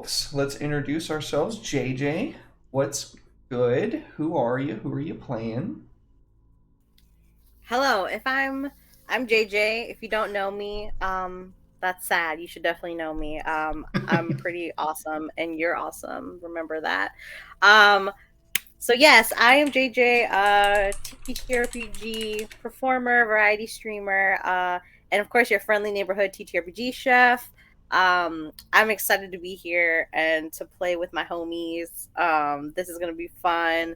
folks. Let's introduce ourselves. JJ, what's good? Who are you? Who are you playing? Hello, if I'm JJ. If you don't know me, that's sad. You should definitely know me. I'm pretty awesome and you're awesome. Remember that. Um, so yes, I am JJ, TTRPG performer, variety streamer, and of course your friendly neighborhood TTRPG chef. I'm excited to be here and to play with my homies. This is gonna be fun.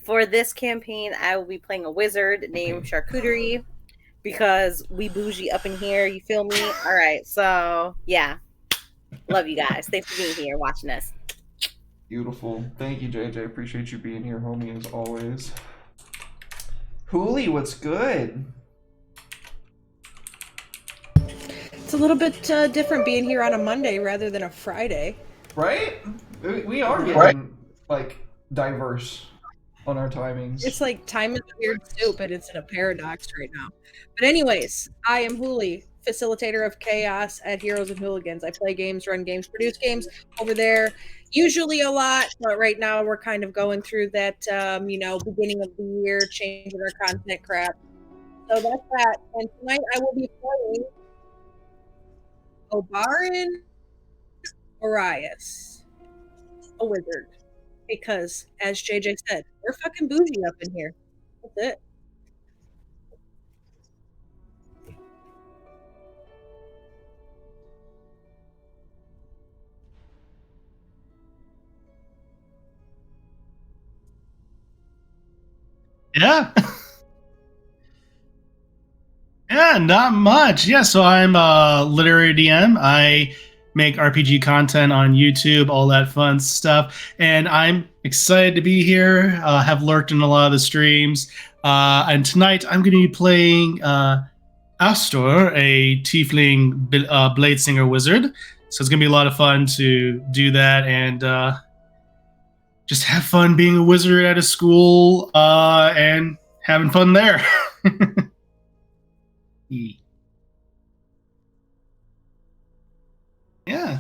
For this campaign, I will be playing a wizard named Charcuterie because we bougie up in here. You feel me? All right. So yeah, love you guys. Thanks for being here watching us. Beautiful. Thank you, JJ. Appreciate you being here, homie, as always. Hooli, what's good? It's a little bit different being here on a Monday rather than a Friday. Right? We are getting, like, diverse on our timings. It's like time is a weird soup and it's in a paradox right now. But anyways, I am Hooli, facilitator of chaos at Heroes and Hooligans. I play games, run games, produce games over there, usually a lot, but right now we're kind of going through that, beginning of the year, changing our content crap. So that's that. And tonight I will be playing Obarin Arias, a wizard. Because, as JJ said, we're fucking bougie up in here. That's it. Yeah. Yeah, not much. Yeah, so I'm a literary DM. I make RPG content on YouTube, all that fun stuff. And I'm excited to be here. Have lurked in a lot of the streams. And tonight I'm going to be playing Astor, a tiefling blade singer wizard. So it's going to be a lot of fun to do that and just have fun being a wizard at a school and having fun there. Yeah.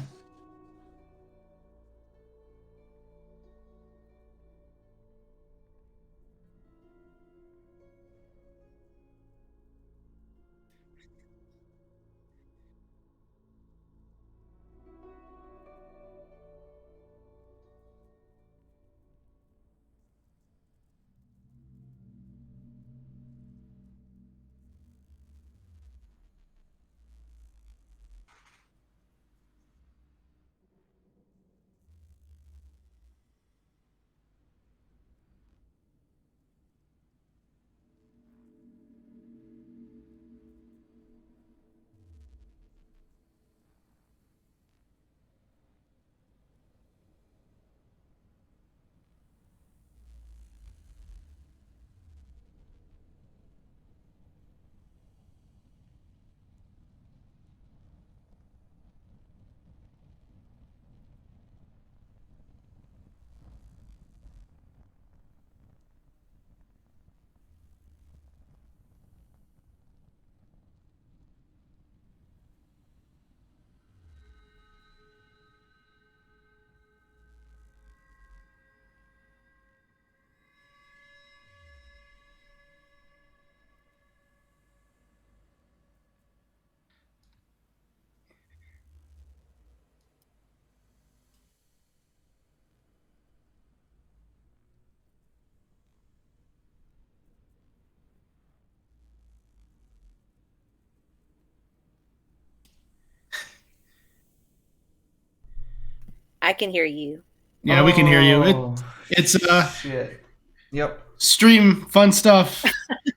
I can hear you. Yeah, we can hear you. Oh, It's shit. Yep. stream fun stuff.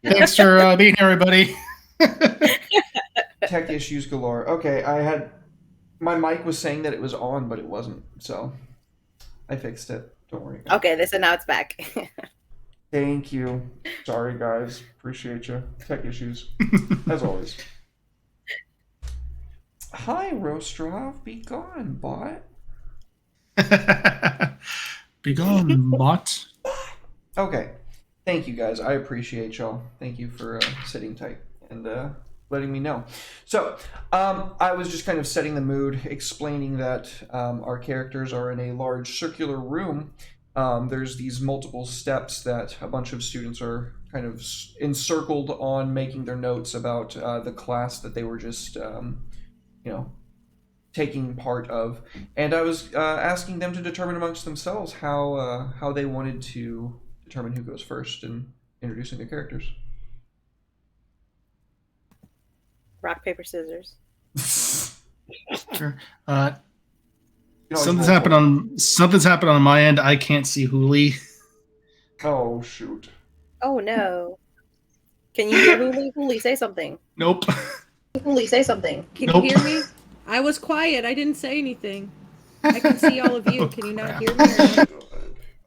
Thanks for being here, everybody. Tech issues galore. Okay, my mic was saying that it was on, but it wasn't. So I fixed it. Don't worry, guys. Okay, they said now it's back. Thank you. Sorry, guys. Appreciate you. Tech issues, as always. Hi, Rostrov. Be gone, bot. Be gone, bot. Okay. Thank you, guys. I appreciate y'all. Thank you for sitting tight and letting me know. So, I was just kind of setting the mood, explaining that our characters are in a large circular room. There's these multiple steps that a bunch of students are kind of encircled on, making their notes about the class that they were just, taking part of. And I was asking them to determine amongst themselves how they wanted to determine who goes first in introducing their characters. Rock, paper, scissors. Sure. You can always Something's roll happened on my end. I can't see Hooli. Oh, shoot. Oh no. Can you hear Huli? Huli, say something. Nope. Huli, say something. Can Nope. you hear me? I was quiet. I didn't say anything. I can see all of you. Can you not hear me?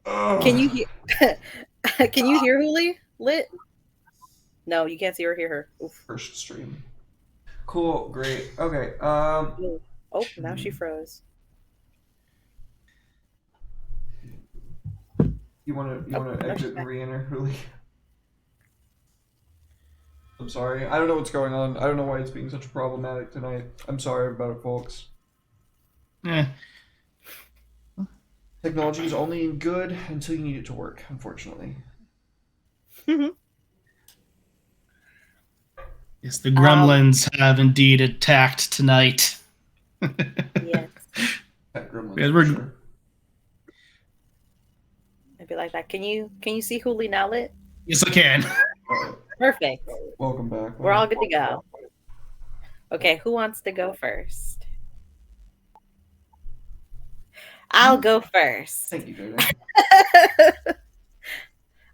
Or not? Can you hear? Can you hear Huli? Lit? No, you can't see or hear her. Oof. First stream. Cool, great. Okay. Oh, now she froze. You wanna no, she's exit and back. re-enter, Huli? I'm sorry. I don't know what's going on. I don't know why it's being such problematic tonight. I'm sorry about it, folks. Eh. Technology is only good until you need it to work, unfortunately. Yes, the gremlins have indeed attacked tonight. Yes, That gremlin. Yeah, for we're- sure. I'd be like that. Can you see Huli now, Lit? Yes, I can. Alright, Perfect. welcome back. We're all good to go. Okay, who wants to go first? I'll go first. Thank you, Jaden.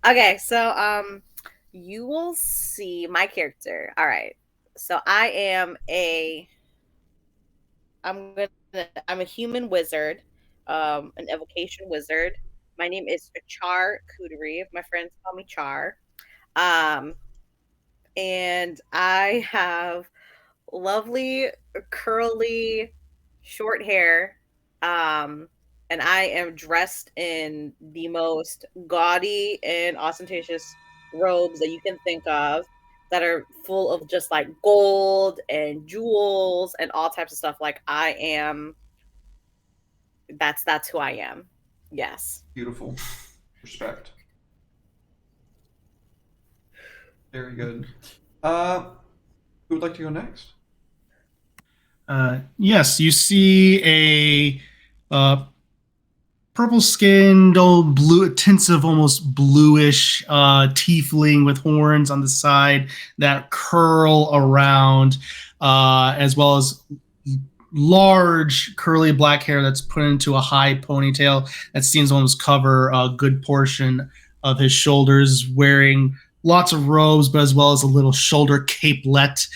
Okay, so you will see my character. All right. So I'm a human wizard, an evocation wizard. My name is Char Kudari. My friends call me Char. And I have lovely curly short hair. And I am dressed in the most gaudy and ostentatious robes that you can think of that are full of just like gold and jewels and all types of stuff. Like I am that's who I am. Yes. Beautiful. Respect. Very good. Who would like to go next? Yes, you see a purple-skinned, old blue, tints of almost bluish tiefling with horns on the side that curl around, as well as large curly black hair that's put into a high ponytail that seems to almost cover a good portion of his shoulders, wearing lots of robes, but as well as a little shoulder capelet,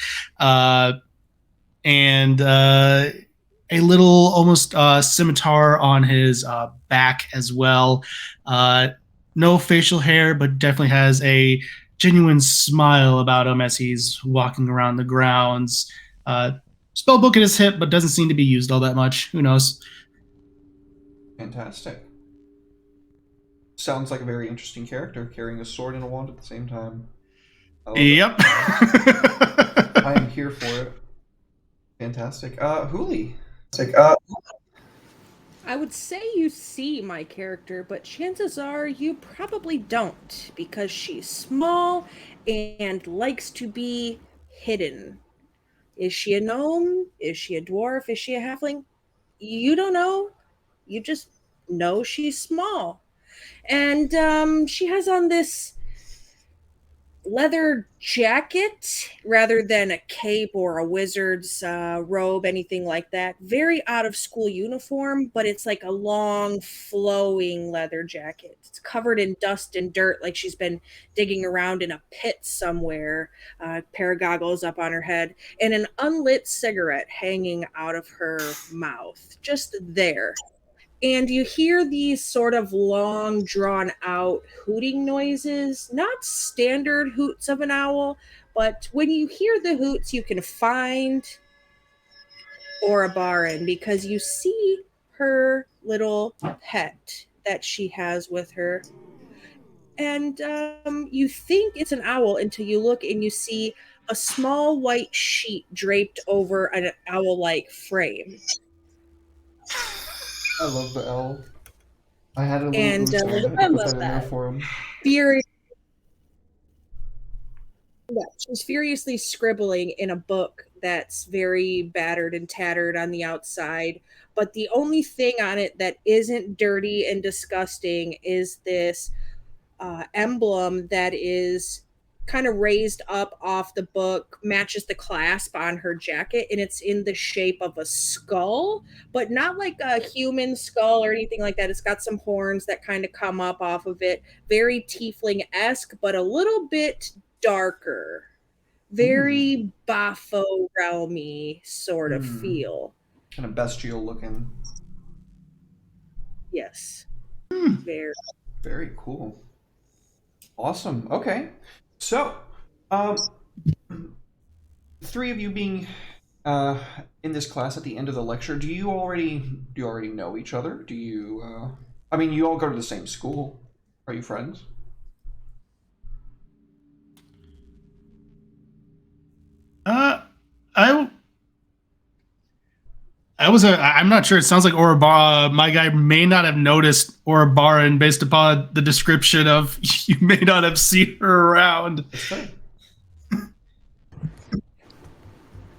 and a little almost scimitar on his back as well. No facial hair, but definitely has a genuine smile about him as he's walking around the grounds. Spellbook at his hip, but doesn't seem to be used all that much. Who knows? Fantastic. Sounds like a very interesting character, carrying a sword and a wand at the same time. I love it. Yep. I am here for it. Fantastic. Huli. I would say you see my character, but chances are you probably don't because she's small and likes to be hidden. Is she a gnome? Is she a dwarf? Is she a halfling? You don't know. You just know she's small. And she has on this leather jacket rather than a cape or a wizard's robe, anything like that. Very out of school uniform, but it's like a long flowing leather jacket. It's covered in dust and dirt, like she's been digging around in a pit somewhere. A pair of goggles up on her head and an unlit cigarette hanging out of her mouth, just there. And you hear these sort of long, drawn out hooting noises, not standard hoots of an owl, but when you hear the hoots, you can find Orabarin because you see her little pet that she has with her. And you think it's an owl until you look and you see a small white sheet draped over an owl-like frame. I love the L. I had a little And booster. I had to I put love that in there that. for him. She's furiously scribbling in a book that's very battered and tattered on the outside. But the only thing on it that isn't dirty and disgusting is this emblem that is kind of raised up off the book, matches the clasp on her jacket, and it's in the shape of a skull, but not like a human skull or anything like that. It's got some horns that kind of come up off of it. Very tiefling-esque, but a little bit darker. Very Bafo realmy sort of feel. Kind of bestial looking. Yes. Very. Very cool. Awesome. Okay. So, three of you being in this class at the end of the lecture, do you already know each other? Do you I mean, you all go to the same school. Are you friends? I'm not sure. It sounds like Orabara. My guy may not have noticed Orabara, and based upon the description of, you may not have seen her around.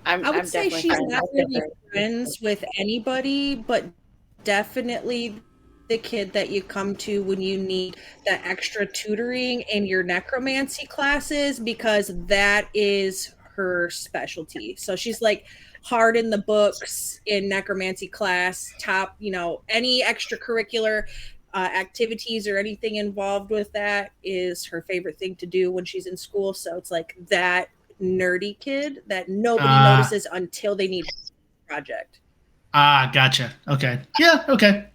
I would say she's not really friends with anybody, but definitely the kid that you come to when you need the extra tutoring in your necromancy classes, because that is her specialty. So she's like hard in the books in necromancy class, top, any extracurricular activities or anything involved with that is her favorite thing to do when she's in school. So it's like that nerdy kid that nobody notices until they need a project. Gotcha. Okay. Yeah, okay.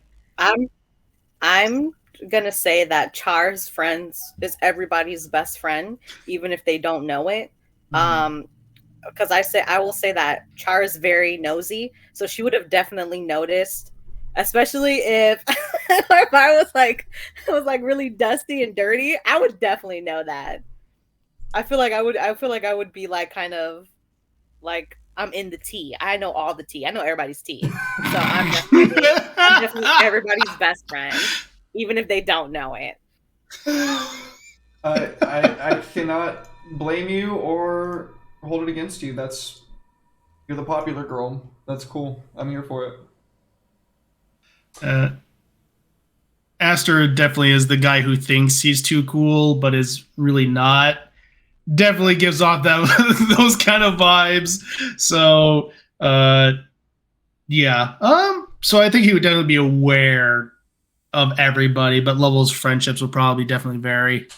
I'm gonna say that Char's friends is everybody's best friend, even if they don't know it. Because I will say that Char is very nosy, so she would have definitely noticed, especially if if I was like really dusty and dirty. I would definitely know that. I feel like I would be like kind of like I'm in the tea. I know all the tea. I know everybody's tea. So I'm definitely everybody's best friend, even if they don't know it. I cannot blame you or hold it against you. You're the popular girl. That's cool. I'm here for it. Aster definitely is the guy who thinks he's too cool, but is really not. Definitely gives off that those kind of vibes. So, yeah. So I think he would definitely be aware of everybody, but levels of friendships would probably definitely vary.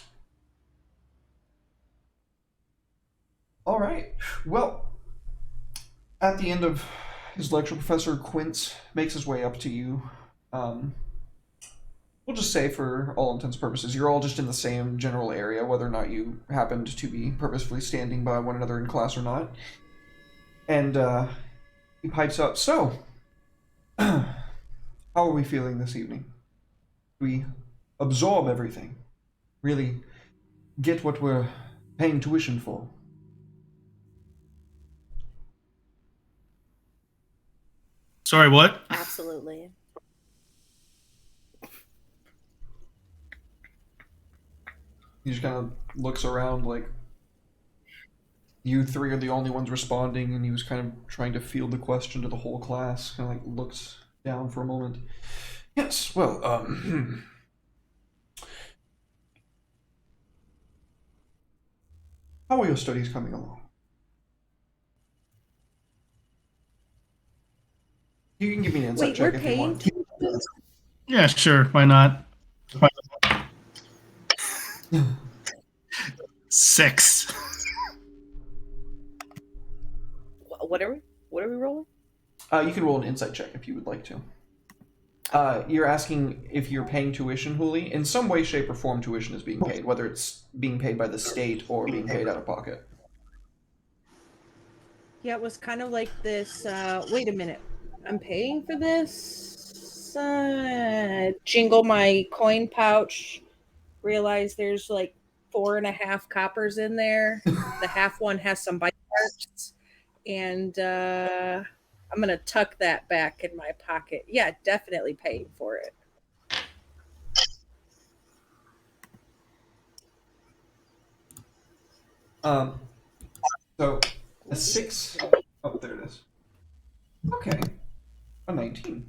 All right. Well, at the end of his lecture, Professor Quince makes his way up to you. We'll just say, for all intents and purposes, you're all just in the same general area, whether or not you happened to be purposefully standing by one another in class or not. And he pipes up, "So, how are we feeling this evening? We absorb everything, really get what we're paying tuition for." Sorry, what? Absolutely. He just kind of looks around like you three are the only ones responding, and he was kind of trying to field the question to the whole class. Kind of like looks down for a moment. Yes, well, how are your studies coming along? You can give me an insight check if you want. Yeah, sure. Why not? 6. What are we rolling? You can roll an insight check if you would like to. You're asking if you're paying tuition, Huli. In some way, shape, or form, tuition is being paid, whether it's being paid by the state or being paid out of pocket. Yeah, it was kind of like this. Wait a minute. I'm paying for this? Jingle my coin pouch. Realize there's like 4.5 coppers in there. The half one has some bite marks, and I'm gonna tuck that back in my pocket. Yeah, definitely paying for it. So a 6. Oh, there it is. Okay, a 19.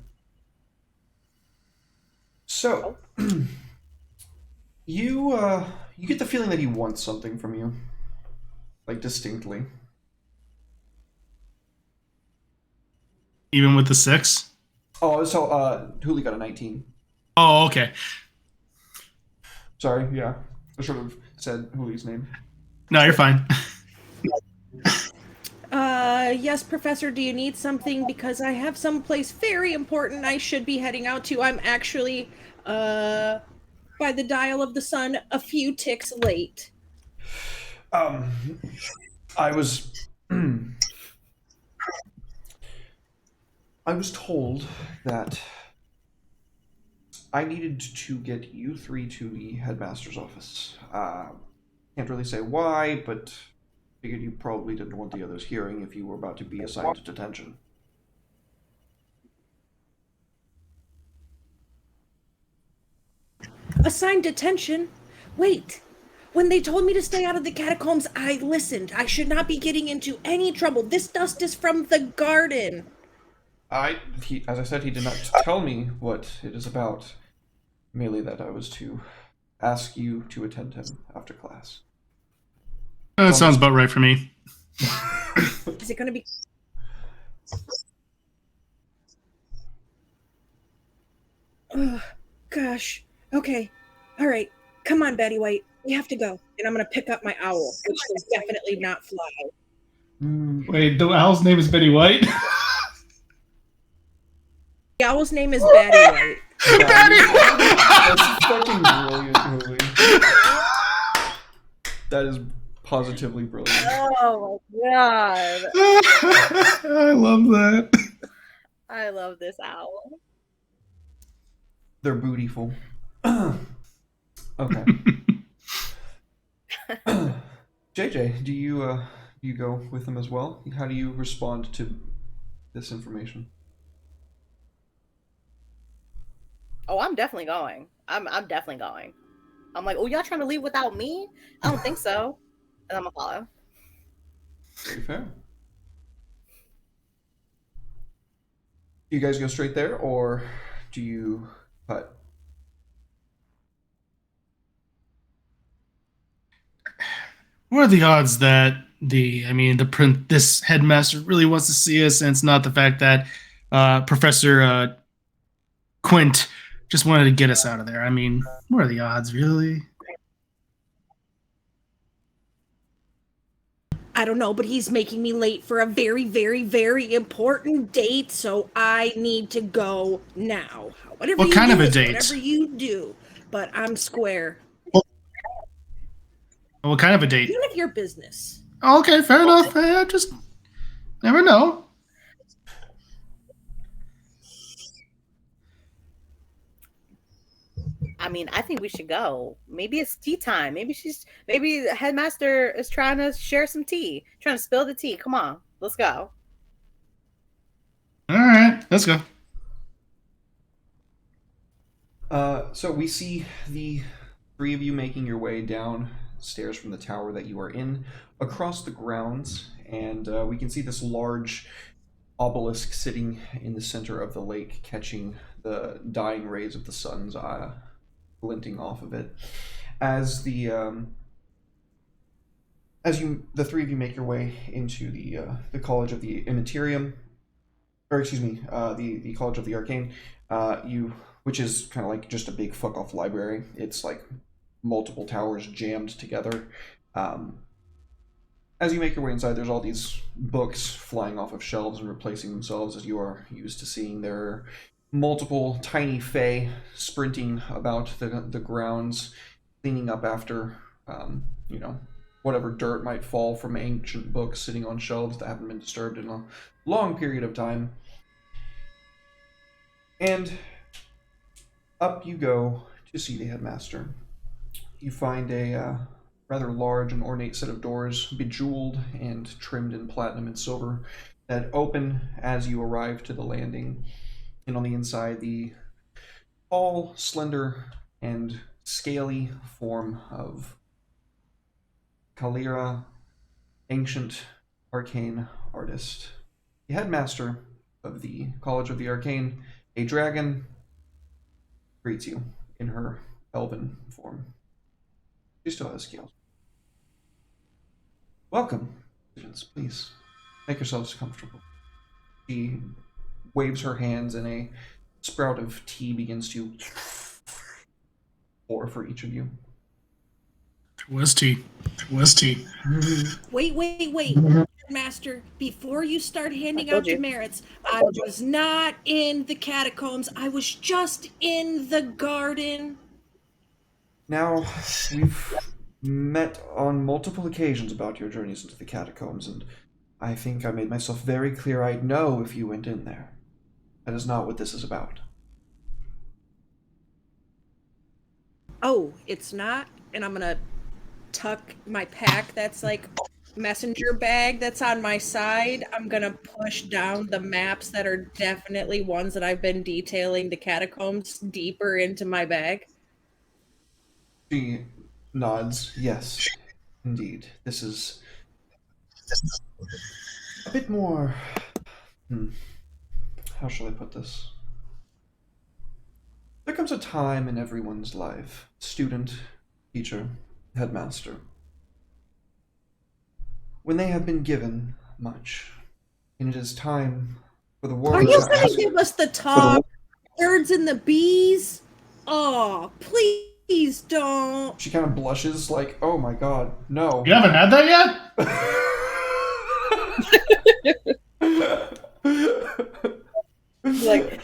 So you get the feeling that he wants something from you, like distinctly. Even with the 6? Oh, so Huli got a 19. Oh, okay. Sorry, yeah, I should have said Huli's name. No, you're fine. Yes, Professor, do you need something? Because I have someplace very important I should be heading out to. I'm actually, by the dial of the sun, a few ticks late. I was I was told that I needed to get you three to the headmaster's office. Can't really say why, but figured you probably didn't want the others hearing if you were about to be assigned to detention. Assigned detention? Wait. When they told me to stay out of the catacombs, I listened. I should not be getting into any trouble. This dust is from the garden. As I said, he did not tell me what it is about. Merely that I was to ask you to attend him after class. That sounds about right for me. Is it going to be... Oh, gosh. Okay. All right. Come on, Betty White. We have to go. And I'm going to pick up my owl, which will definitely not fly. Wait, the owl's name is Betty White? The owl's name is Betty White. That's fucking brilliant, movie. That is positively brilliant. Oh my god. I love that. I love this owl. They're bootyful. Okay. JJ, do you go with them as well? How do you respond to this information? Oh, I'm definitely going. I'm definitely going. I'm like, oh, y'all trying to leave without me? I don't think so. And I'm gonna follow. Very fair. Do you guys go straight there, or do you cut? What are the odds that this headmaster really wants to see us, and it's not the fact that Professor Quint just wanted to get us out of there? I mean, what are the odds, really? I don't know, but he's making me late for a very, very, very important date, so I need to go now. Whatever What you kind do of a is date? Whatever you do, but I'm square. What kind of a date? None of your business. Okay, fair enough. I just never know. I mean, I think we should go. Maybe it's tea time. Maybe the headmaster is trying to share some tea, trying to spill the tea. Come on, let's go. All right, let's go. So we see the three of you making your way downstairs from the tower that you are in, across the grounds, and we can see this large obelisk sitting in the center of the lake, catching the dying rays of the sun's glinting off of it. As the three of you make your way into the College of the Immaterium, or excuse me, the College of the Arcane, which is kind of like just a big fuck off library. It's like multiple towers jammed together. As you make your way inside, there's all these books flying off of shelves and replacing themselves, as you are used to seeing. There are multiple tiny fae sprinting about the grounds, cleaning up after, whatever dirt might fall from ancient books sitting on shelves that haven't been disturbed in a long period of time. And up you go to see the headmaster. You find a rather large and ornate set of doors, bejeweled and trimmed in platinum and silver, that open as you arrive to the landing. And on the inside, the tall, slender, and scaly form of Kalira, ancient arcane artist. The headmaster of the College of the Arcane, a dragon, greets you in her elven form. She still has scales. Welcome, students. Please make yourselves comfortable. She waves her hands and a sprout of tea begins to pour for each of you. Was tea. Was tea. Wait. Master, before you start handing out demerits, I was not in the catacombs. I was just in the garden. Now, we've met on multiple occasions about your journeys into the catacombs, and I think I made myself very clear I'd know if you went in there. That is not what this is about. Oh, it's not? And I'm gonna tuck my pack that's like messenger bag that's on my side. I'm gonna push down the maps that are definitely ones that I've been detailing the catacombs deeper into my bag. She nods. Yes, indeed. This is a bit more... How shall I put this? There comes a time in everyone's life, student, teacher, headmaster, when they have been given much, and it is time for the world Are you to gonna ask... give us the talk? Birds and the bees? Oh, please don't. She kind of blushes like, oh my god, no. You haven't had that yet? Like,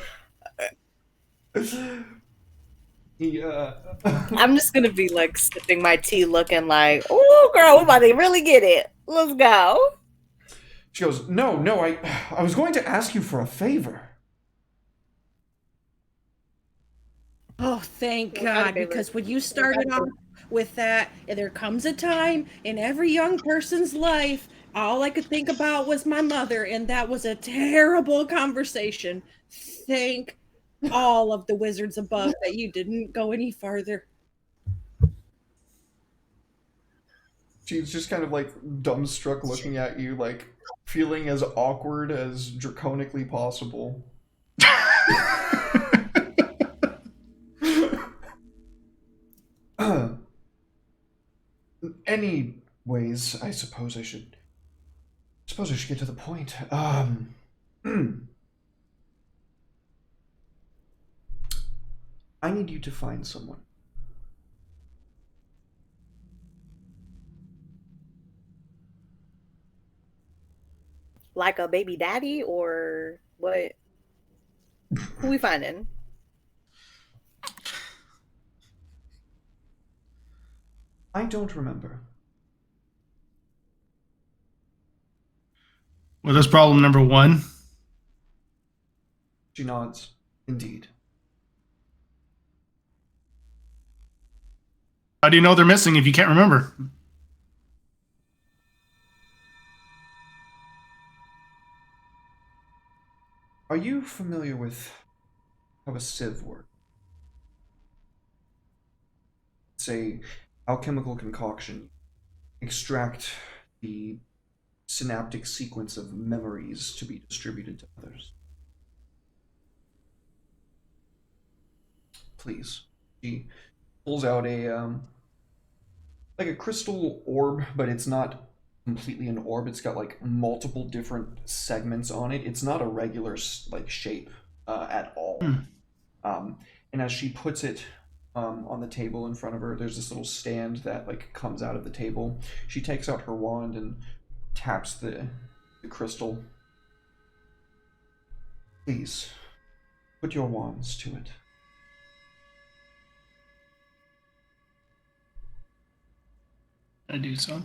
Yeah. I'm just gonna be like sipping my tea, looking like, "Oh, girl, we about to really get it. Let's go." She goes, no, I was going to ask you for a favor. Oh, thank What kind of God, favor? because when you started off with that, there comes a time in every young person's life, all I could think about was my mother, and that was a terrible conversation. Thank all of the wizards above that you didn't go any farther. She's just kind of like dumbstruck looking at you, like feeling as awkward as draconically possible. Anyways, I suppose I should get to the point. I need you to find someone. Like a baby daddy or what? Who we finding? I don't remember. Well, that's problem number one. She nods. Indeed. How do you know they're missing if you can't remember? Are you familiar with how a sieve works? It's a alchemical concoction. Extract the synaptic sequence of memories to be distributed to others. Please. She pulls out a like a crystal orb, but it's not completely an orb. It's got like multiple different segments on it. It's not a regular like shape at all. And as she puts it on the table in front of her, there's this little stand that like comes out of the table. She takes out her wand and taps the crystal. Please put your wands to it. I do so.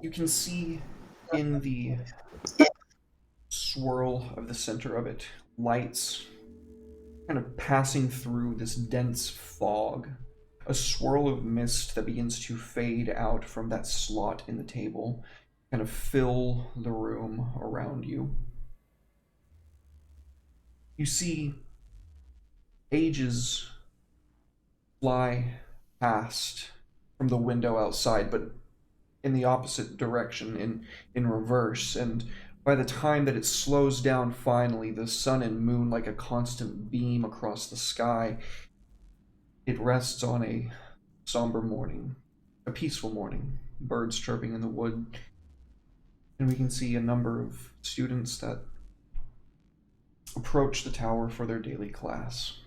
You can see in the swirl of the center of it, lights kind of passing through this dense fog, a swirl of mist that begins to fade out from that slot in the table, kind of fill the room around you. You see ages fly past from the window outside, but in the opposite direction, in reverse, and by the time that it slows down finally, the sun and moon like a constant beam across the sky, it rests on a somber morning, a peaceful morning, birds chirping in the wood, and we can see a number of students that approach the tower for their daily class.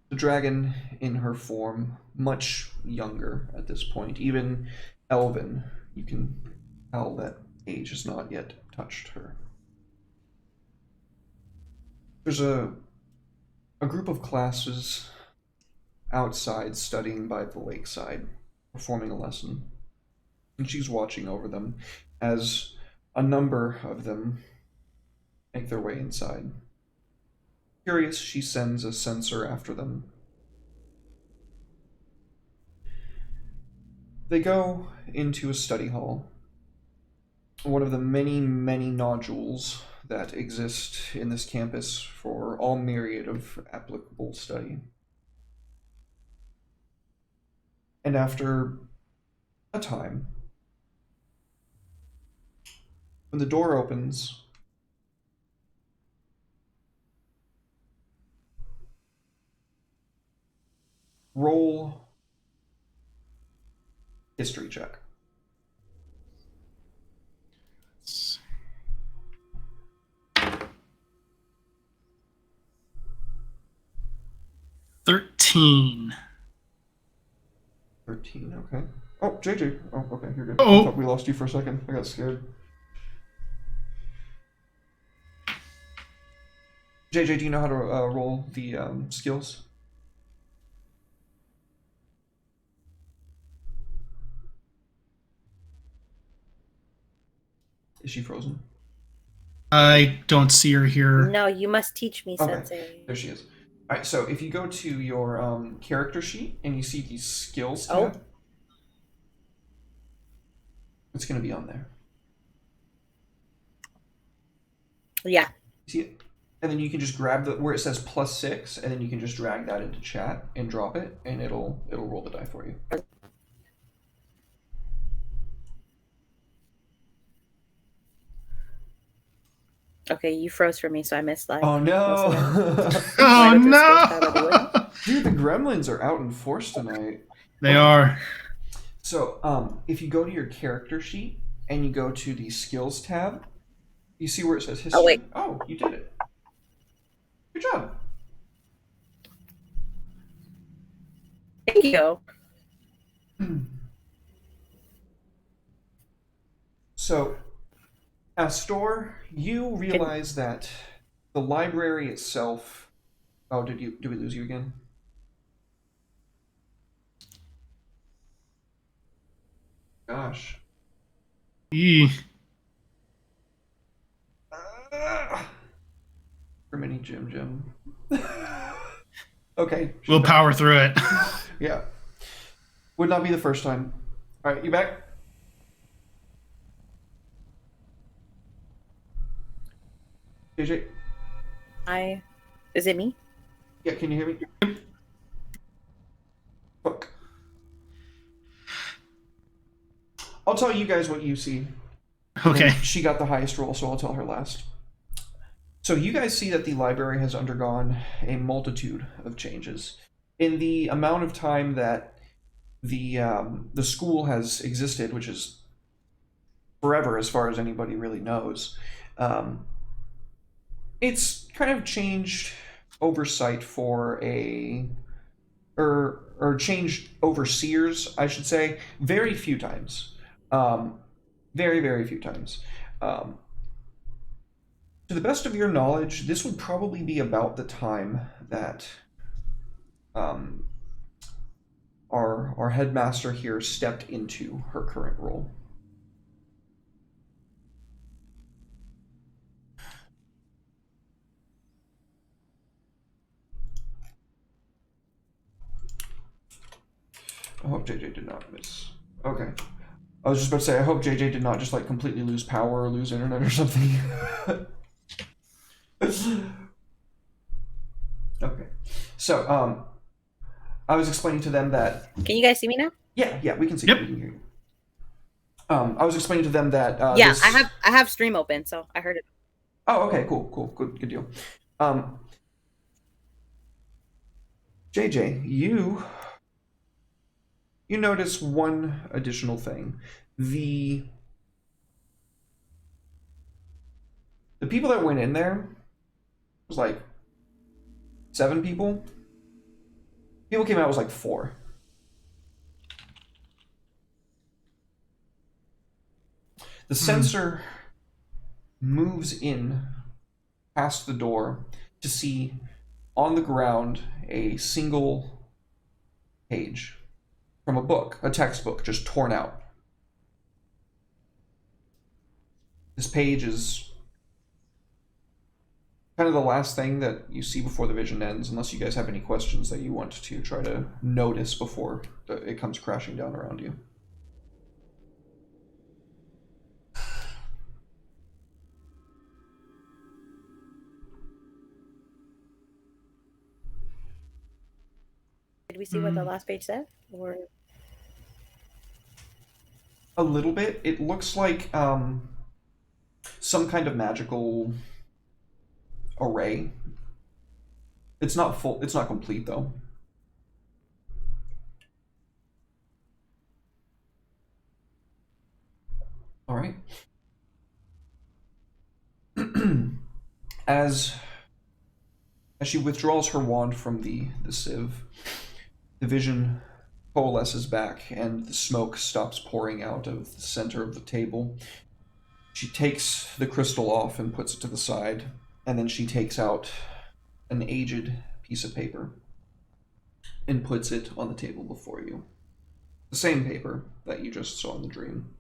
The dragon in her form, much younger at this point, even elven, you can tell that age has not yet touched her. There's a group of classes outside studying by the lakeside, performing a lesson, and she's watching over them as a number of them make their way inside. Curious, she sends a censor after them. They go into a study hall, one of the many, many nodules that exist in this campus for all myriad of applicable study. And after a time, when the door opens, roll history check. 13. 13, okay. Oh, JJ. Oh, okay, you're good. Oh. I thought we lost you for a second. I got scared. JJ, do you know how to roll the skills? Is she frozen? I don't see her here. No, you must teach me, Okay, Sensei. there she is. All right, so if you go to your character sheet and you see the skills tab, Oh. it's going to be on there. Yeah. See it? And then you can just grab the where it says +6, and then you can just drag that into chat and drop it, and it'll roll the die for you. Okay, you froze for me, so I missed like. Oh no! Oh Wanna go to the skills tab no! Dude, the gremlins are out in force tonight. They are. So, if you go to your character sheet and you go to the skills tab, you see where it says history. Oh, wait. Oh, you did it. Good job. Thank you. So, Astor, you realize that the library itself. Oh, did we lose you again? Gosh. Eee. For mini Jim. Okay. We'll power through it. Yeah. Would not be the first time. All right, you back? JJ? Is it me? Yeah, can you hear me? Fuck. I'll tell you guys what you see. Okay. And she got the highest roll, so I'll tell her last. So you guys see that the library has undergone a multitude of changes. In the amount of time that the school has existed, which is forever as far as anybody really knows, it's kind of changed oversight for or changed overseers, I should say, very few times. Very, very few times. To the best of your knowledge, this would probably be about the time that our headmaster here stepped into her current role. hope JJ did not miss. Okay. I was just about to say, I hope JJ did not just like completely lose power or lose internet or something. Okay. So, I was explaining to them that. Can you guys see me now? Yeah, we can see Yep. you. We can hear you. I was explaining to them that. Yeah, this... I have stream open, so I heard it. Oh, okay, cool, good deal. JJ, you notice one additional thing. The people that went in there was like 7 people. People came out was like 4. The sensor moves in past the door to see on the ground a single page from a book, a textbook, just torn out. This page is kind of the last thing that you see before the vision ends, unless you guys have any questions that you want to try to notice before it comes crashing down around you. Did we see what the last page said? Or A little bit. It looks like some kind of magical array. It's not full. It's not complete though. All right. As she withdraws her wand from the sieve, the vision coalesces back and the smoke stops pouring out of the center of the table. She takes the crystal off and puts it to the side, and then she takes out an aged piece of paper and puts it on the table before you. The same paper that you just saw in the dream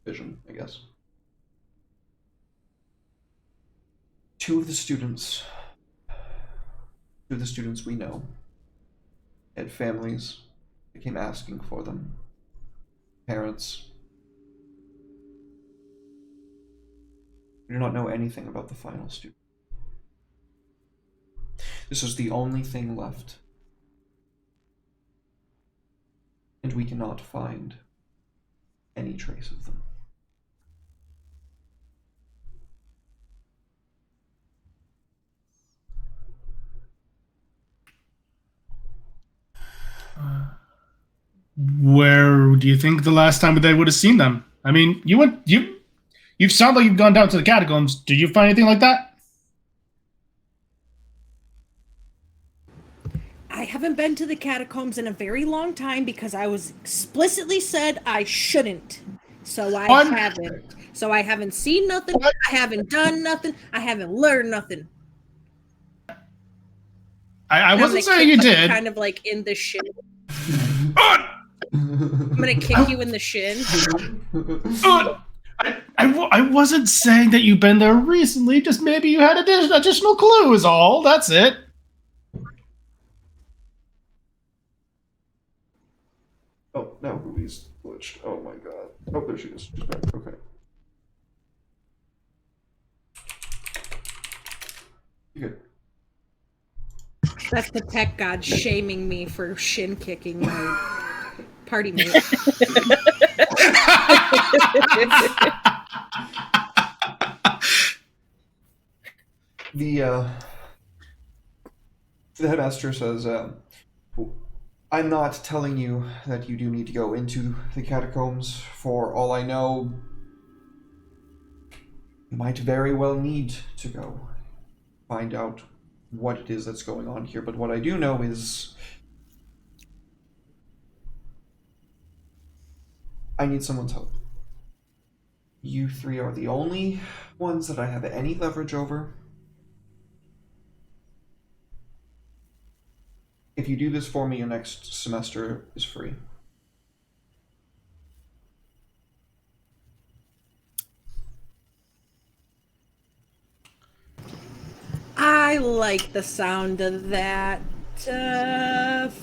vision, I guess. 2 of the students we know had families that came asking for them. Parents. We do not know anything about the final student. This is the only thing left. And we cannot find any trace of them. Where do you think the last time they would have seen them? I mean, you sound like you've gone down to the catacombs. Did you find anything like that? I haven't been to the catacombs in a very long time because I was explicitly said I shouldn't. So I haven't. So I haven't seen nothing. I haven't done nothing. I haven't learned nothing. I wasn't saying you did. Kind of like in the shin. I'm gonna kick you in the shin. I wasn't saying that you've been there recently. Just maybe you had additional clues. All that's it. Oh, now Ruby's glitched. Oh my god. Oh, there she is. She's back. Okay. You good? That's the tech god shaming me for shin kicking my party mate. The headmaster says, I'm not telling you that you do need to go into the catacombs. For all I know, you might very well need to go find out what it is that's going on here. But what I do know is I need someone's help. You 3 are the only ones that I have any leverage over. If you do this for me, your next semester is free. I like the sound of that.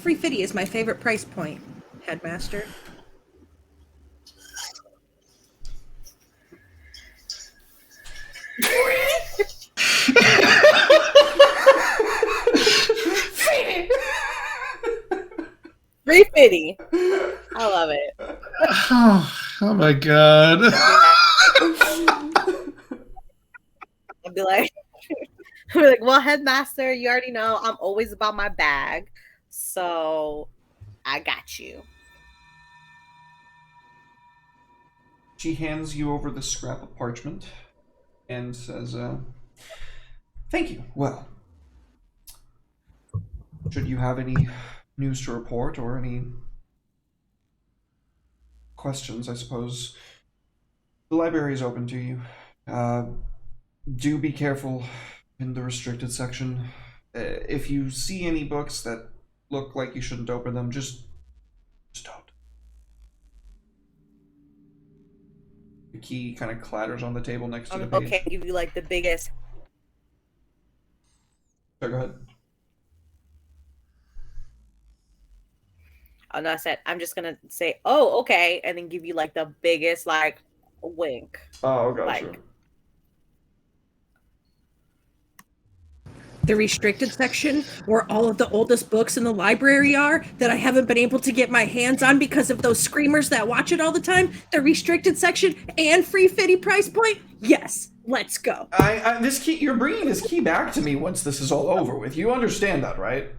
Free fitty is my favorite price point. headmaster. Free Fitty. I love it. Oh my god. I'd be like, I'd be like, well, headmaster, you already know I'm always about my bag, so I got you. She hands you over the scrap of parchment and says, thank you. Well, should you have any news to report or any questions, I suppose the library is open to you. Do be careful in the restricted section. If you see any books that look like you shouldn't open them, just don't. The key kind of clatters on the table next to the page. Okay, give you like the biggest. Sorry, go ahead. Oh no, I said I'm just gonna say, oh, okay, and then give you like the biggest like wink. Oh, gotcha. Like, The restricted section, where all of the oldest books in the library are that I haven't been able to get my hands on because of those screamers that watch it all the time. The restricted section and free fitty price point. Yes, let's go. This key. You're bringing this key back to me once this is all over with. You understand that, right?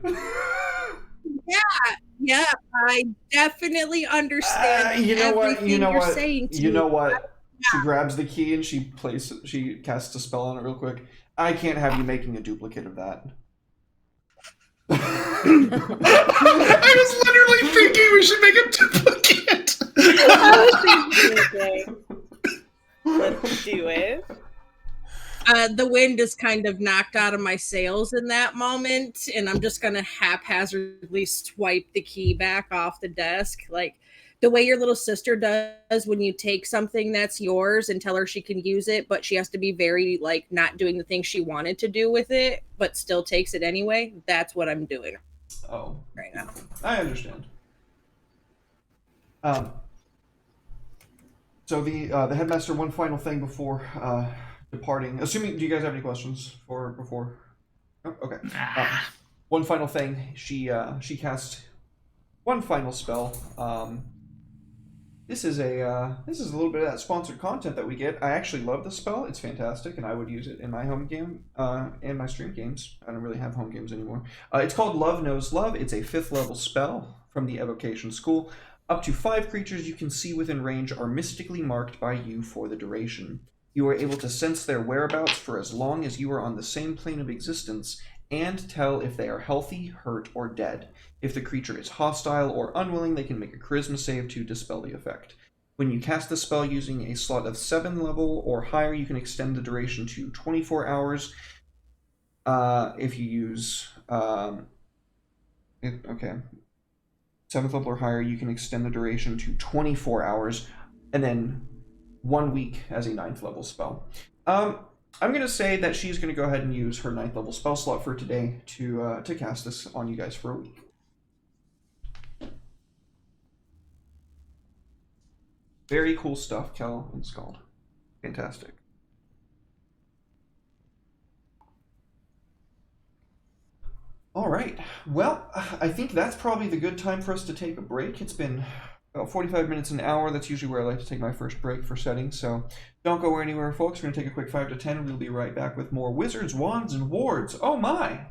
Yeah, I definitely understand. You know what? You know you're what? saying to You know me. what? She grabs the key and she casts a spell on it real quick. I can't have you making a duplicate of that. I was literally thinking we should make a duplicate. I was thinking, let's do it. The wind is kind of knocked out of my sails in that moment, and I'm just gonna haphazardly swipe the key back off the desk, like the way your little sister does when you take something that's yours and tell her she can use it, but she has to be very like not doing the thing she wanted to do with it, but still takes it anyway. That's what I'm doing Oh, right now. I understand. So the headmaster, one final thing before departing. Assuming, do you guys have any questions for before? Oh, okay. One final thing. She casts one final spell. This is a little bit of that sponsored content that we get. I actually love this spell. It's fantastic, and I would use it in my home game and my stream games. I don't really have home games anymore. It's called Love Knows Love. It's a 5th level spell from the Evocation School. Up to 5 creatures you can see within range are mystically marked by you for the duration. You are able to sense their whereabouts for as long as you are on the same plane of existence, and tell if they are healthy, hurt, or dead. If the creature is hostile or unwilling, they can make a charisma save to dispel the effect. When you cast the spell using a slot of 7 level or higher, you can extend the duration to 24 hours. If you use... okay. 7th level or higher, you can extend the duration to 24 hours, and then 1 week as a 9th level spell. I'm going to say that she's going to go ahead and use her 9th level spell slot for today to cast this on you guys for a week. Very cool stuff, Kel and Scald. Fantastic. All right. Well, I think that's probably the good time for us to take a break. It's been about 45 minutes, an hour. That's usually where I like to take my first break for setting. So don't go anywhere, folks. We're going to take a quick 5 to 10. We'll be right back with more Wizards, Wands, and Wards. Oh, my.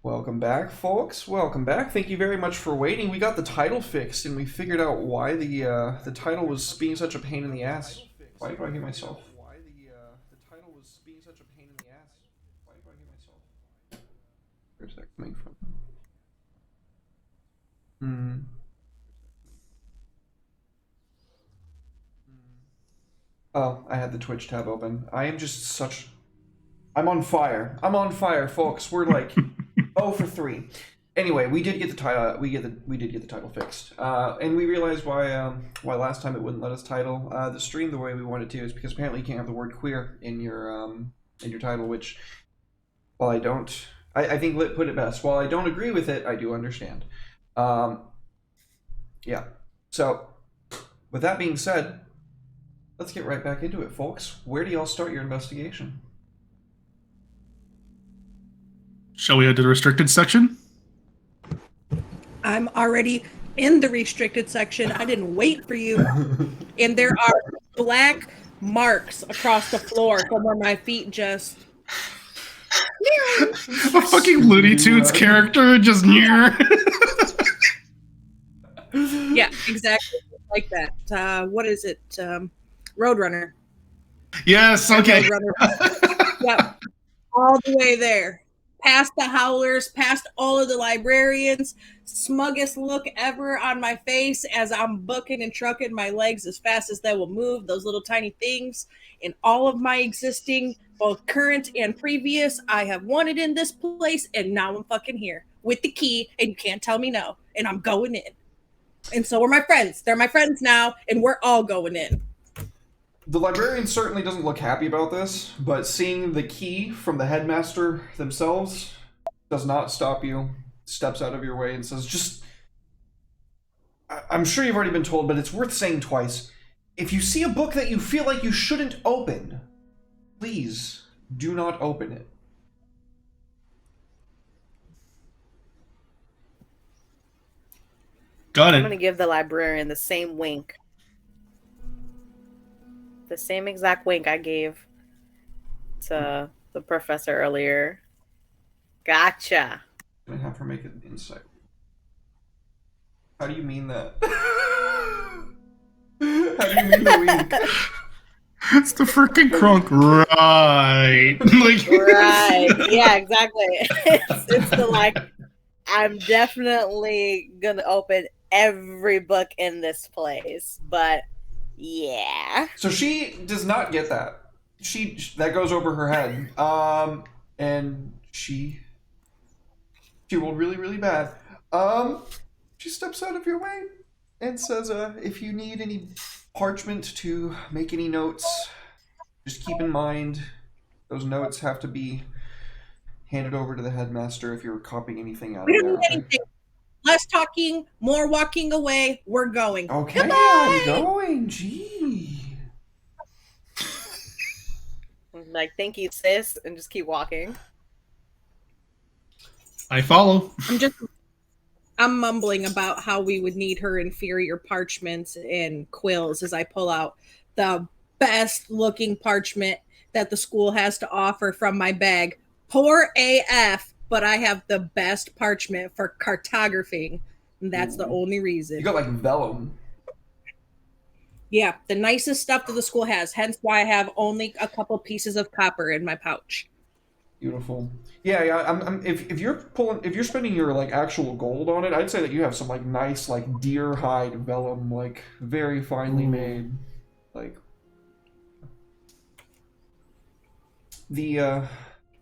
Welcome back, folks. Welcome back. Thank you very much for waiting. We got the title fixed, and we figured out why the title was being such a pain in the ass. Why do I hear myself? Why the title was being such a pain in the ass? Why do I hear myself? Where's that coming from? Oh, I had the Twitch tab open. I am just such. I'm on fire. I'm on fire, folks. We're like 0 for 3. Anyway, we did get the title. We did get the title fixed, and we realized why last time it wouldn't let us title the stream the way we wanted to is because apparently you can't have the word queer in your title. Which, while I don't, I think Lit put it best. While I don't agree with it, I do understand. Yeah. So, with that being said, let's get right back into it, folks. Where do y'all start your investigation? Shall we head to the restricted section? I'm already in the restricted section. I didn't wait for you. And there are black marks across the floor from where my feet just. A fucking Looney Tunes character just near. Yeah, exactly like that. What is it? Roadrunner. Yes, okay. Roadrunner. Yeah, all the way there. Past the howlers, past all of the librarians, smuggest look ever on my face as I'm bucking and trucking my legs as fast as they will move, those little tiny things. In all of my existing, both current and previous, I have wanted in this place, and now I'm fucking here with the key, and you can't tell me no, and I'm going in. And so are my friends. They're my friends now, and we're all going in. The librarian certainly doesn't look happy about this, but seeing the key from the headmaster themselves does not stop you. Steps out of your way and says, just... I'm sure you've already been told, but it's worth saying twice. If you see a book that you feel like you shouldn't open, please do not open it. Got I'm it. going to give the librarian the same wink. The same exact wink I gave to the professor earlier. Gotcha. I'm gonna have her make an insight. How do you mean that? How do you mean the wink? It's the freaking crunk, right? Like, Right. Yeah, exactly. It's the like, I'm definitely going to open every book in this place, but yeah. So she does not get that. That goes over her head. And she rolled really, really bad. She steps out of your way and says, if you need any parchment to make any notes, just keep in mind those notes have to be handed over to the headmaster if you're copying anything out We of don't there. need anything. Less talking, more walking away. We're going. Okay, Goodbye! I'm going. Gee. Like, thank you, sis, and just keep walking. I follow. I'm mumbling about how we would need her inferior parchments and quills as I pull out the best looking parchment that the school has to offer from my bag. Poor AF, but I have the best parchment for cartographing. And that's the only reason. You got like vellum. Yeah, the nicest stuff that the school has. Hence why I have only a couple pieces of copper in my pouch. Beautiful. Yeah. If you're spending your like actual gold on it, I'd say that you have some like nice like deer hide vellum, like very finely made. Like the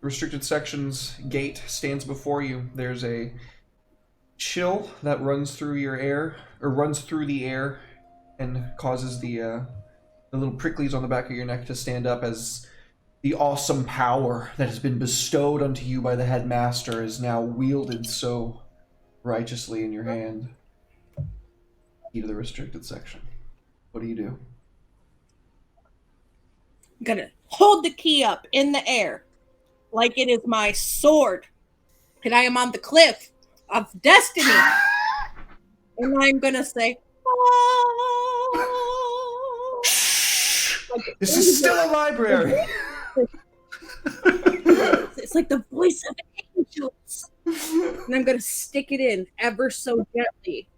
restricted sections gate stands before you. There's a chill that runs through the air and causes the little pricklies on the back of your neck to stand up as the awesome power that has been bestowed unto you by the headmaster is now wielded so righteously in your hand. Key to the restricted section. What do you do? I'm gonna hold the key up in the air like it is my sword. And I am on the cliff of destiny. And I'm gonna say, oh. This is still a library! It's like the voice of angels. and I'm gonna stick it in ever so gently.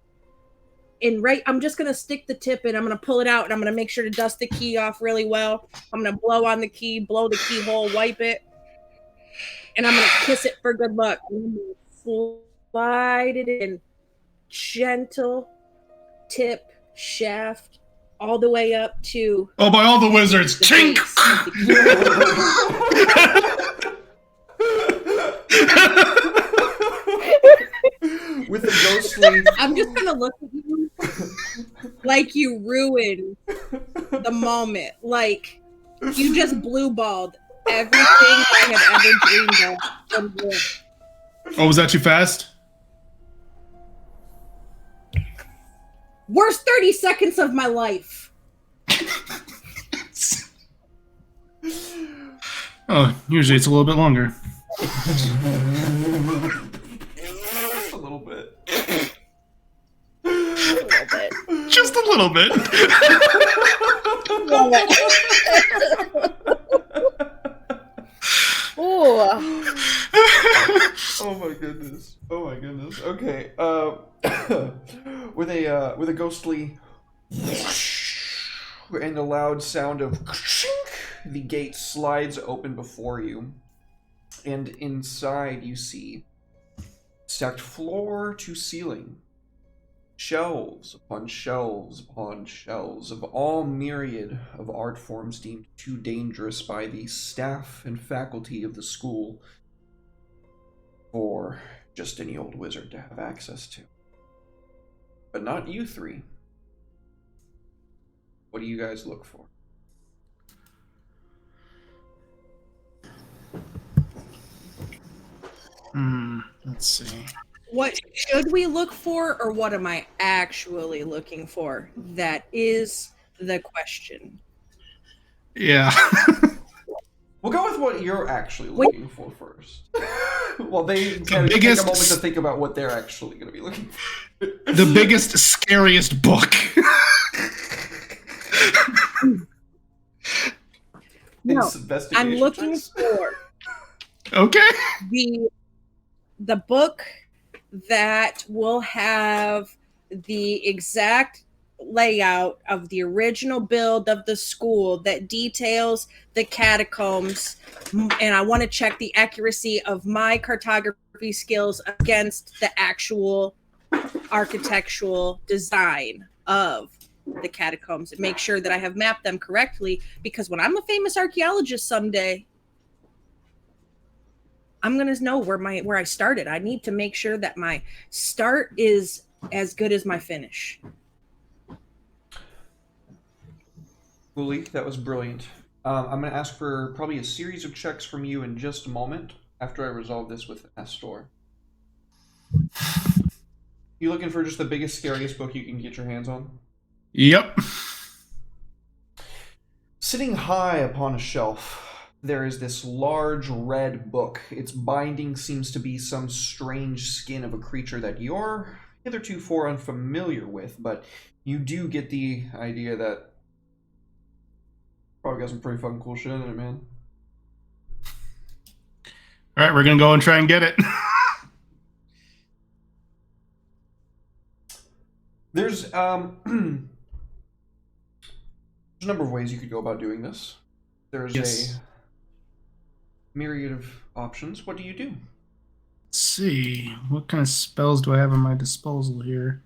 And I'm just gonna stick the tip in. I'm gonna pull it out, and I'm gonna make sure to dust the key off really well. I'm gonna blow on the key, blow the keyhole, wipe it, and I'm gonna kiss it for good luck. I'm gonna slide it in, gentle tip shaft, all the way up to Oh, by all the wizards, the chink! base of the key. With a ghostly. I'm just gonna look at you like you ruined the moment. Like you just blue balled everything I have ever dreamed of. From this. Oh, was that too fast? Worst 30 seconds of my life. Oh, usually it's a little bit longer. A little bit. A little bit. Just a little bit. Ooh. Oh my goodness. Oh my goodness. Okay. With a ghostly and a loud sound of the gate slides open before you, and inside you see, stacked floor to ceiling, shelves upon shelves upon shelves of all myriad of art forms deemed too dangerous by the staff and faculty of the school for just any old wizard to have access to. But not you three. What do you guys look for? Let's see. What should we look for, or what am I actually looking for? That is the question. Yeah. We'll go with what you're actually looking for first. Well, they kind of biggest- take a moment to think about what they're actually going to be looking for. The biggest, scariest book. No, Investigation I'm looking checks. for Okay. the book that will have the exact layout of the original build of the school that details the catacombs, and I want to check the accuracy of my cartography skills against the actual architectural design of the catacombs and make sure that I have mapped them correctly, because when I'm a famous archaeologist someday, I'm gonna know where I started. I need to make sure that my start is as good as my finish. Uli, that was brilliant. I'm going to ask for probably a series of checks from you in just a moment after I resolve this with Astor. You looking for just the biggest, scariest book you can get your hands on? Yep. Sitting high upon a shelf, there is this large red book. Its binding seems to be some strange skin of a creature that you're hitherto unfamiliar with, but you do get the idea that probably got some pretty fucking cool shit in it, man. All right, we're gonna go and try and get it. There's there's a number of ways you could go about doing this. There's Yes. a myriad of options. What do you do? Let's see. What kind of spells do I have at my disposal here?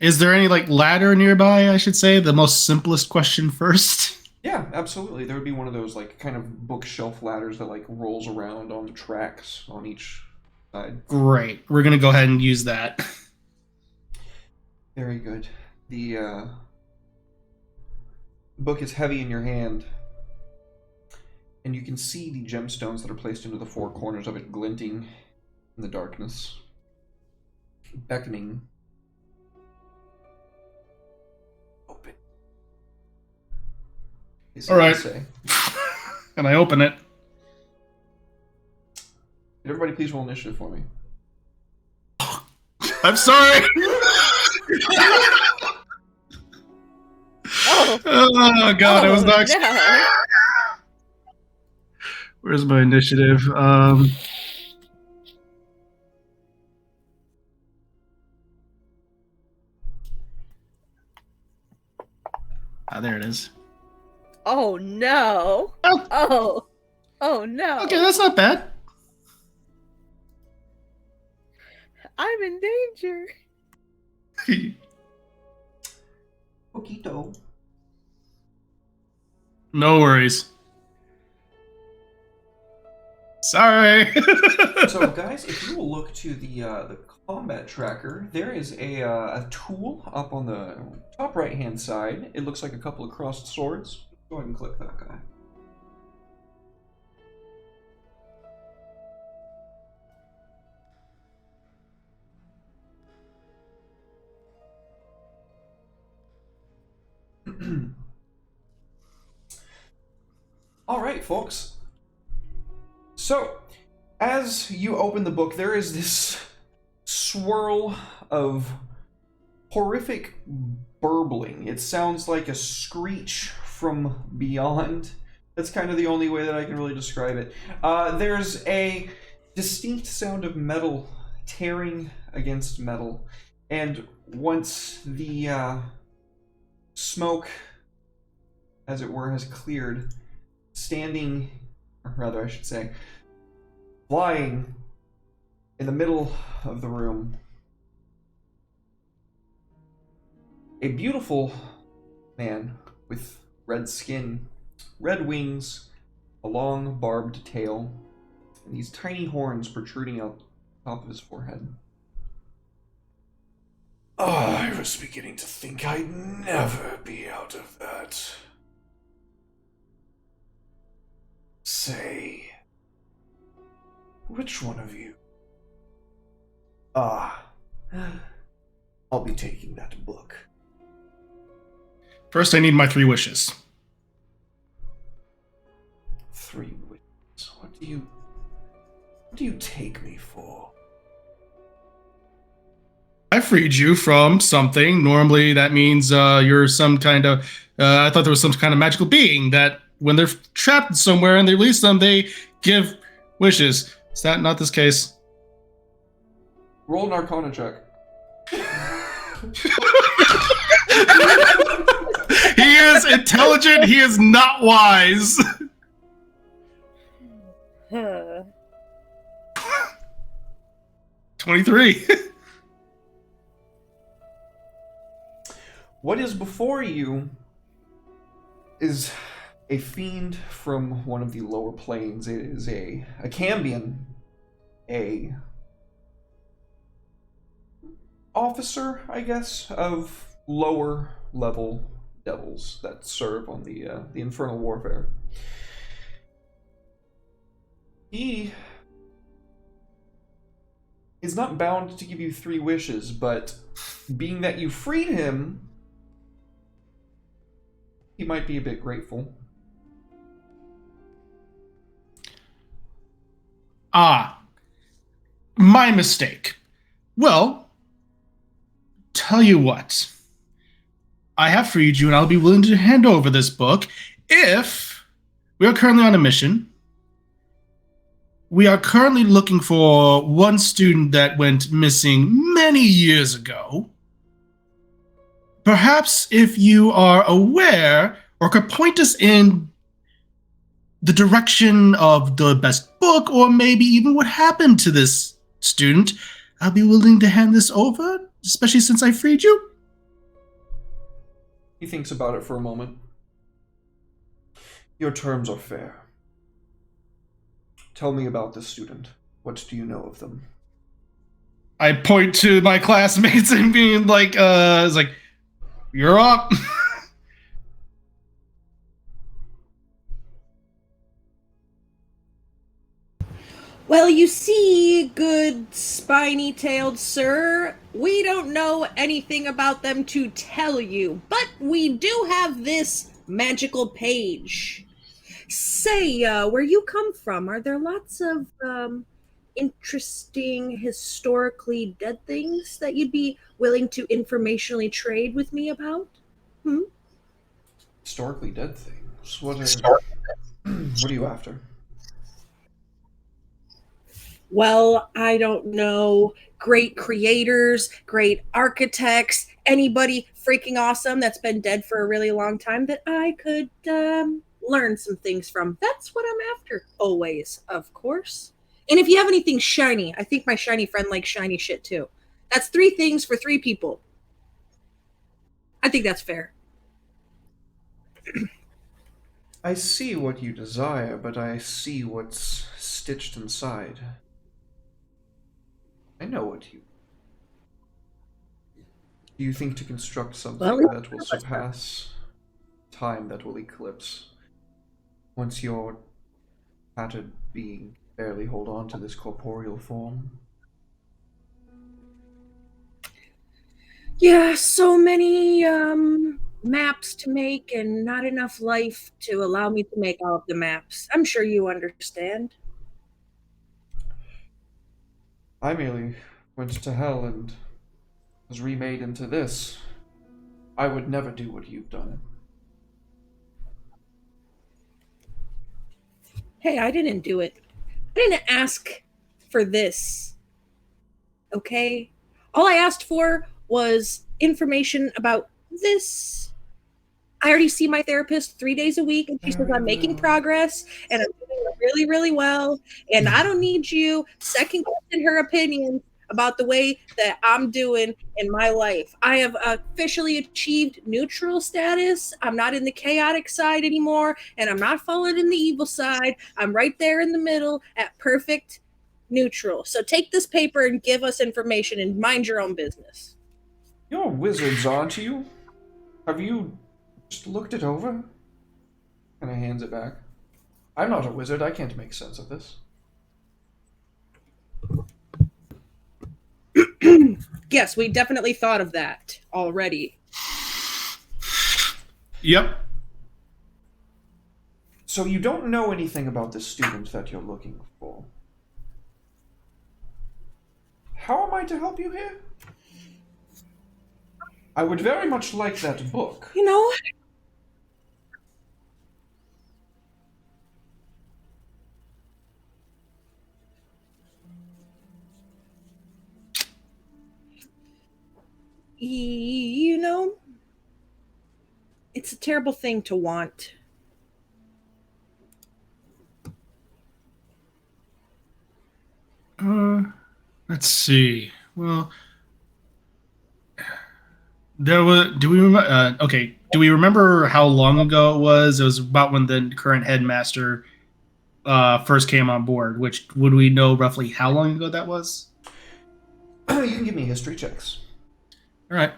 Is there any like ladder nearby, I should say? The most simplest question first. Yeah, absolutely. There would be one of those like kind of bookshelf ladders that like rolls around on the tracks on each side. Great. We're gonna go ahead and use that. Very good. The book is heavy in your hand, and you can see the gemstones that are placed into the four corners of it glinting in the darkness, beckoning. Open. Is All right. Say. And I open it. Could everybody please roll initiative for me? I'm sorry. Oh, Oh god, I was not. no. Where's my initiative? There it is. Oh no. Oh. Oh no. Okay, that's not bad. I'm in danger. Poquito. No worries. Sorry. So, guys, if you will look to the combat tracker, there is a tool up on the top right-hand side. It looks like a couple of crossed swords. Go ahead and click that guy. All right, folks. So, as you open the book, there is this swirl of horrific burbling. It sounds like a screech from beyond. That's kind of the only way that I can really describe it. There's a distinct sound of metal tearing against metal. And once the smoke, as it were, has cleared, standing, or rather I should say, flying in the middle of the room, a beautiful man with red skin, red wings, a long barbed tail, and these tiny horns protruding out the top of his forehead. I was beginning to think I'd never be out of that. Say, which one of you? I'll be taking that book. First, I need my 3 wishes. 3 wishes. What do you take me for? I freed you from something. Normally, that means you're some kind of. I thought there was some kind of magical being that, when they're trapped somewhere and they release them, they give wishes. Is that not this case? Roll an Arcana check. He is intelligent. He is not wise. 23. What is before you is a fiend from one of the lower planes. It is a Cambion, a officer, I guess, of lower level devils that serve on the infernal warfare. He is not bound to give you 3 wishes, but being that you freed him, he might be a bit grateful. My mistake. Well, tell you what. I have freed you, and I'll be willing to hand over this book if we are currently on a mission. We are currently looking for one student that went missing many years ago. Perhaps if you are aware or could point us in the direction of the best book, or maybe even what happened to this student, I'll be willing to hand this over, especially since I freed you. He thinks about it for a moment. Your terms are fair. Tell me about this student. What do you know of them? I point to my classmates and being like, it's like, you're up. Well, you see, good spiny-tailed sir, we don't know anything about them to tell you, but we do have this magical page. Say, where you come from, are there lots of interesting, historically dead things that you'd be willing to informationally trade with me about? Historically dead things? What are you after? well, I don't know, great creators, great architects, anybody freaking awesome that's been dead for a really long time that I could learn some things from. That's what I'm after, always, of course. And if you have anything shiny, I think my shiny friend likes shiny shit too. That's 3 things for 3 people. I think that's fair. I see what you desire, but I see what's stitched inside. I know what you. Do you think to construct something Well, that will surpass time, that will eclipse once your tattered being barely hold on to this corporeal form? yeah, so many maps to make and not enough life to allow me to make all of the maps. I'm sure you understand. I merely went to hell and was remade into this. I would never do what you've done. Hey, I didn't do it. I didn't ask for this. Okay? All I asked for was information about this. I already see my therapist 3 days a week, and she says I'm making progress and I'm doing really, really well. And I don't need you second guessing her opinion about the way that I'm doing in my life. I have officially achieved neutral status. I'm not in the chaotic side anymore, and I'm not falling in the evil side. I'm right there in the middle at perfect neutral. So take this paper and give us information and mind your own business. You're wizards, aren't you? Have you just looked it over? And I hands it back. I'm not a wizard. I can't make sense of this. Yes, we definitely thought of that already. Yep. So you don't know anything about the student that you're looking for. How am I to help you here? I would very much like that book. You know, you know, it's a terrible thing to want. Let's see. Well, there was. Do we remember? Okay. Do we remember how long ago it was? It was about when the current headmaster first came on board. Which would we know roughly how long ago that was? You can give me history checks. All right.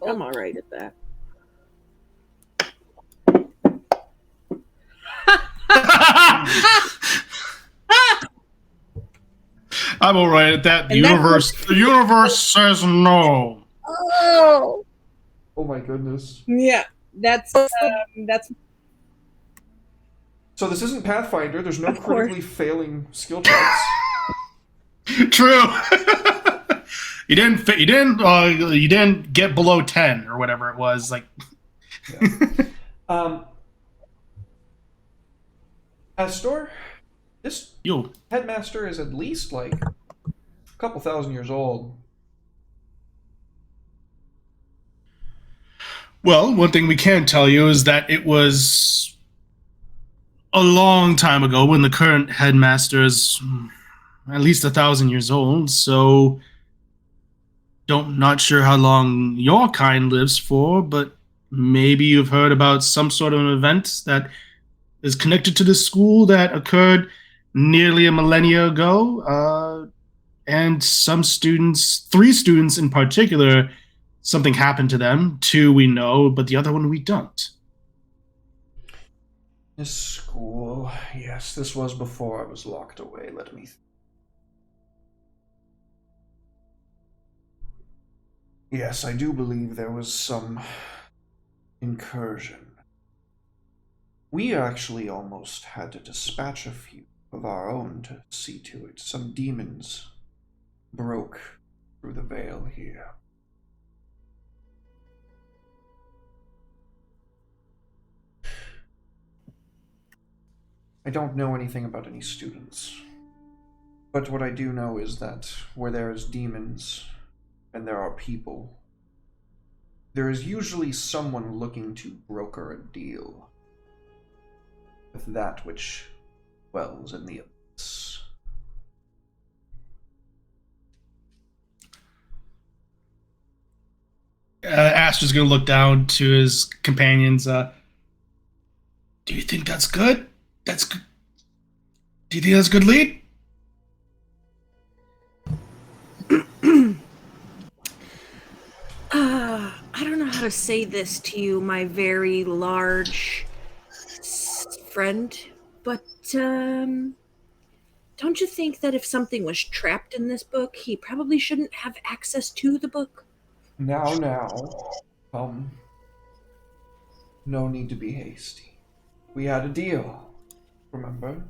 I'm all right at that. I'm all right at that. The And that universe. The universe says no. Oh, Oh my goodness. yeah, that's. So this isn't Pathfinder. There's no Of course. critically failing skill checks. True. You didn't fit. You didn't. You didn't get below 10 or whatever it was. Like. Yeah. Astor, this Yo. headmaster is at least like a couple thousand years old. Well, one thing we can tell you is that it was a long time ago when the current headmaster is at least 1,000 years old. So, not sure how long your kind lives for, but maybe you've heard about some sort of an event that is connected to the school that occurred nearly a millennia ago. And some students, 3 students in particular, something happened to them. 2 we know, but the other one we don't. This school, yes, this was before I was locked away. Let me. Yes, I do believe there was some incursion. We actually almost had to dispatch a few of our own to see to it. Some demons broke through the veil here. I don't know anything about any students. But what I do know is that where there is demons and there are people, there is usually someone looking to broker a deal with that which dwells in the abyss. Astra's gonna look down to his companions. Do you think that's good? That's good. Do you think that's a good lead? I don't know how to say this to you, my very large friend, but don't you think that if something was trapped in this book, he probably shouldn't have access to the book? Now, no need to be hasty. We had a deal, remember?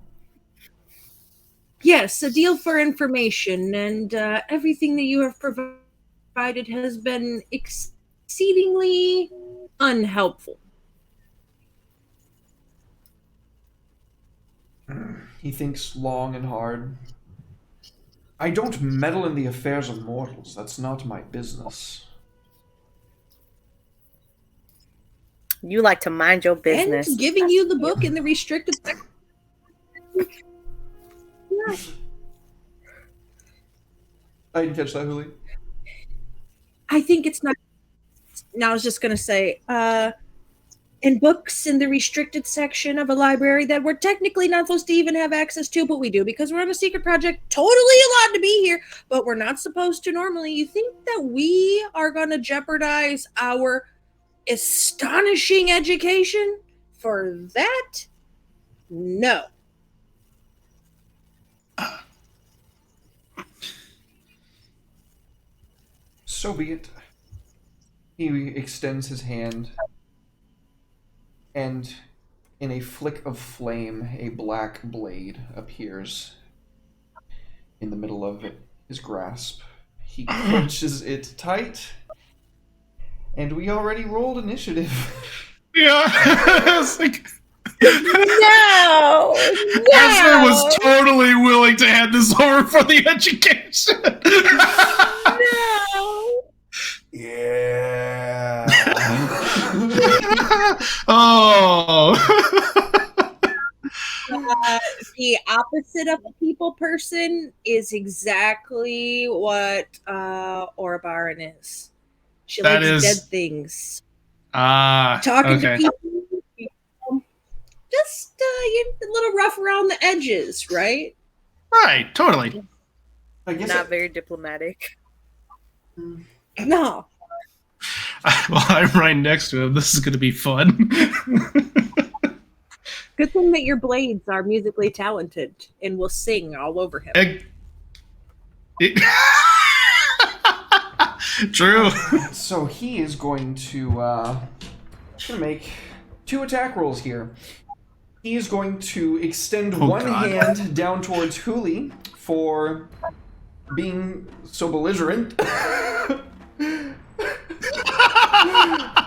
Yes, a deal for information, and everything that you have provided has been exceedingly unhelpful. He thinks long and hard. I don't meddle in the affairs of mortals. That's not my business. You like to mind your business. And giving you the book in the restricted section. Yeah. I didn't catch that, Huli. I think it's not. Now I was just going to say, in books in the restricted section of a library that we're technically not supposed to even have access to, but we do because we're on a secret project, totally allowed to be here, but we're not supposed to normally. You think that we are going to jeopardize our astonishing education for that? No. So be it. He extends his hand, and in a flick of flame, a black blade appears in the middle of his grasp. He clenches it tight, and we already rolled initiative. Yeah. It's like No! Ezra was totally willing to hand this over for the education. No! Yeah. Oh. The opposite of a people person is exactly what Orabaran is. She That likes is- dead things. Okay. Talking to people, just a little rough around the edges, right? Right, totally. I guess Not very diplomatic. No. Well, I'm right next to him. This is going to be fun. Good thing that your blades are musically talented and will sing all over him. True. so. He is going to make 2 attack rolls here. He is going to extend Oh, one God. hand down towards Huli for being so belligerent.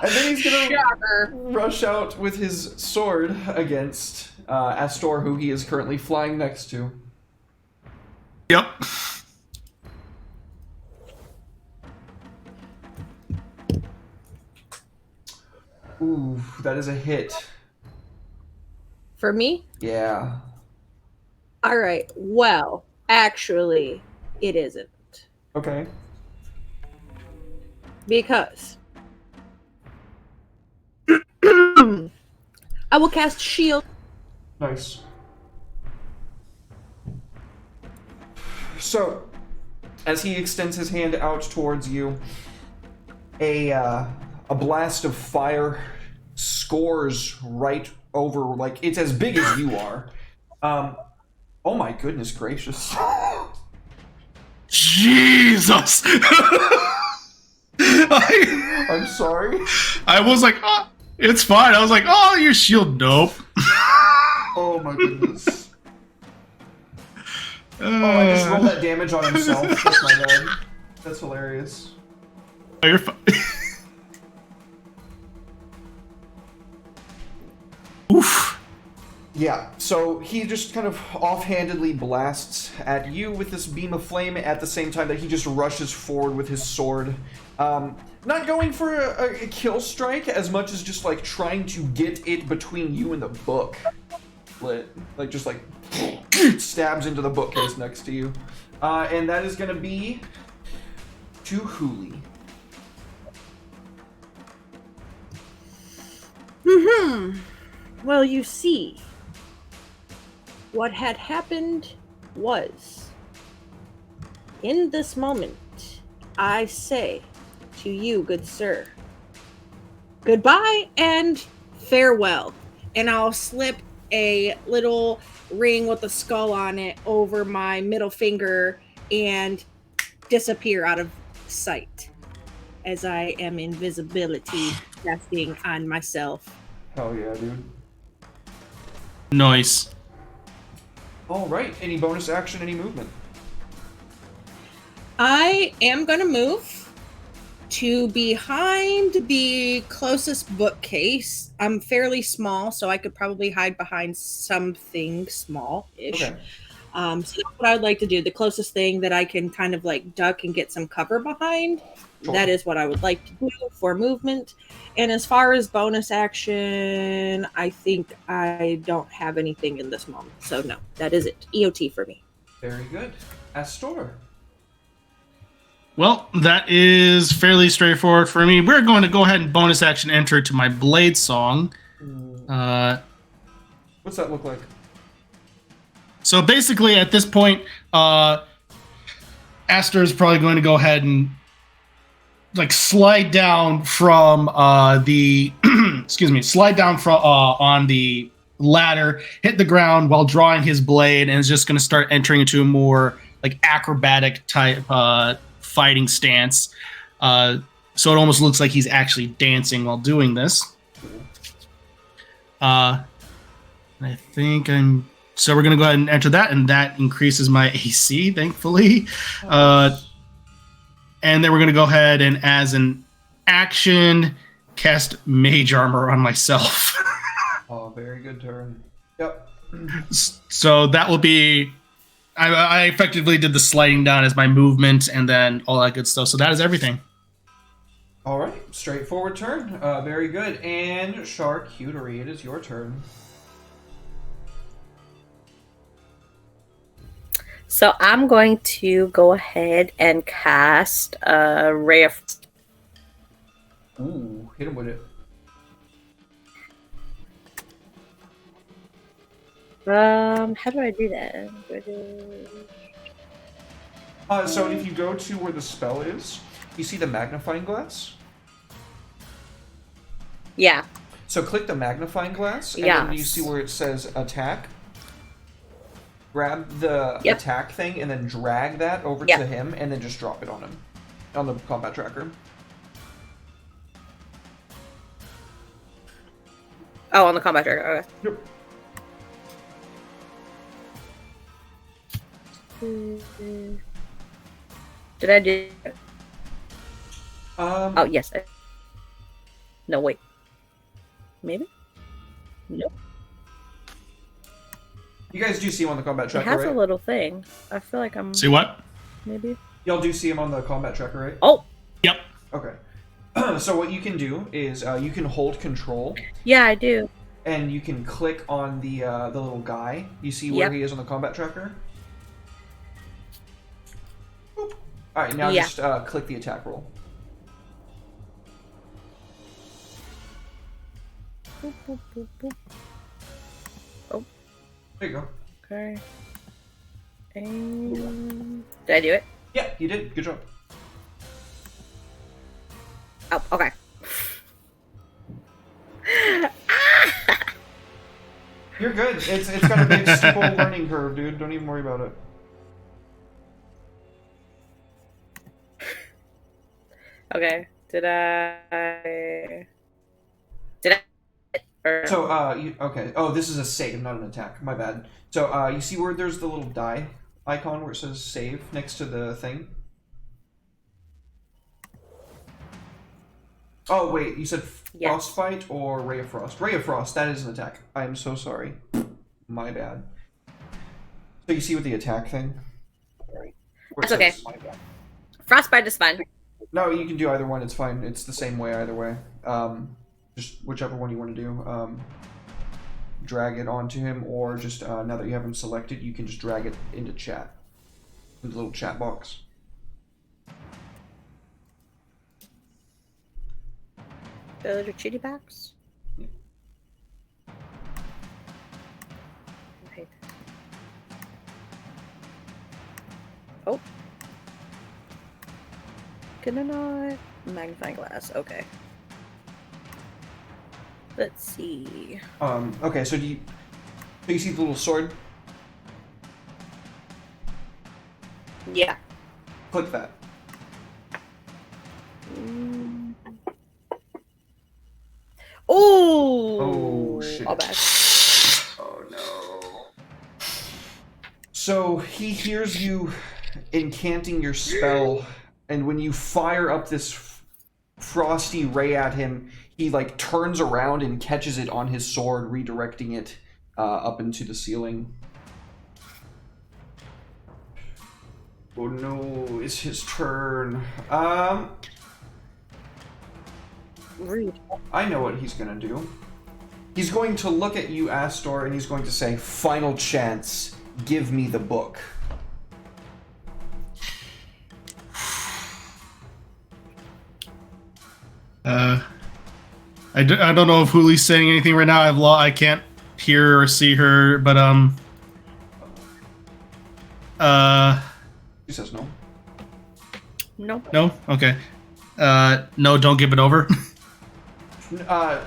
And then he's gonna Shocker. rush out with his sword against Astor, who he is currently flying next to. Yep. Ooh, that is a hit. For me? Yeah. All right. Well, actually, it isn't. Okay. Because I will cast shield. Nice. So, as he extends his hand out towards you, a blast of fire scores right over, like, it's as big as you are. Oh my goodness gracious. Jesus. I'm sorry. I was like, oh, it's fine. I was like, oh, your shield, nope. Oh my goodness. Oh, I just rolled that damage on himself. That's my bad. That's hilarious. Oh, you're fine. Oof. Yeah, so he just kind of offhandedly blasts at you with this beam of flame at the same time that he just rushes forward with his sword. Not going for a kill strike as much as just like trying to get it between you and the book. Like just like stabs into the bookcase next to you. And that is going to be to Hooli. Well, you see, what had happened was, in this moment, I say to you, good sir, goodbye and farewell. And I'll slip a little ring with a skull on it over my middle finger and disappear out of sight as I am invisibility casting on myself. Hell yeah, dude. Nice. Alright, any bonus action, any movement? I am going to move to behind the closest bookcase. I'm fairly small, so I could probably hide behind something small-ish. Okay. So that's what I'd like to do. The closest thing that I can kind of like duck and get some cover behind. Sure. That is what I would like to do for movement. And as far as bonus action, I think I don't have anything in this moment. So no, that is it. EOT for me. Very good. Astor. Well, that is fairly straightforward for me. We're going to go ahead and bonus action enter to my Blade Song. What's that look like? So basically, at this point, Astor is probably going to go ahead and like slide down from the slide down from on the ladder, hit the ground while drawing his blade, and is just going to start entering into a more like acrobatic type fighting stance. So it almost looks like he's actually dancing while doing this. I think so we're going to go ahead and enter that, and that increases my AC, thankfully. And then we're going to go ahead and, as an action, cast Mage Armor on myself. Oh, very good turn. Yep. So that will be... I effectively did the sliding down as my movement and then all that good stuff. So that is everything. All right, straightforward turn. Very good. And Charcuterie, it is your turn. So I'm going to go ahead and cast a Ray of... Ooh, hit him with it. How do I do that? So if you go to where the spell is, you see the magnifying glass? Yeah. So click the magnifying glass, and then you see where it says attack. Grab the attack thing and then drag that over to him, and then just drop it on him. On the combat tracker. Oh, on the combat tracker. Okay. Yep. Did I do it? Oh, yes. No, wait. Maybe? Nope. You guys do see him on the combat It tracker, has right? a little thing. I feel like I'm... See what? Maybe? Y'all do see him on the combat tracker, right? Oh! Yep. Okay. So what you can do is you can hold control, Yeah, I do. and you can click on the little guy. You see where he is on the combat tracker? Boop. All right, now just click the attack roll. Boop, boop, boop, boop. Oh. There you go. Okay. And... Did I do it? Yeah, you did. Good job. Oh, okay. You're good. It's got a big steeple learning curve, dude. Don't even worry about it. Okay. Did I... Or... So, okay. Oh, this is a save, not an attack. My bad. So, you see where there's the little die icon where it says save next to the thing? Oh, wait. You said Frostbite or Ray of Frost? Ray of Frost. That is an attack. I am so sorry. My bad. So you see with the attack thing? Where it That's okay. says- Frostbite is fine. No, you can do either one. It's fine. It's the same way either way. Just whichever one you want to do. Drag it onto him, or just now that you have him selected, you can just drag it into chat. Into the little chat box. The little chitty box. Yeah. Right. Oh. Can I not? Magnifying glass. Okay. Let's see. Okay, so do you see the little sword? Yeah. Click that. Oh. Oh, shit. All bad. Oh no. So he hears you incanting your spell, and when you fire up this frosty ray at him, he like turns around and catches it on his sword, redirecting it up into the ceiling. Oh no, it's his turn. Rude. I know what he's gonna do. He's going to look at you, Astor, and he's going to say, "Final chance, give me the book." I don't know if Huli's saying anything right now. I can't hear or see her, but He says no. Nope. no, okay, no, don't give it over. No,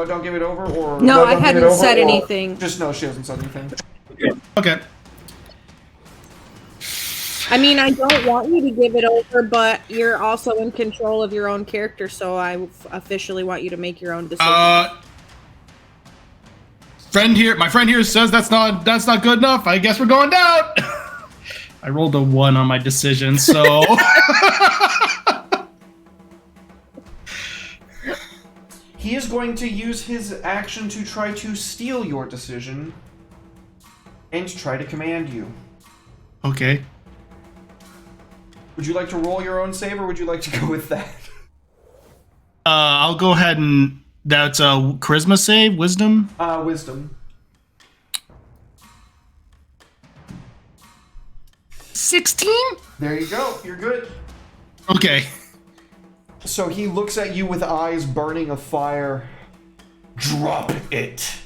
don't give it over, or No, I don't give it hadn't over, said or anything. Just no, she hasn't said anything. Okay. I mean, I don't want you to give it over, but you're also in control of your own character, so I officially want you to make your own decision. My friend here says that's not good enough. I guess we're going down. I rolled a 1 on my decision, so He is going to use his action to try to steal your decision and try to command you. okay. Would you like to roll your own save, or would you like to go with that? I'll go ahead and that's a charisma save, wisdom. Wisdom. 16. There you go. You're good. Okay. So he looks at you with eyes burning of fire. Drop it.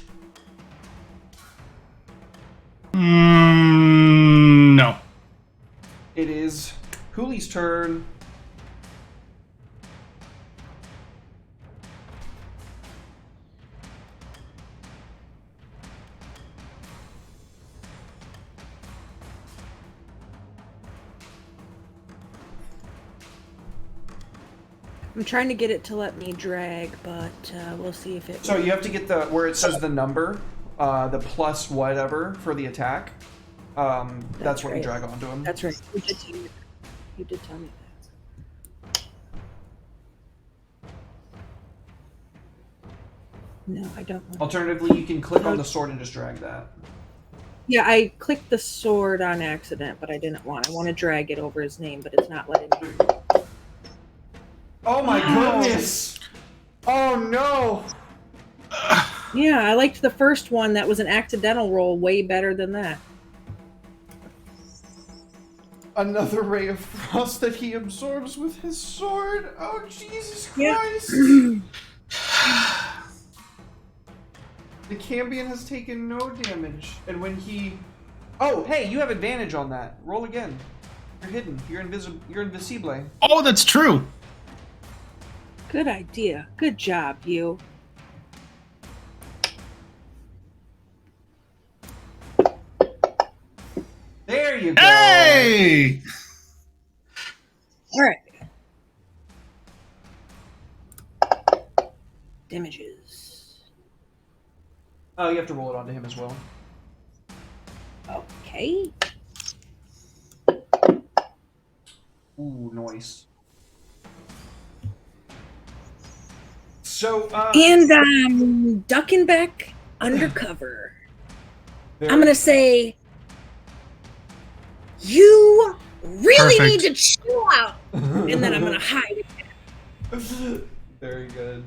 No. It is Huli's turn. I'm trying to get it to let me drag, but we'll see if it. So you have to get the where it says the number, the plus whatever for the attack. That's what you right. drag onto him. That's right. You did tell me that. You did tell me that. No, I don't want. Alternatively, you can click on the sword and just drag that. Yeah, I clicked the sword on accident, but I didn't want. I want to drag it over his name, but it's not letting me. Oh my goodness! Oh no! Yeah, I liked the first one. That was an accidental roll way better than that. Another ray of frost that he absorbs with his sword. Oh Jesus Yeah. Christ! The Cambion has taken no damage, and when he... Oh, hey, you have advantage on that. Roll again. You're hidden. You're invisible. You're invisible. Oh, that's true. Good idea. Good job, you. There you go. Hey! All right. Damages. Oh, you have to roll it onto him as well. Okay. Ooh, nice. So, And I'm ducking back undercover. I'm gonna say, you really Perfect. need to chill out, and then I'm gonna hide. Very good.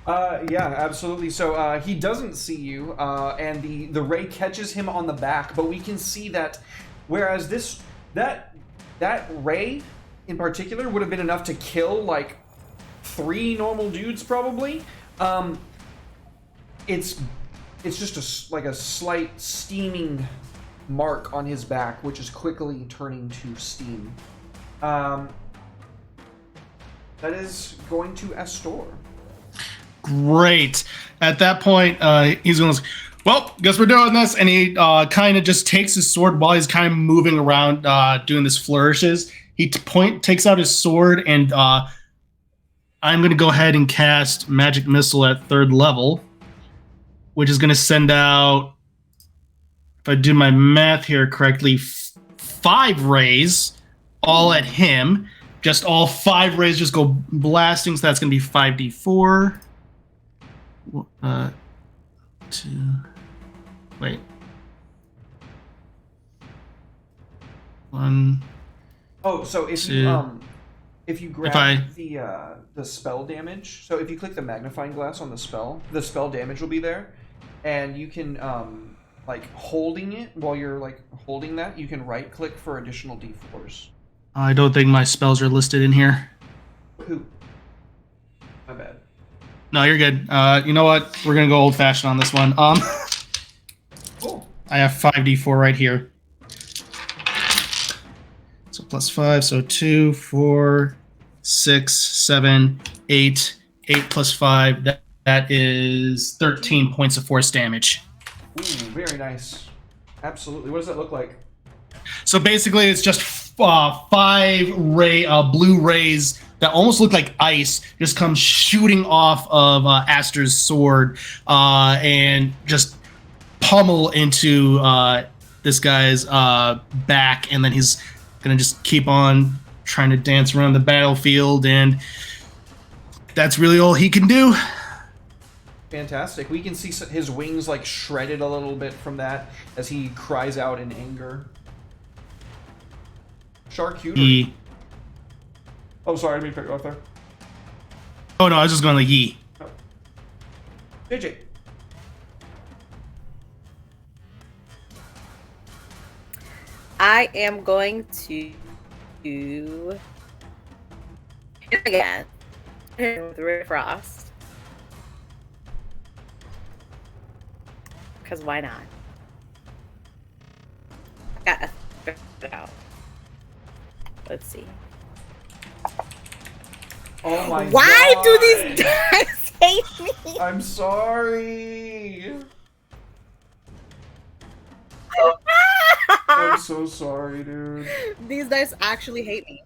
Yeah, absolutely. So he doesn't see you, and the ray catches him on the back. But we can see that, whereas that ray in particular would have been enough to kill like 3 normal dudes probably. It's just like a slight steaming mark on his back, which is quickly turning to steam. That is going to Astor. Great. At that point, he's going to, well, guess we're doing this. And he kind of just takes his sword while he's kind of moving around, doing this flourishes. He takes out his sword, and I'm going to go ahead and cast Magic Missile at 3rd level, which is going to send out, if I do my math here correctly, 5 rays, all at him. Just all 5 rays just go blasting, so that's going to be 5d4. 2. Wait. 1. Oh, so if 2. if you grab the spell damage, so if you click the magnifying glass on the spell damage will be there, and you can like holding it while you're like holding that, you can right click for additional d4s. I don't think my spells are listed in here. Poop. My bad. No, you're good. You know what? We're gonna go old fashioned on this one. Cool. I have 5d4 right here. So plus 5, so 2, 4, 6, 7, 8. 8 plus 5. That is 13 points of force damage. Ooh, very nice. Absolutely. What does that look like? So basically, it's just 5 blue rays that almost look like ice just come shooting off of Astor's sword and just pummel into this guy's back, and then he's gonna just keep on trying to dance around the battlefield, and that's really all he can do. Fantastic. We can see his wings like shredded a little bit from that as he cries out in anger. Charcuterie. Oh, sorry, I didn't mean to cut you off there. Oh no, I was just going like yee. Oh. JJ. I am going to hit again with Ray of Frost. Because why not? Got to figure it out. Let's see. Oh my Why god. do these dice hate me? I'm sorry. I'm so sorry, dude. These dice actually hate me.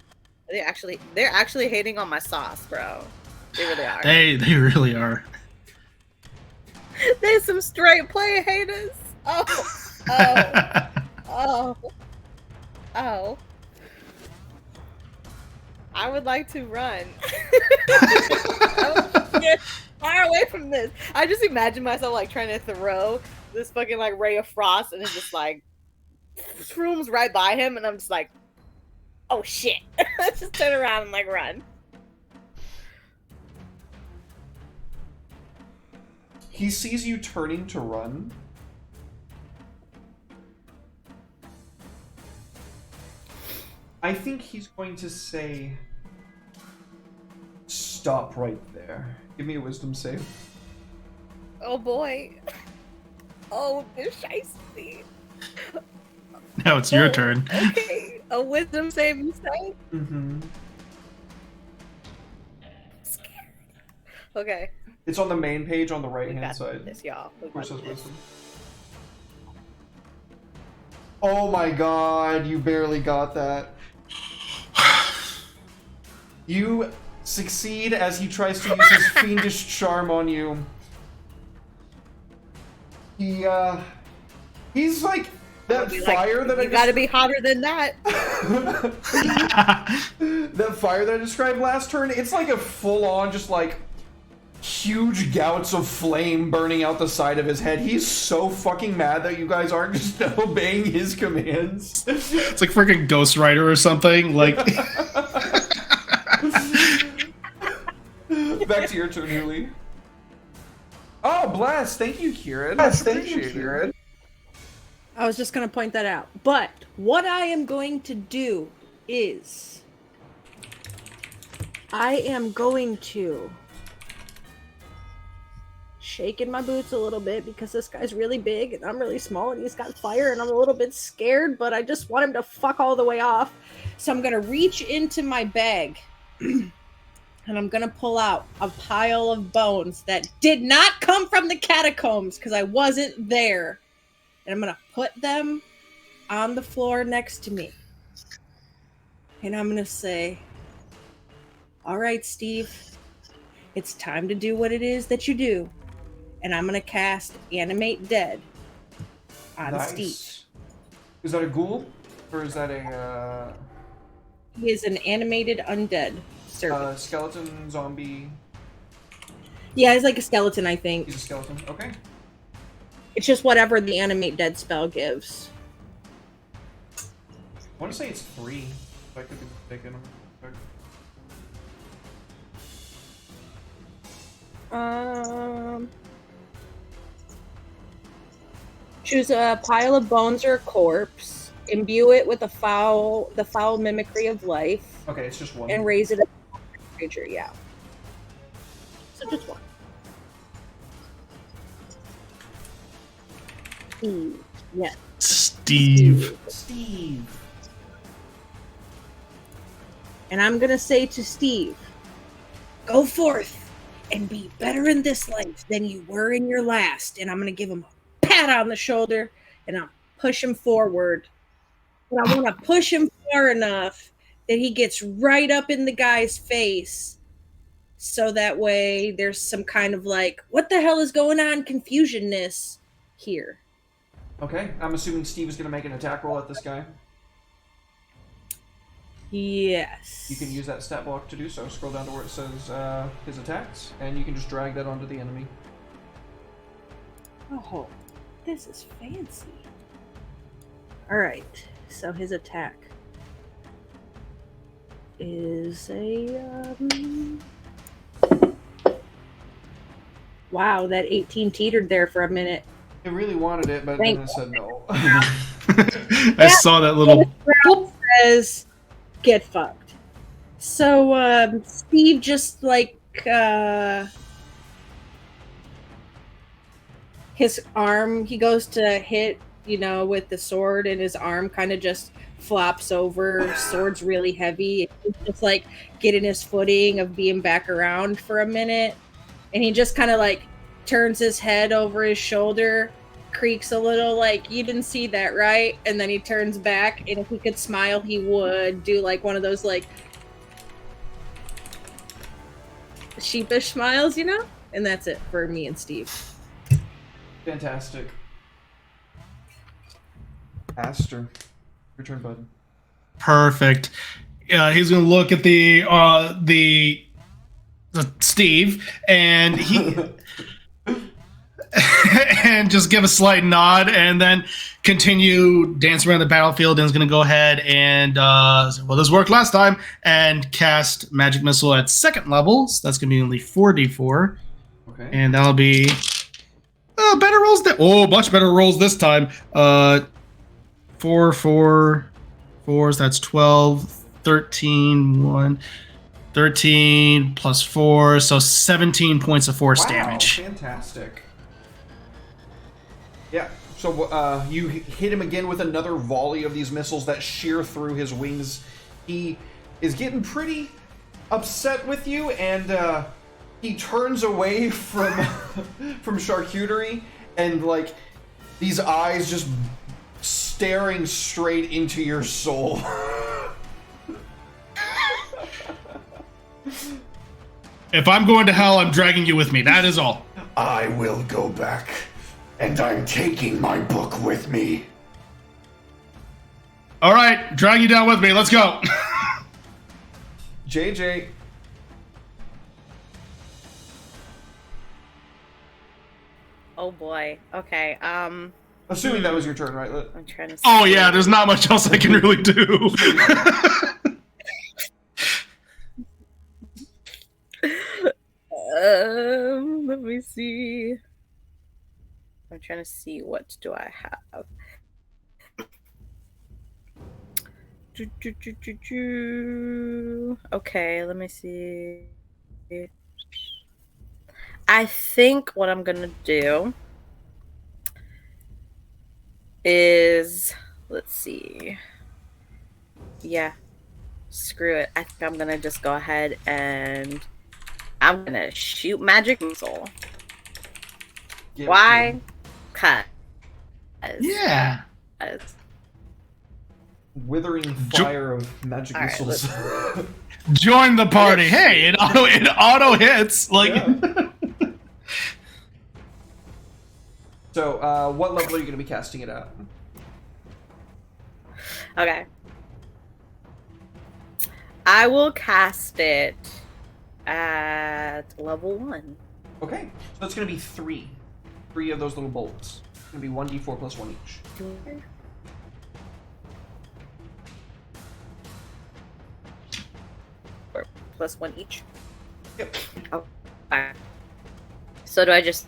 They're actually hating on my sauce, bro. They really are. They really are. There's some straight play haters. Oh. I would like to run. I would get far away from this. I just imagine myself like trying to throw this fucking like ray of frost, and it's just like shrooms right by him, and I'm just like, oh shit. Let's just turn around and like run. He sees you turning to run. I think he's going to say, stop right there. Give me a wisdom save. Oh boy. Oh, it's shiesty. Now it's your turn. Okay, a wisdom save, you say? Mm-hmm. Scared. Okay. It's on the main page on the We right-hand got side. this, y'all. We Where it got says this. wisdom. Oh my god, you barely got that. You succeed as he tries to use his fiendish charm on you. He's like that Be fire like, that I you gotta be hotter than that. that fire that I described last turn. It's like a full-on, just like huge gouts of flame burning out the side of his head. He's so fucking mad that you guys aren't just obeying his commands. It's like freaking Ghost Rider or something. Like, back to your turn, Huli. Oh, blast! Thank you, Kieran. Appreciate it. I was just going to point that out. But what I am going to do is I am going to shake in my boots a little bit because this guy's really big and I'm really small and he's got fire and I'm a little bit scared, but I just want him to fuck all the way off. So I'm going to reach into my bag and I'm going to pull out a pile of bones that did not come from the catacombs because I wasn't there. And I'm going to put them on the floor next to me. And I'm going to say, all right, Steve, it's time to do what it is that you do. And I'm going to cast Animate Dead on Steve. Is that a ghoul? Or is that a... He is an animated undead servant. Skeleton, zombie? Yeah, he's like a skeleton, I think. He's a skeleton, okay. It's just whatever the Animate Dead spell gives. I want to say it's 3. I could be mistaken. Choose a pile of bones or a corpse, imbue it with the foul mimicry of life, Okay, it's just 1. and raise it as a creature. Yeah. So just 1. Yeah. Steve. Steve. And I'm gonna say to Steve, go forth and be better in this life than you were in your last. And I'm gonna give him a pat on the shoulder and I'll push him forward. But I want to push him far enough that he gets right up in the guy's face. So that way there's some kind of like, what the hell is going on? Confusionness here. Okay, I'm assuming Steve is going to make an attack roll at this guy. Yes. You can use that stat block to do so. Scroll down to where it says his attacks, and you can just drag that onto the enemy. Oh, this is fancy. Alright, so his attack is a... Wow, that 18 teetered there for a minute. It really wanted it, but then it said no. I saw that little. Says, get fucked. So, Steve just like, his arm, he goes to hit, you know, with the sword, and his arm kind of just flops over. Sword's really heavy. He's just like getting his footing of being back around for a minute. And he just kind of like turns his head over his shoulder, creaks a little, like, you didn't see that, right? And then he turns back, and if he could smile, he would do like one of those like sheepish smiles, you know? And that's it for me and Steve. Fantastic. Aster, your turn, bud. Perfect. He's gonna look at the Steve, and he and just give a slight nod, and then continue dancing around the battlefield. And is gonna go ahead and well, this worked last time, and cast magic missile at 2nd level. So that's gonna be only 4d4, Okay. and that'll be better rolls. Much better rolls this time. 4, 4, 4s. That's 12, 13, 1. 13 plus 4, so 17 points of force damage. Fantastic. Yeah, so you hit him again with another volley of these missiles that shear through his wings. He is getting pretty upset with you, and he turns away from from charcuterie, and like these eyes just staring straight into your soul. If I'm going to hell, I'm dragging you with me. That is all. I will go back, and I'm taking my book with me. All right, drag you down with me. Let's go. JJ. Oh boy. Okay. Assuming that was your turn, right? I'm trying to. Oh see. yeah, there's not much else I can really do. Let me see. I'm trying to see what do I have. Okay, let me see. I think what I'm gonna do is, let's see. Yeah, screw it. I think I'm gonna just go ahead and I'm gonna shoot magic missile. Yeah, Why? Cause. Yeah. Withering fire of magic All right, missiles. Join the party. Hey, it auto hits. Like Yeah. So, what level are you going to be casting it at? Okay. I will cast it at level 1. Okay, so it's going to be 3. 3 of those little bolts. It's going to be 1d4 plus 1 each. Or plus 1 each. Yep. Oh, alright. So do I just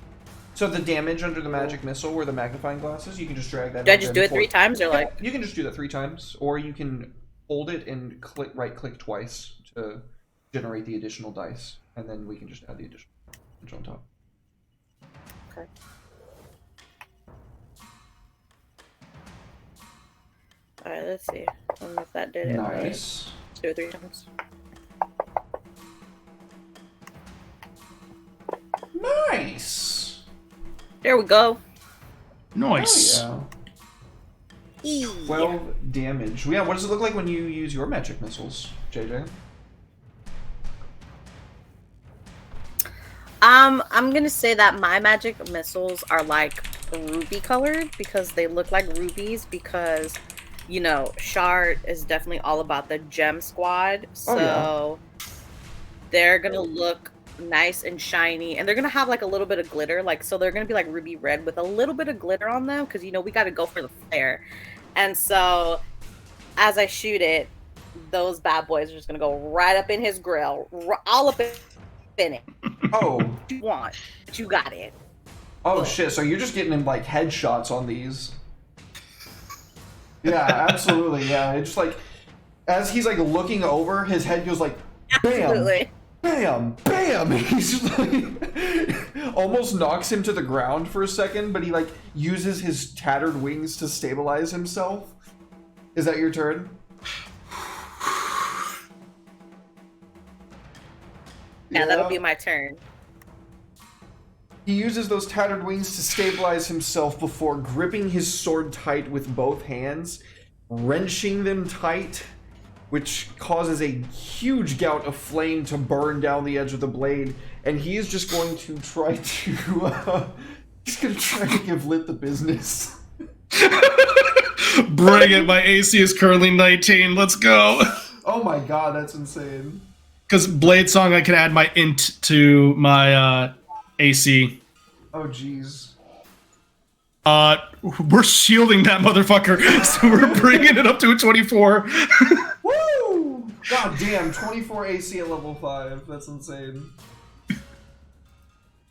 So the damage under the magic missile where the magnifying glass is, you can just drag that. do I up just and do it forth. 3 times or like? You can just do that 3 times, or you can hold it and right click twice to generate the additional dice, and then we can just add the additional damage on top. Okay. Alright, let's see. I don't know if that did it. Right. Nice. Let's do it 3 times. Nice. There we go. nice. Oh, yeah. 12 damage. Yeah, what does it look like when you use your magic missiles, JJ? I'm gonna say that my magic missiles are like ruby colored because they look like rubies because, you know, Shard is definitely all about the gem squad. So they're gonna look nice and shiny and they're gonna have like a little bit of glitter. Like, so they're gonna be like ruby red with a little bit of glitter on them because, you know, we gotta go for the flare. And so as I shoot it, those bad boys are just gonna go right up in his grill, all up in it. Oh. You want, but you got it. Oh shit, so you're just getting him like headshots on these. Yeah, absolutely, yeah. It's just like as he's like looking over, his head goes like bam, Absolutely. bam, bam. He's just like almost knocks him to the ground for a second, but he like uses his tattered wings to stabilize himself. Is that your turn? Yeah, that'll be my turn. He uses those tattered wings to stabilize himself before gripping his sword tight with both hands, wrenching them tight, which causes a huge gout of flame to burn down the edge of the blade, and he is just going to try to give Lit the business. Bring it. My AC is currently 19. Let's go. Oh my god, that's insane. Because Blade Song, I can add my int to my AC. Oh jeez. We're shielding that motherfucker, so we're bringing it up to a 24. Woo! God damn, 24 AC at level 5. That's insane.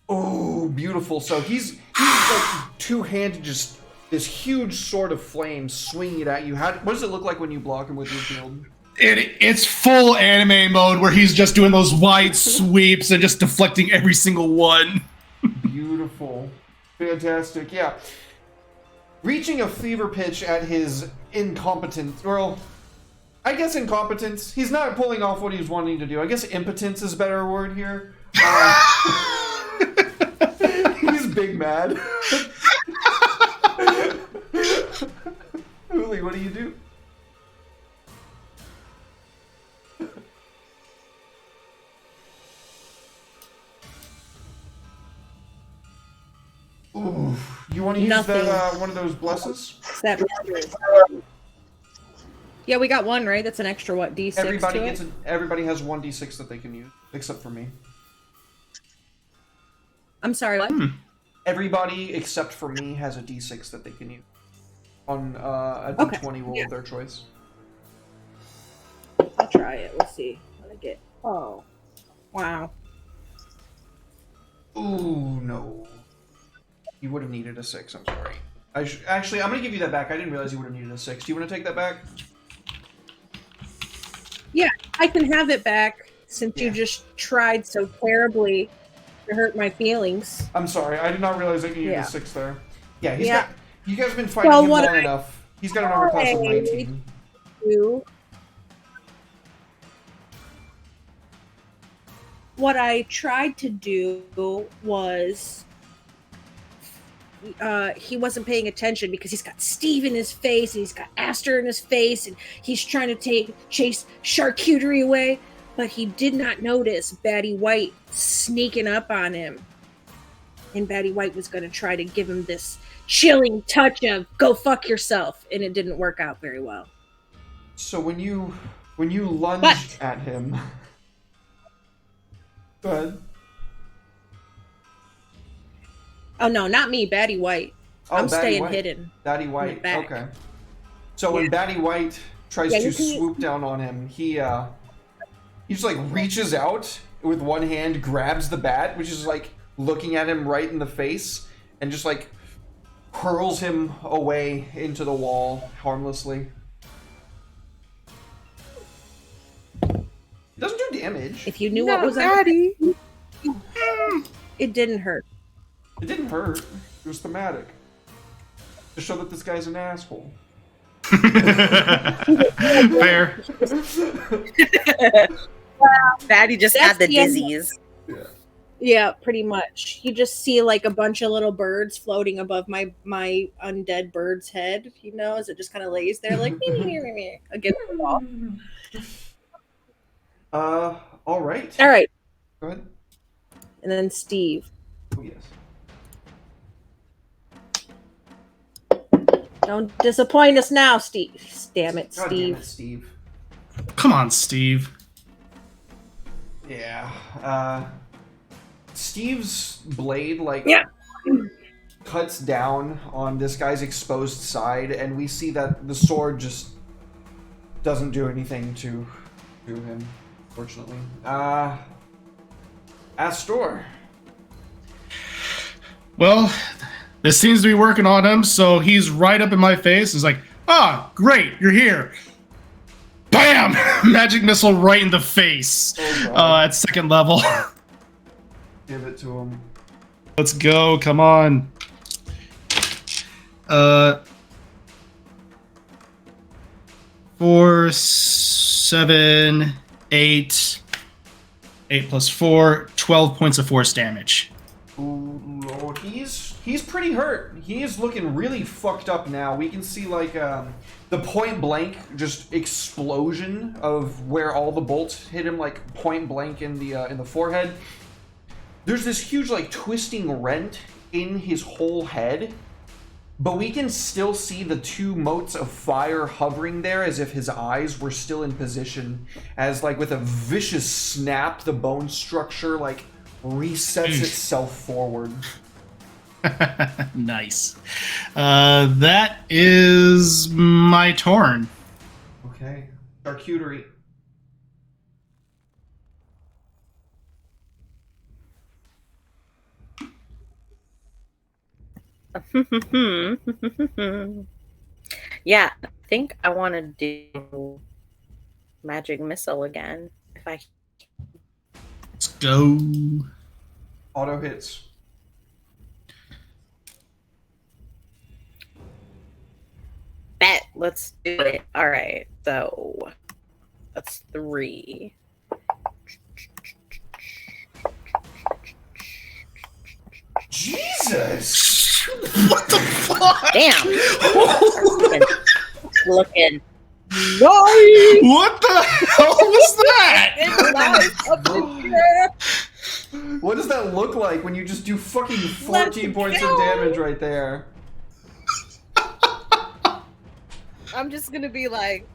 Oh, beautiful. So he's like two-handed, just this huge sword of flame swinging it at you. What does it look like when you block him with your shield? It's full anime mode where he's just doing those wide sweeps and just deflecting every single one. Beautiful. Fantastic. Yeah. Reaching a fever pitch at his incompetence. Well, I guess incompetence. He's not pulling off what he's wanting to do. I guess impotence is a better word here. He's big mad. Uli, what do you do? Ooh, you want to use Nothing. that one of those blesses? That yeah, we got one, right? That's an extra, what, D6 Everybody to gets it? everybody has 1d6 that they can use, except for me. I'm sorry, what? everybody except for me has a D6 that they can use on a Okay, D20 roll yeah. of their choice. I'll try it. We'll see what I get. Oh, wow. Ooh, no. You would have needed a 6, I'm sorry. Actually, I'm going to give you that back. I didn't realize you would have needed a 6. Do you want to take that back? Yeah, I can have it back since you Yeah. just tried so terribly to hurt my feelings. I'm sorry. I did not realize that you needed Yeah. a 6 there. Yeah, he's Yeah. got... You guys have been fighting Well, him what long I- enough. He's got an armor class of Hey. 19. What I tried to do was he wasn't paying attention because he's got Steve in his face and he's got Aster in his face and he's trying to chase charcuterie away, but he did not notice Batty White sneaking up on him. And Batty White was going to try to give him this chilling touch of "go fuck yourself," and it didn't work out very well. So when you lunge But- at him... Go ahead. Oh no, not me, Batty White. Oh, I'm Batty staying White. hidden. Batty White. back. Okay. So when Yeah. Batty White tries Yeah, to you can- swoop down on him, he just like reaches out with one hand, grabs the bat, which is like looking at him right in the face, and just like hurls him away into the wall harmlessly. It doesn't do damage. If you knew what was under it didn't hurt. It didn't hurt. It was thematic. To show that this guy's an asshole. Fair. Batty just That's had the the end. dizzies. Yeah, pretty much. You just see like a bunch of little birds floating above my undead bird's head, you know, as it just kind of lays there like me against the wall. All right. All right, Go ahead. and then Steve. Oh, yes. Don't disappoint us now, Steve. Damn it, God Steve. damn it, Steve. Come on, Steve. Yeah. Steve's blade, like, Yeah. cuts down on this guy's exposed side, and we see that the sword just doesn't do anything to him, fortunately. Astor. Well, this seems to be working on him, so he's right up in my face. He's like, "Ah, great, you're here." Bam! Magic missile right in the face. Oh, God. At second level. Give it to him. Let's go. Come on. 4, 7, 8. 8 plus 4, 12 points of force damage. Ooh, Lord. He's pretty hurt. He is looking really fucked up now. We can see like the point blank just explosion of where all the bolts hit him, like point blank in the forehead. There's this huge like twisting rent in his whole head, but we can still see the two motes of fire hovering there as if his eyes were still in position, as like with a vicious snap the bone structure like resets itself forward. Nice. That is my turn. Okay. Charcuterie. Yeah, I think I want to do magic missile again. If I Let's go. Auto hits. bet, let's do it. All right, so that's 3. Jesus! What the fuck? Damn, looking. What the hell was that? What does that look like when you just do fucking 14 points of damage right there? I'm just gonna be like,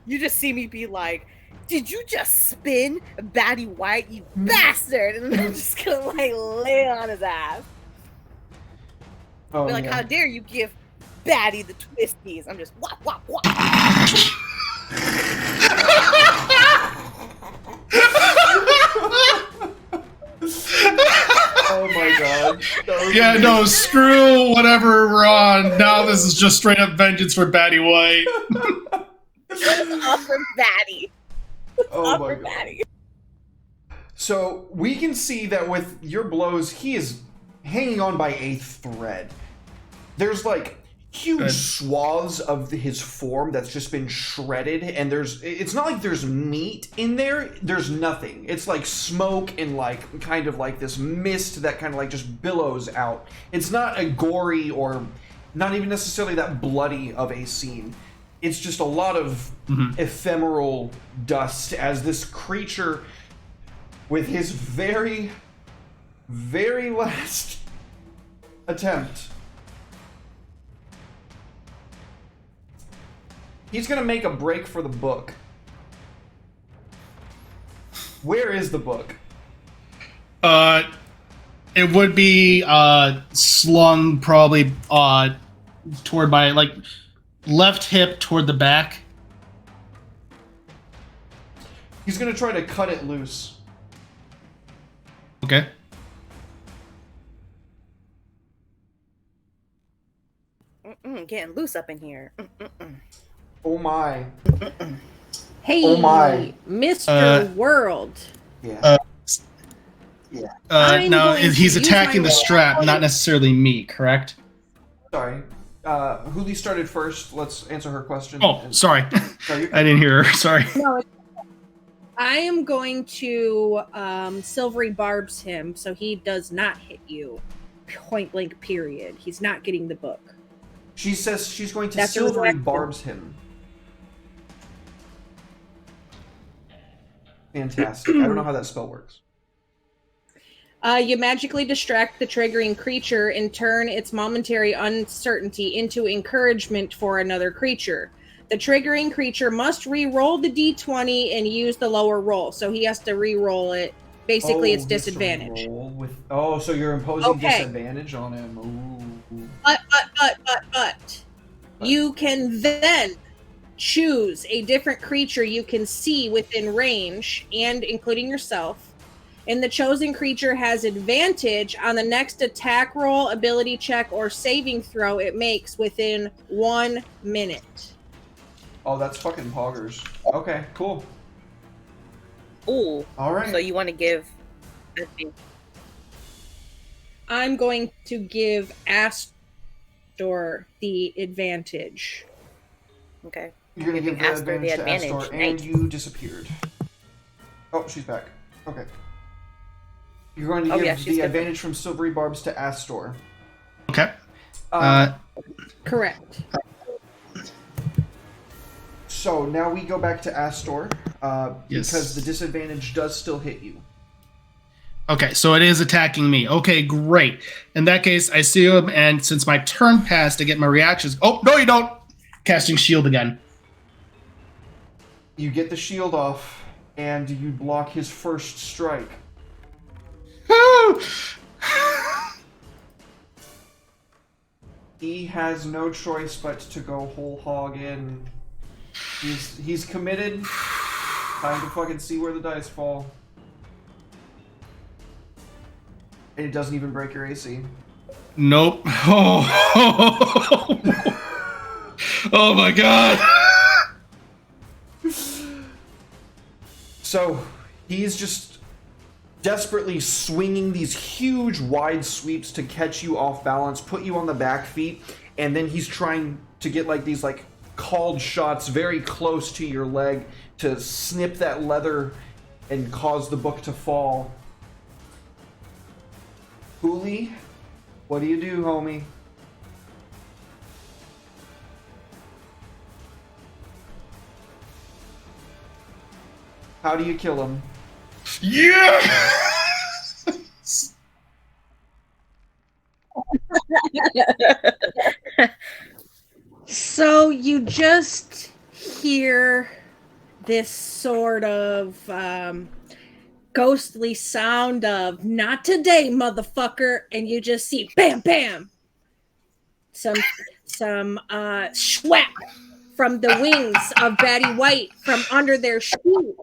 you just see me be like, did you just spin Batty White, you bastard? And then I'm just gonna like lay on his ass. Oh, Be like, yeah. how dare you give Batty the twisties? I'm just whop whop whop. Oh my god. That was Yeah, no, amazing. screw whatever we're on. Now this is just straight up vengeance for Batty White. Up for Batty. Oh Up my for god. Batty. So we can see that with your blows, he is hanging on by a thread. There's like huge Good. swaths of his form that's just been shredded, and it's not like there's meat in there. There's nothing. It's like smoke and like kind of like this mist that kind of like just billows out. It's not a gory or not even necessarily that bloody of a scene. It's just a lot of ephemeral dust as this creature, with his very, very last attempt, he's gonna make a break for the book. Where is the book? It would be slung probably toward my like left hip toward the back. He's gonna try to cut it loose. Okay. Getting loose up in here. Oh my. Hey, Oh my. Mr. World. Yeah. I'm Now going to he's use attacking my the strap, not necessarily me, correct? Sorry. Huli started first. Let's answer her question. Oh, sorry. No, you're- I didn't hear her. Sorry. No, I am going to silvery barbs him so he does not hit you. Point blank, period. He's not getting the book. She says she's going to That's her silvery reaction. barbs him. Fantastic. I don't know how that spell works. You magically distract the triggering creature and turn its momentary uncertainty into encouragement for another creature. The triggering creature must re-roll the d20 and use the lower roll, so he has to re-roll it. Basically, it's he has to disadvantage. roll with- Oh, so you're imposing Okay. disadvantage on him. Ooh. But you can then choose a different creature you can see within range, and including yourself. And the chosen creature has advantage on the next attack roll, ability check, or saving throw it makes within 1 minute. Oh, that's fucking poggers. Okay, cool. Ooh. All right. So you want to give? I'm going to give Astor the advantage. Okay. You're gonna give giving the Astor the advantage to advantage. Astor, and Nice. you disappeared. Oh, she's back. Okay. You're going to Oh, give yeah, she's the good. advantage from Silvery Barbs to Astor. Okay. Correct. So now we go back to Astor, Yes. because the disadvantage does still hit you. Okay, so it is attacking me. Okay, great. In that case, I see him, and since my turn passed, I get my reactions. Oh, no, you don't! Casting shield again. You get the shield off, and you block his first strike. He has no choice but to go whole hog in. He's committed. Time to fucking see where the dice fall. And it doesn't even break your AC. Nope. Oh, oh my god. So he's just desperately swinging these huge wide sweeps to catch you off balance, put you on the back feet, and then he's trying to get like these like called shots very close to your leg to snip that leather and cause the book to fall. Huli, what do you do, homie? How do you kill him? Yeah! So you just hear this sort of ghostly sound of "not today, motherfucker," and you just see bam, bam, some swap from the wings of Batty White from under their shoe,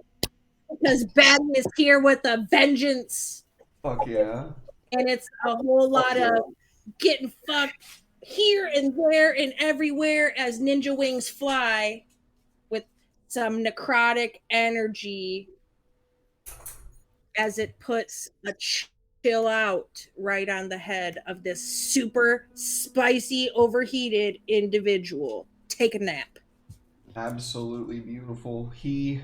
because Batty is here with a vengeance, Fuck yeah. and it's a whole lot of getting fucked here and there and everywhere as ninja wings fly with some necrotic energy as it puts a chill out right on the head of this super spicy, overheated individual. Take a nap. Absolutely beautiful. He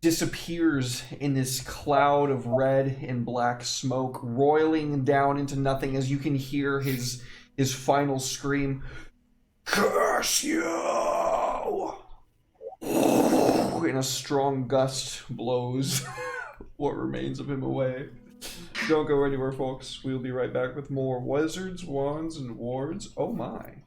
disappears in this cloud of red and black smoke, roiling down into nothing as you can hear his final scream. Curse you! And a strong gust blows what remains of him away. Don't go anywhere, folks. We'll be right back with more Wizards, Wands, and Wards. Oh my.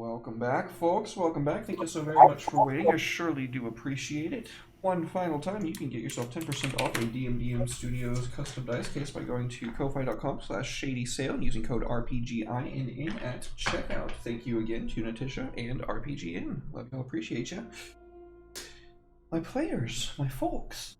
Welcome back, folks. Welcome back. Thank you so very much for waiting. I surely do appreciate it. One final time, you can get yourself 10% off a DMDM Studios custom dice case by going to ko-fi.com/shadysale and using code RPGINN at checkout. Thank you again to Natisha and RPGN. Love you all, appreciate you. My players, my folks.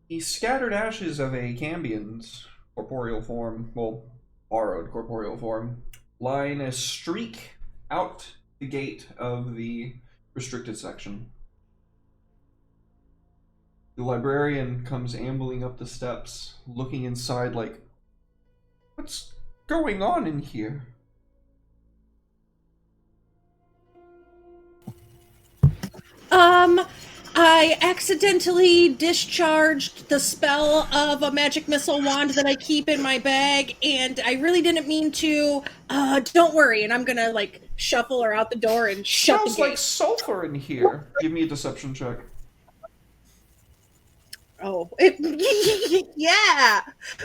The scattered ashes of a Cambion's corporeal form, well, borrowed corporeal form, line a streak out the gate of the restricted section. The librarian comes ambling up the steps, looking inside like, what's going on in here? I accidentally discharged the spell of a magic missile wand that I keep in my bag, and I really didn't mean to. Don't worry, and I'm gonna, like, shuffle her out the door and shut the Smells gate. like sulfur in here. Give me a deception check. Oh, yeah!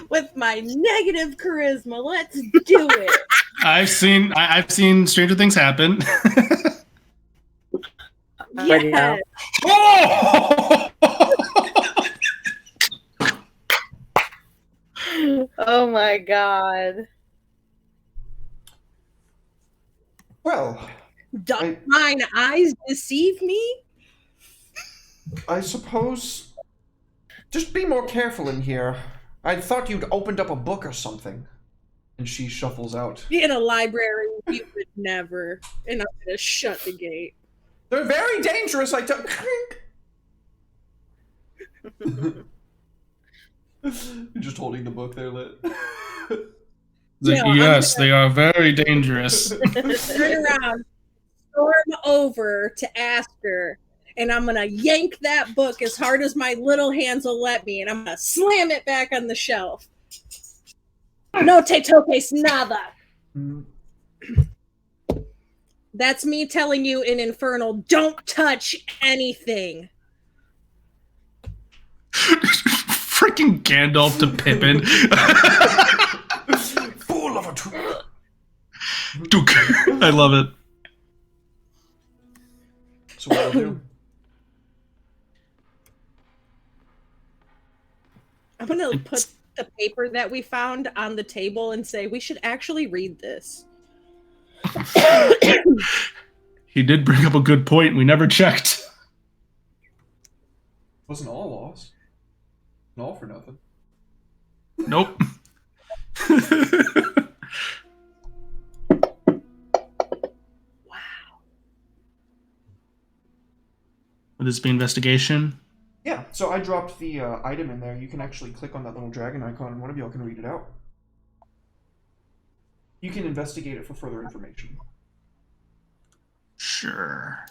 With my negative charisma, let's do it! I've seen Stranger Things happen. Yes! Oh! Oh my god. Well, Does mine eyes deceive me? I suppose... Just be more careful in here. I thought you'd opened up a book or something. And she shuffles out. In a library, you would never. And I'm gonna shut the gate. They're very dangerous, I tell... You're just holding the book there, Lit. Yes, they are very dangerous. Turn around, storm over to Aster, and I'm gonna yank that book as hard as my little hands will let me, and I'm gonna slam it back on the shelf. No te toques nada. That's me telling you in Infernal, don't touch anything. Freaking Gandalf to Pippin. Fool of a tool. Duke. I love it. So what I'll do? I'm gonna put the paper that we found on the table and say, we should actually read this. He did bring up a good point. We never checked. Wasn't all lost. And all for nothing. Nope. Wow. Would this be investigation? Yeah, so I dropped the item in there. You can actually click on that little dragon icon and one of y'all can read it out. You can investigate it for further information. Sure.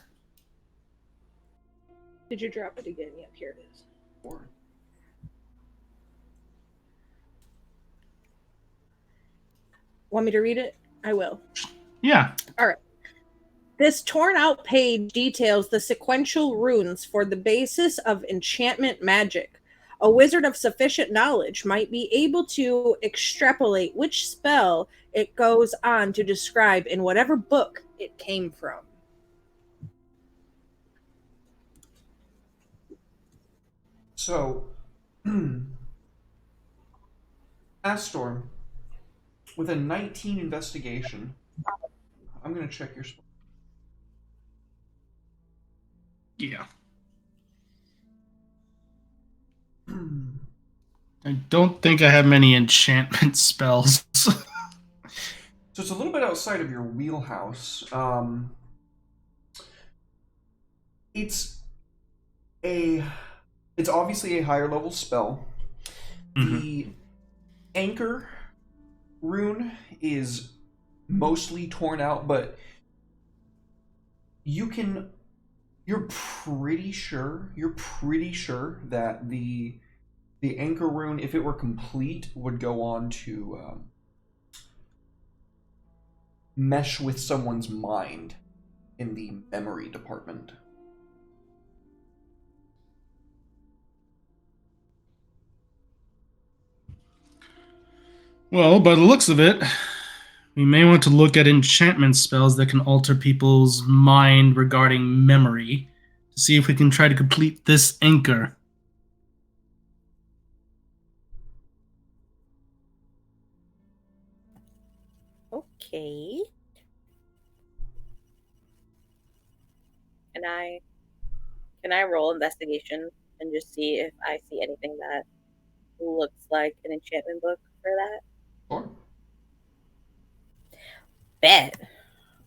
Did you drop it again? Yep, here it is. Or Want me to read it? I will. Yeah. All right. This torn out page details the sequential runes for the basis of enchantment magic. A wizard of sufficient knowledge might be able to extrapolate which spell it goes on to describe in whatever book it came from. so, Astorm, with a 19 investigation, I'm going to check your spell. Yeah. I don't think I have many enchantment spells. So it's a little bit outside of your wheelhouse. It's obviously a higher level spell. Mhm. The anchor rune is mostly torn out, but you're pretty sure that the anchor rune, if it were complete, would go on to mesh with someone's mind in the memory department. Well, by the looks of it, We may want to look at enchantment spells that can alter people's mind regarding memory to see if we can try to complete this anchor. Okay. Can I roll investigation and just see if I see anything that looks like an enchantment book for that? Sure. Bet.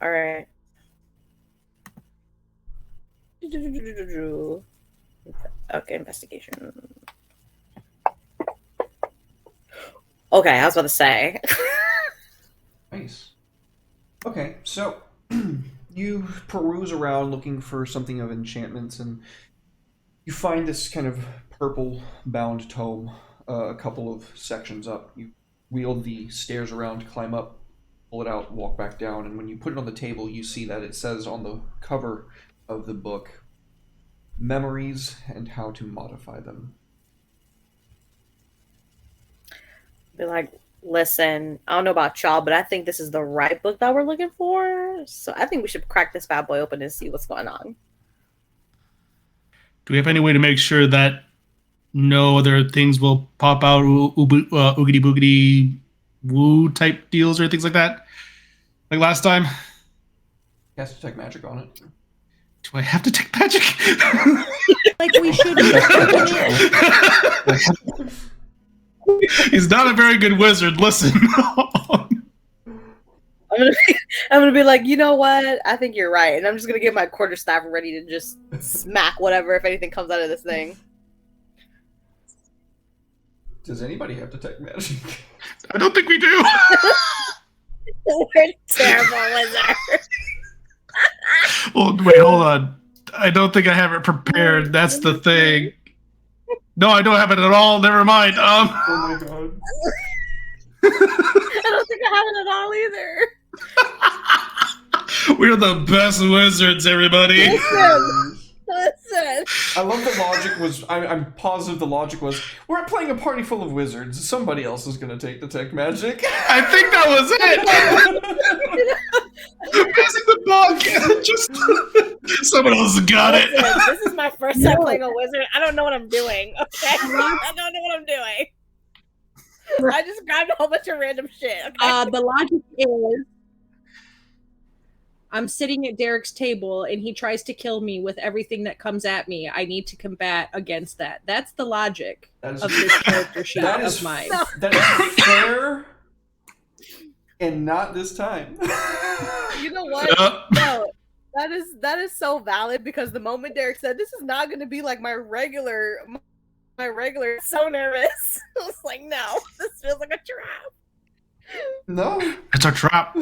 All right. Okay, investigation. Okay, I was about to say. Nice. Okay, so you peruse around looking for something of enchantments, and you find this kind of purple-bound tome a couple of sections up. You wheel the stairs around, climb up, pull it out, walk back down, and when you put it on the table, you see that it says on the cover of the book, "Memories and How to Modify Them." Be like, listen, I don't know about y'all, but I think this is the right book that we're looking for. So I think we should crack this bad boy open and see what's going on. Do we have any way to make sure that no other things will pop out, oogity boogity woo type deals or things like that? Like last time? Cast Detect Magic on it. Do I have to take magic? Like we should. He's not a very good wizard. Listen. I'm gonna be like, you know what? I think you're right, and I'm just gonna get my quarterstaff ready to just smack whatever if anything comes out of this thing. Does anybody have Detect Magic? I don't think we do. We're terrible wizards. Well, wait, hold on. I don't think I have it prepared. That's the thing. No, I don't have it at all. Never mind. Oh my god. I don't think I have it at all either. We're the best wizards, everybody. Listen. I love the logic was, I'm positive the logic was, we're playing a party full of wizards, somebody else is going to take Detect Magic. I think that was it. Missing the bug. Just someone else got it. Listen, this is my first time playing a wizard. I don't know what I'm doing, okay? I don't know what I'm doing. I just grabbed a whole bunch of random shit, okay? The logic is, I'm sitting at Derek's table and he tries to kill me with everything that comes at me. I need to combat against that. That's the logic That is, of this character sheet that of is, mine. that is fair, and not this time. You know what? No, that is so valid because the moment Derek said this is not going to be like my regular, so nervous. I was like, no, this feels like a trap. No. It's a trap.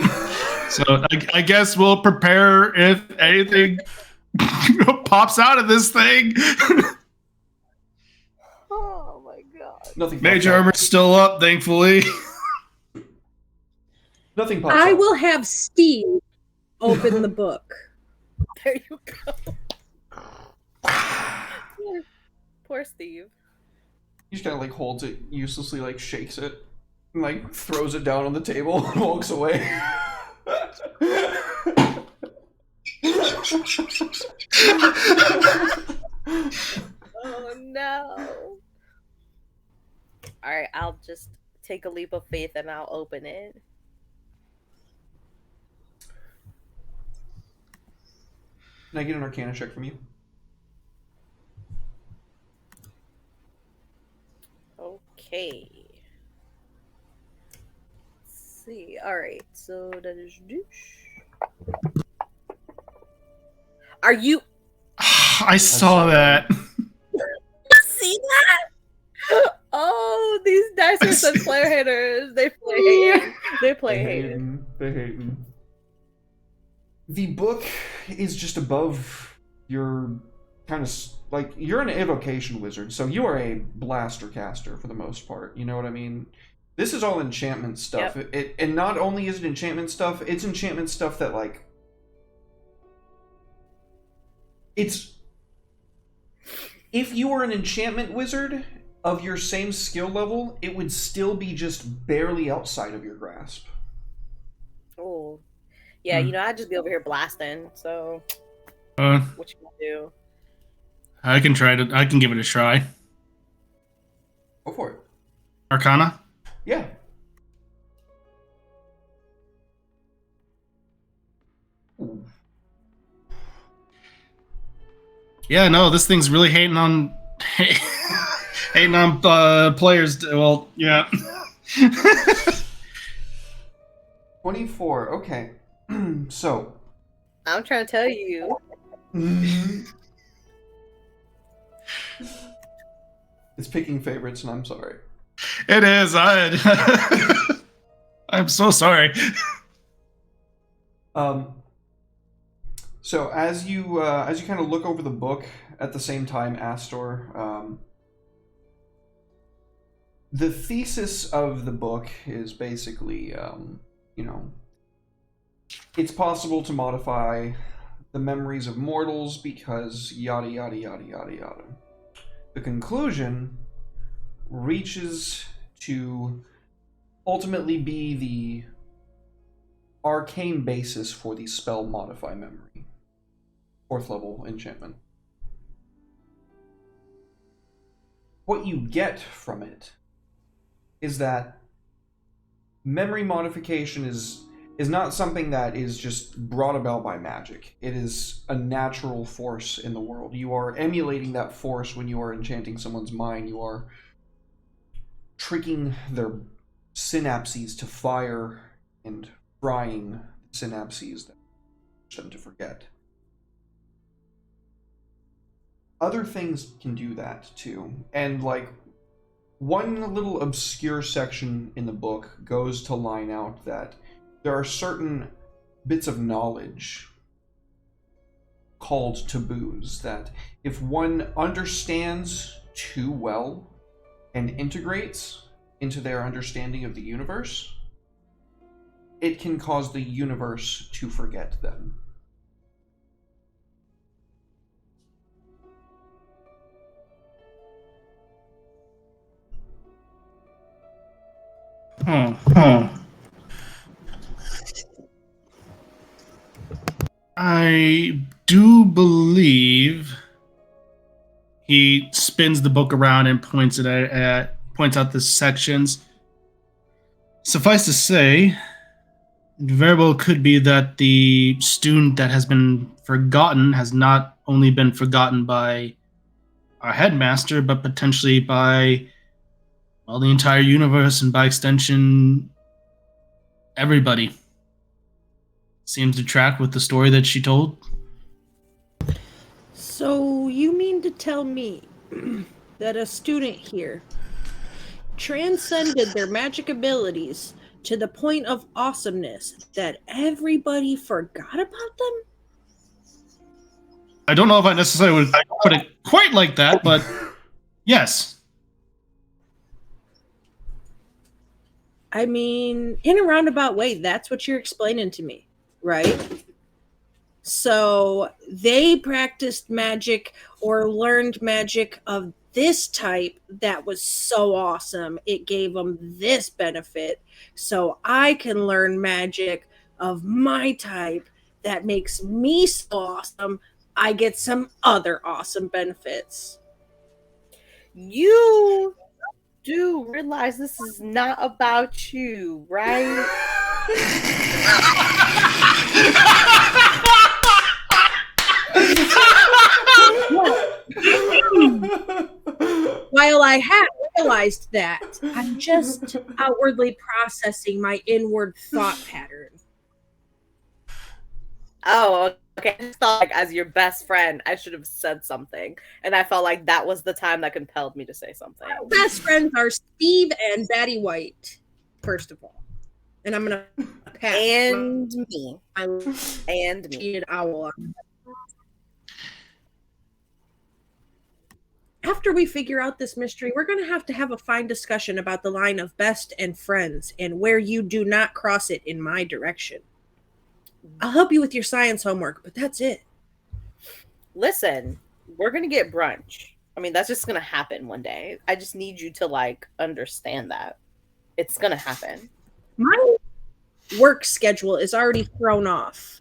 So I guess we'll prepare if anything pops out of this thing. Oh my god. Nothing. Major pops armor's still up, thankfully. up. Nothing pops I up. will have Steve open the book. There you go. Poor Steve. He just kind of like holds it uselessly, like shakes it, and like throws it down on the table and walks away. Oh no. Alright, I'll just take a leap of faith and I'll open it. Can I get an Arcana check from you? Okay. Let's see. Alright, so that is douche. Are you I saw that. see that? Oh, these dice are such player haters. They play hating. They play hating. They hating. The book is just above your kind of like you're an evocation wizard, so you are a blaster caster for the most part. You know what I mean? This is all enchantment stuff. Yep. And not only is it enchantment stuff, it's enchantment stuff that like it's if you were an enchantment wizard of your same skill level, it would still be just barely outside of your grasp. Yeah, I'd just be over here blasting. So, Uh, what you gonna do? I can try to. I can give it a try. Go for it. Arcana. Yeah. Ooh. Yeah, no, this thing's really hating on hating on players. Well, yeah. 24. Okay. So. I'm trying to tell you. It's picking favorites, and I'm sorry. It is. I'm so sorry. So as you kind of look over the book at the same time, Astor, the thesis of the book is basically, it's possible to modify the memories of mortals because yada yada yada yada yada. The conclusion reaches to ultimately be the arcane basis for the spell modify memory. 4th level enchantment. What you get from it is that memory modification is not something that is just brought about by magic. It is a natural force in the world. You are emulating that force when you are enchanting someone's mind. You are tricking their synapses to fire and frying synapses that push them to forget. Other things can do that too. And like one little obscure section in the book goes to line out that there are certain bits of knowledge called taboos that if one understands too well and integrates into their understanding of the universe, it can cause the universe to forget them. I do believe he spins the book around and points out the sections. Suffice to say, it very well could be that the student that has been forgotten has not only been forgotten by our headmaster, but potentially by, well, the entire universe, and by extension, everybody. Seems to track with the story that she told. So you mean to tell me that a student here transcended their magic abilities to the point of awesomeness that everybody forgot about them? I don't know if I necessarily would put it quite like that, but yes. I mean, in a roundabout way, that's what you're explaining to me, right? So they practiced magic or learned magic of this type that was so awesome. It gave them this benefit. So I can learn magic of my type that makes me so awesome. I get some other awesome benefits. You do realize this is not about you, right? While I have realized that, I'm just outwardly processing my inward thought pattern. Oh, okay. I just thought, like, as your best friend, I should have said something, and I felt like that was the time that compelled me to say something. My best friends are Steve and Betty White, first of all, and I'm gonna pass And me. my And me. an owl on. After we figure out this mystery, we're going to have a fine discussion about the line of best and friends and where you do not cross it in my direction. I'll help you with your science homework, but that's it. Listen, we're gonna get brunch. I mean, that's just gonna happen one day. I just need you to, like, understand that. It's gonna happen. work schedule is already thrown off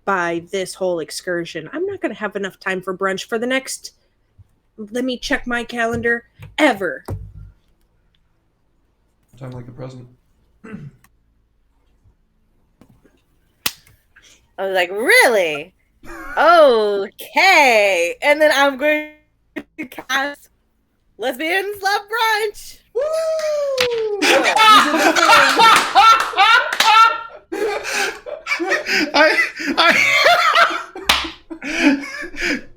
by this whole excursion. I'm not going to have enough time for brunch for the next, let me check my calendar, ever. Time like the present. I was like, really? Okay. And then I'm going to cast Lesbians Love Brunch.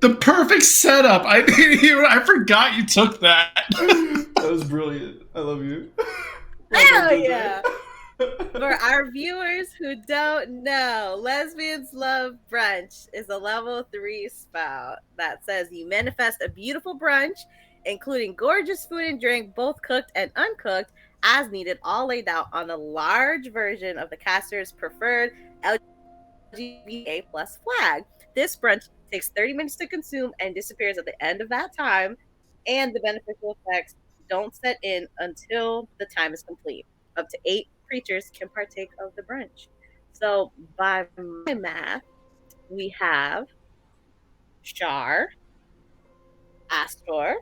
The perfect setup. I forgot you took that. That was brilliant. I love you. Hell yeah. For our viewers who don't know, Lesbians Love Brunch is a level 3 spell that says you manifest a beautiful brunch, including gorgeous food and drink, both cooked and uncooked, as needed, all laid out on a large version of the caster's preferred LGBTA plus flag. This brunch takes 30 minutes to consume and disappears at the end of that time, and the beneficial effects don't set in until the time is complete. Up to 8 creatures can partake of the brunch. So, by my math, we have Shar, Astor,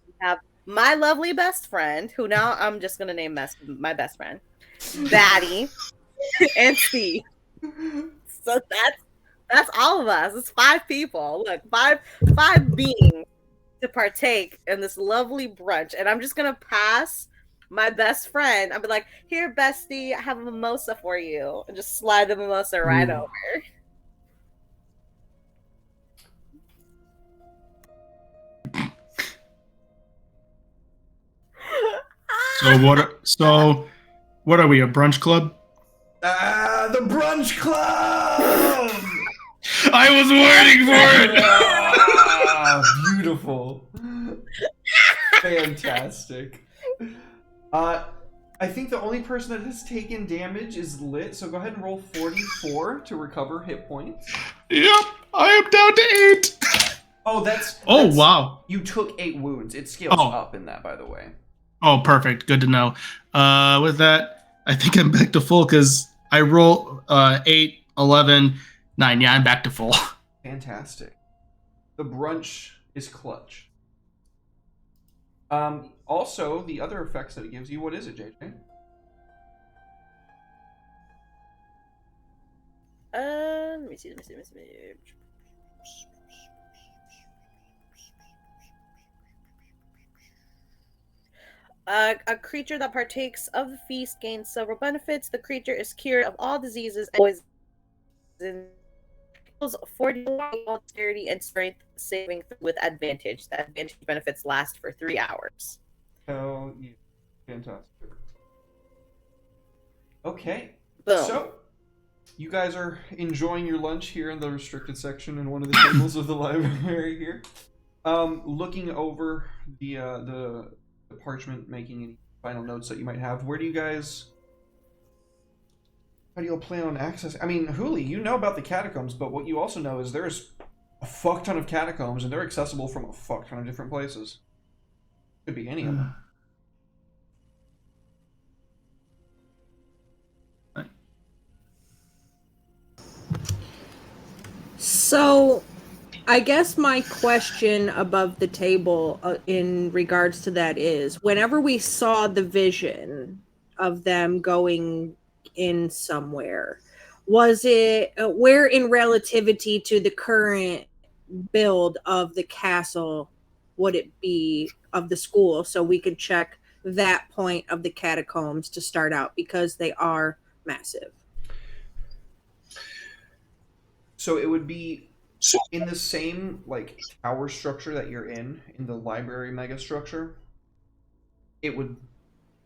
we have my lovely best friend, who now I'm just going to name my best friend, Batty, and Steve. So that's all of us. It's 5 people. Look, five beings to partake in this lovely brunch. And I'm just gonna pass my best friend. I'll be like, here, bestie, I have a mimosa for you. And just slide the mimosa right over. So what are we, a brunch club? The brunch club! I was waiting for it. Beautiful. Fantastic. I think the only person that has taken damage is Lit, so go ahead and roll 44 to recover hit points. Yep, I am down to 8. Oh, that's wow. You took 8 wounds. It scales up in that, by the way. Oh, perfect. Good to know. With that, I think I'm back to full because I roll 8, 11, 9. Yeah, I'm back to full. Fantastic. The brunch is clutch. Also, the other effects that it gives you, what is it, JJ? Let me see. A creature that partakes of the feast gains several benefits. The creature is cured of all diseases and poison. 40 dexterity and strength saving with advantage. The advantage benefits last for 3 hours. Hell yeah. Fantastic. Okay. Boom. So, you guys are enjoying your lunch here in the restricted section in one of the tables of the library here. Looking over the parchment, making any final notes that you might have. How do you plan on access? I mean, Huli, you know about the catacombs, but what you also know is there's a fuck ton of catacombs, and they're accessible from a fuck ton of different places. Could be any of them. So, I guess my question above the table in regards to that is, whenever we saw the vision of them going in somewhere, was it where in relativity to the current build of the castle would it be of the school, so we could check that point of the catacombs to start out, because they are massive? So it would be in the same like tower structure that you're in the library mega structure. It would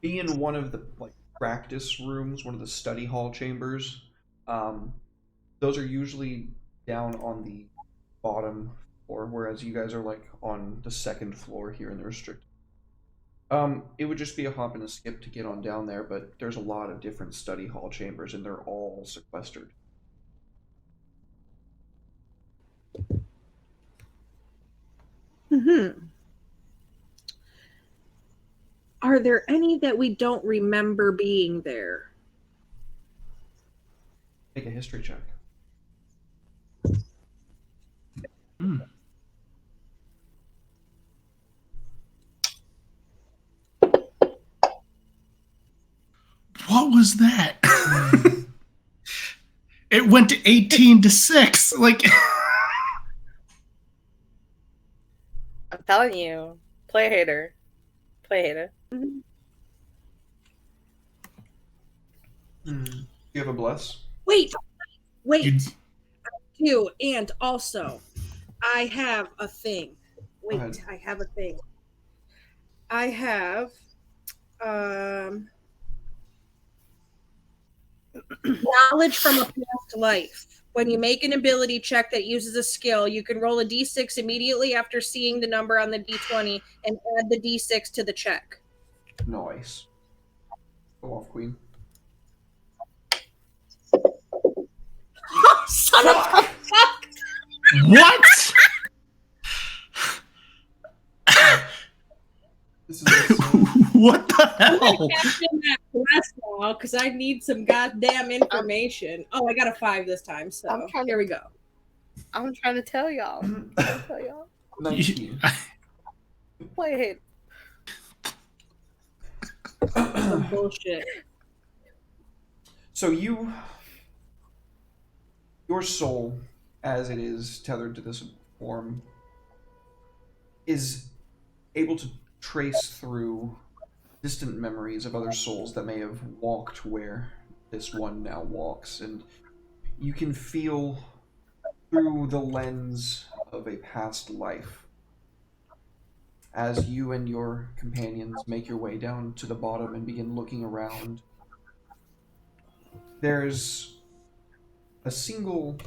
be in one of the like practice rooms, one of the study hall chambers. Those are usually down on the bottom floor, whereas you guys are like on the second floor here in the restricted. It would just be a hop and a skip to get on down there, but there's a lot of different study hall chambers and they're all sequestered. Are there any that we don't remember being there? Make a history check. Hmm. What was that? It went to 18-6. Like, I'm telling you, play a hater. Play a hater. Do you have a bless? Wait. You- You and also, I have a thing. Wait, ahead. I have a thing. I have knowledge from a past life. When you make an ability check that uses a skill, you can roll a d6 immediately after seeing the number on the d20 and add the d6 to the check. Nice. Go off, Queen. Son of a fuck! what? This is insane. What the I'm hell? gonna caption that quest now because I need some goddamn information. Oh, I got a 5 this time, so I'm trying to- here we go. I'm trying to tell y'all. I'm trying to tell y'all. 19. Play a hater. Some bullshit. So your soul, as it is tethered to this form, is able to trace through distant memories of other souls that may have walked where this one now walks, and you can feel through the lens of a past life as you and your companions make your way down to the bottom and begin looking around. There's a single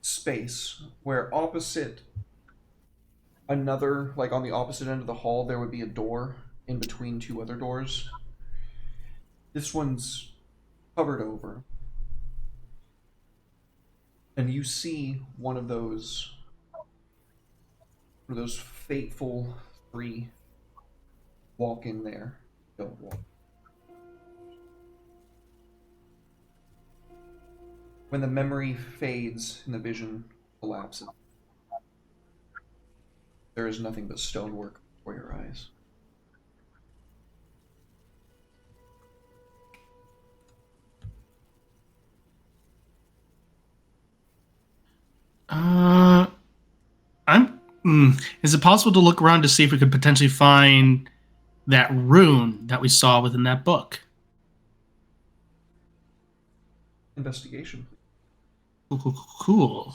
space where opposite another, like on the opposite end of the hall, there would be a door in between two other doors. This one's covered over. And you see one of those fateful three walk in there. Don't walk. When the memory fades and the vision collapses, there is nothing but stonework before your eyes. Is it possible to look around to see if we could potentially find that rune that we saw within that book? Investigation. Cool.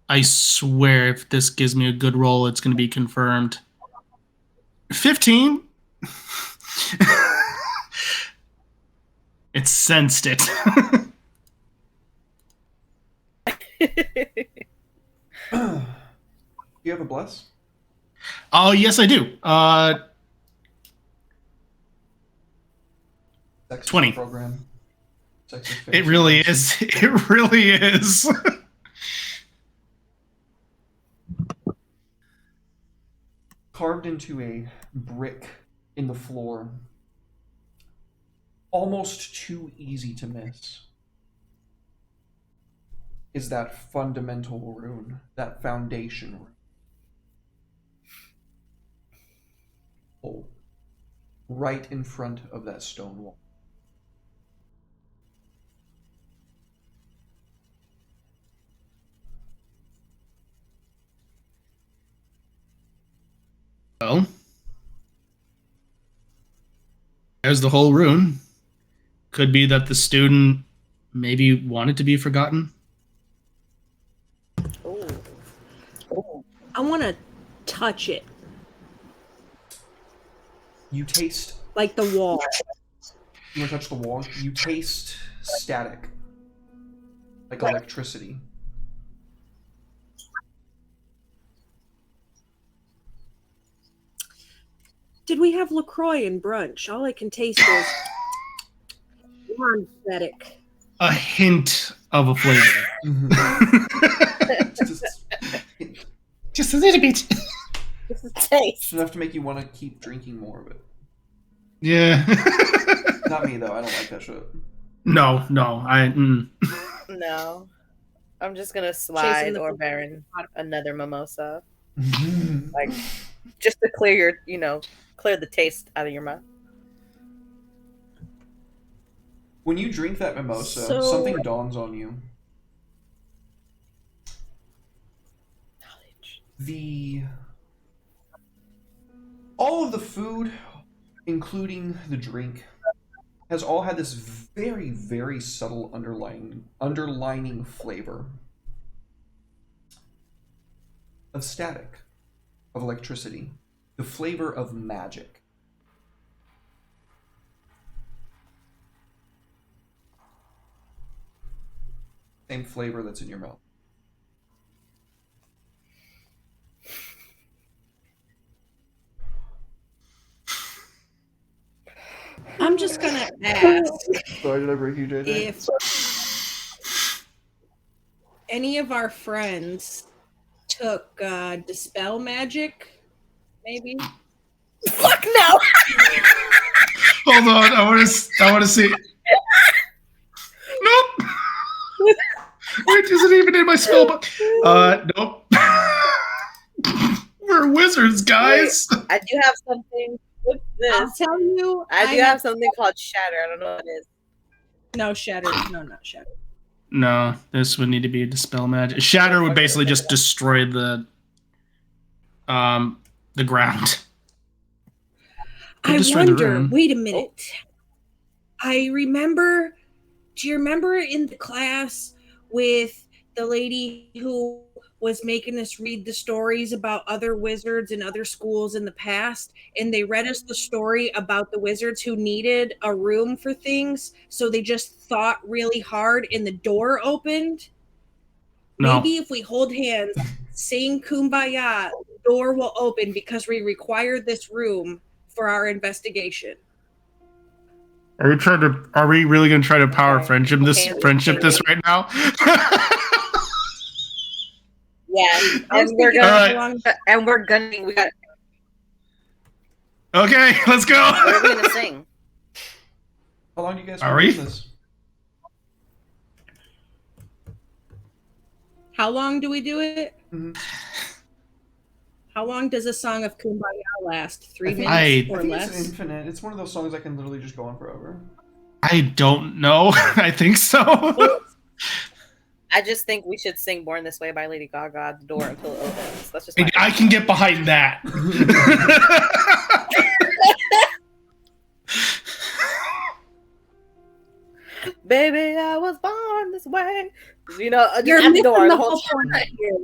I swear, if this gives me a good roll, it's going to be confirmed. 15? It sensed it. Do you have a bless? Oh, yes, I do. Sex 20. Program. Sex It really is. It really is. Carved into a brick in the floor. Almost too easy to miss. Is that fundamental rune, that foundation rune. Oh, right in front of that stone wall. Well, there's the whole rune. Could be that the student maybe wanted to be forgotten. I want to touch it, You taste, like the wall. you want to touch the wall, you taste static. Like electricity. Did we have LaCroix in brunch? All I can taste is aesthetic. A hint of a flavor. Just a little bit. This is taste. It's enough to make you want to keep drinking more of it. Yeah. Not me though, I don't like that shit. No, No. I'm just gonna Chasing slide the or food. Baron another mimosa. Like, just to clear clear the taste out of your mouth. When you drink that mimosa, So- something dawns on you. All of the food, including the drink, has all had this very, very subtle underlining flavor of static, of electricity, the flavor of magic. Same flavor that's in your mouth. I'm just gonna ask Sorry, did I break you, JJ? if any of our friends took Dispel Magic, maybe. Fuck no! Hold on, I want to see. Nope. Wait, is it even in my spell book? Nope. We're wizards, guys. I do have something with I'll this. tell you. I do have something called Shatter. I don't know what it is. No, Shatter. No, not Shatter. No, this would need to be a dispel magic. Shatter would basically just destroy the ground. Could I destroy the wonder. room. Wait a minute. I remember. Do you remember in the class with the lady who was making us read the stories about other wizards and other schools in the past? And they read us the story about the wizards who needed a room for things. So they just thought really hard and the door opened. No. Maybe if we hold hands, sing Kumbaya, the door will open because we require this room for our investigation. Are we really gonna try to power Okay. friendship Okay. this right now? Yes, I was and we're thinking gonna Alright. we got. Okay, let's go. What are we gonna sing? How long do you guys Are want we? to do this? How long do we do it? Mhm. How long does a song of Kumbaya last? 3 I think- minutes I or I think less? it's infinite. It's one of those songs I can literally just go on forever. I don't know. I think so. I just think we should sing "Born This Way" by Lady Gaga at the door until it opens. That's just I can get behind that. Baby, I was born this way. You know, just You're at the missing door the the whole whole point time. here.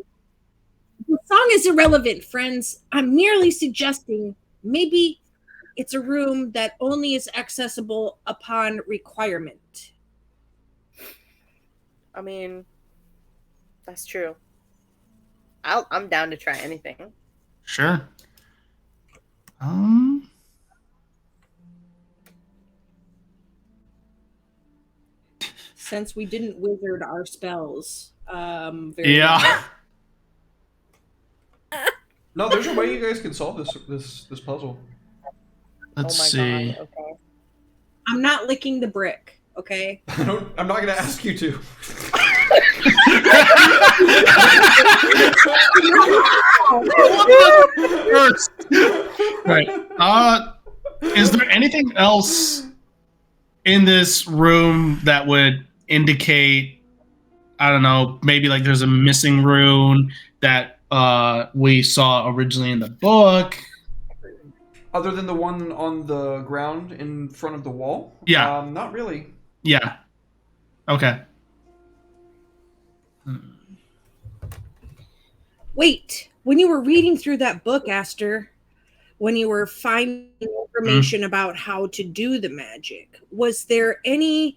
The song is irrelevant, friends. I'm merely suggesting maybe it's a room that only is accessible upon requirement. I mean, that's true. I'm down to try anything. Sure. Since we didn't wizard our spells. Very Yeah. well. No, there's a way you guys can solve this puzzle. Let's oh my see. god. Okay. I'm not licking the brick, okay? I'm not gonna ask you to. First. Right. Is there anything else in this room that would indicate, I don't know, maybe like there's a missing rune that we saw originally in the book? Other than the one on the ground in front of the wall? Yeah. Not really. Yeah. Okay. Wait, when you were reading through that book, Aster, when you were finding information about how to do the magic, was there any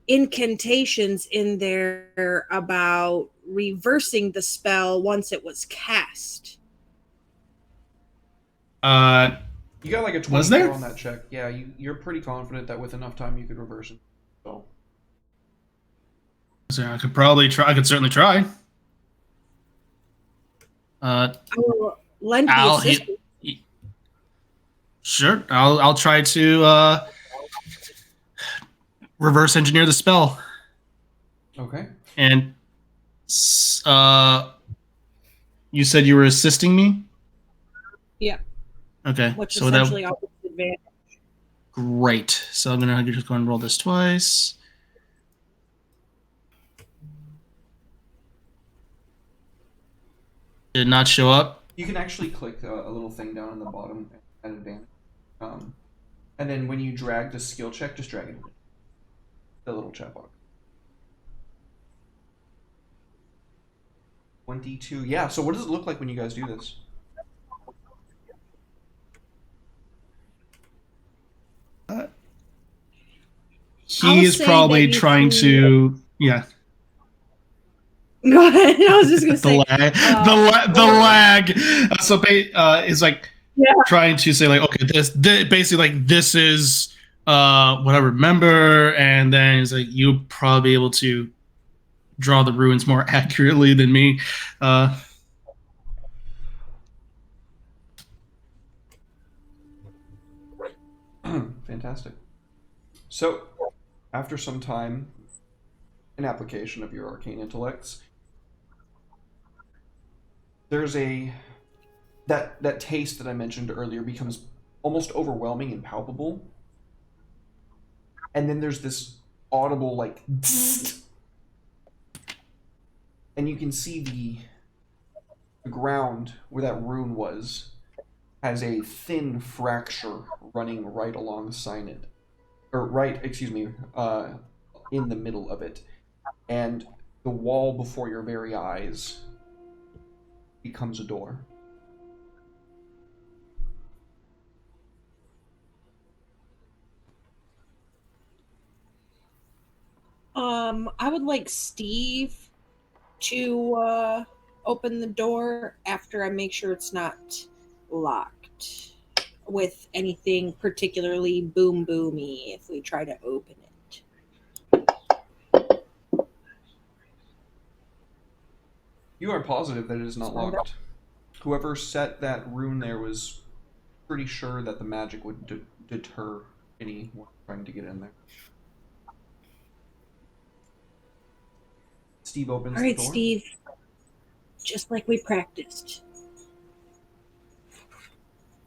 incantations in there about reversing the spell once it was cast? You got like a 24 Was there? on that check. Yeah, you're pretty confident that with enough time you could reverse it. So. So I could probably try. I could certainly try. I will lend the Al, assistance. Sure. I'll try to reverse engineer the spell. Okay. And you said you were assisting me? Yeah. Okay. Which So essentially that offers advantage. great. So I'm gonna just go and roll this twice. Did not show up. You can actually click a little thing down on the bottom at advantage. And then when you drag the skill check, just drag it in the little chat box. 22. Yeah, so what does it look like when you guys do this? He is say probably that you trying can- to. Yeah. Go ahead. I was just gonna The say lag. The lag. So is like Yeah. trying to say like, okay, this basically like this is what I remember, and then it's like you'll probably be able to draw the ruins more accurately than me. Fantastic. So, after some time, an application of your arcane intellects, there's that taste that I mentioned earlier becomes almost overwhelming and palpable. And then there's this audible like and you can see the ground where that rune was has a thin fracture running right alongside it. In the middle of it. And the wall before your very eyes becomes a door. I would like Steve to open the door after I make sure it's not locked with anything particularly boom boomy if we try to open it. You are positive that it is not locked. Whoever set that rune there was pretty sure that the magic would deter anyone trying to get in there. Steve opens All right, the door. Steve. Just like we practiced.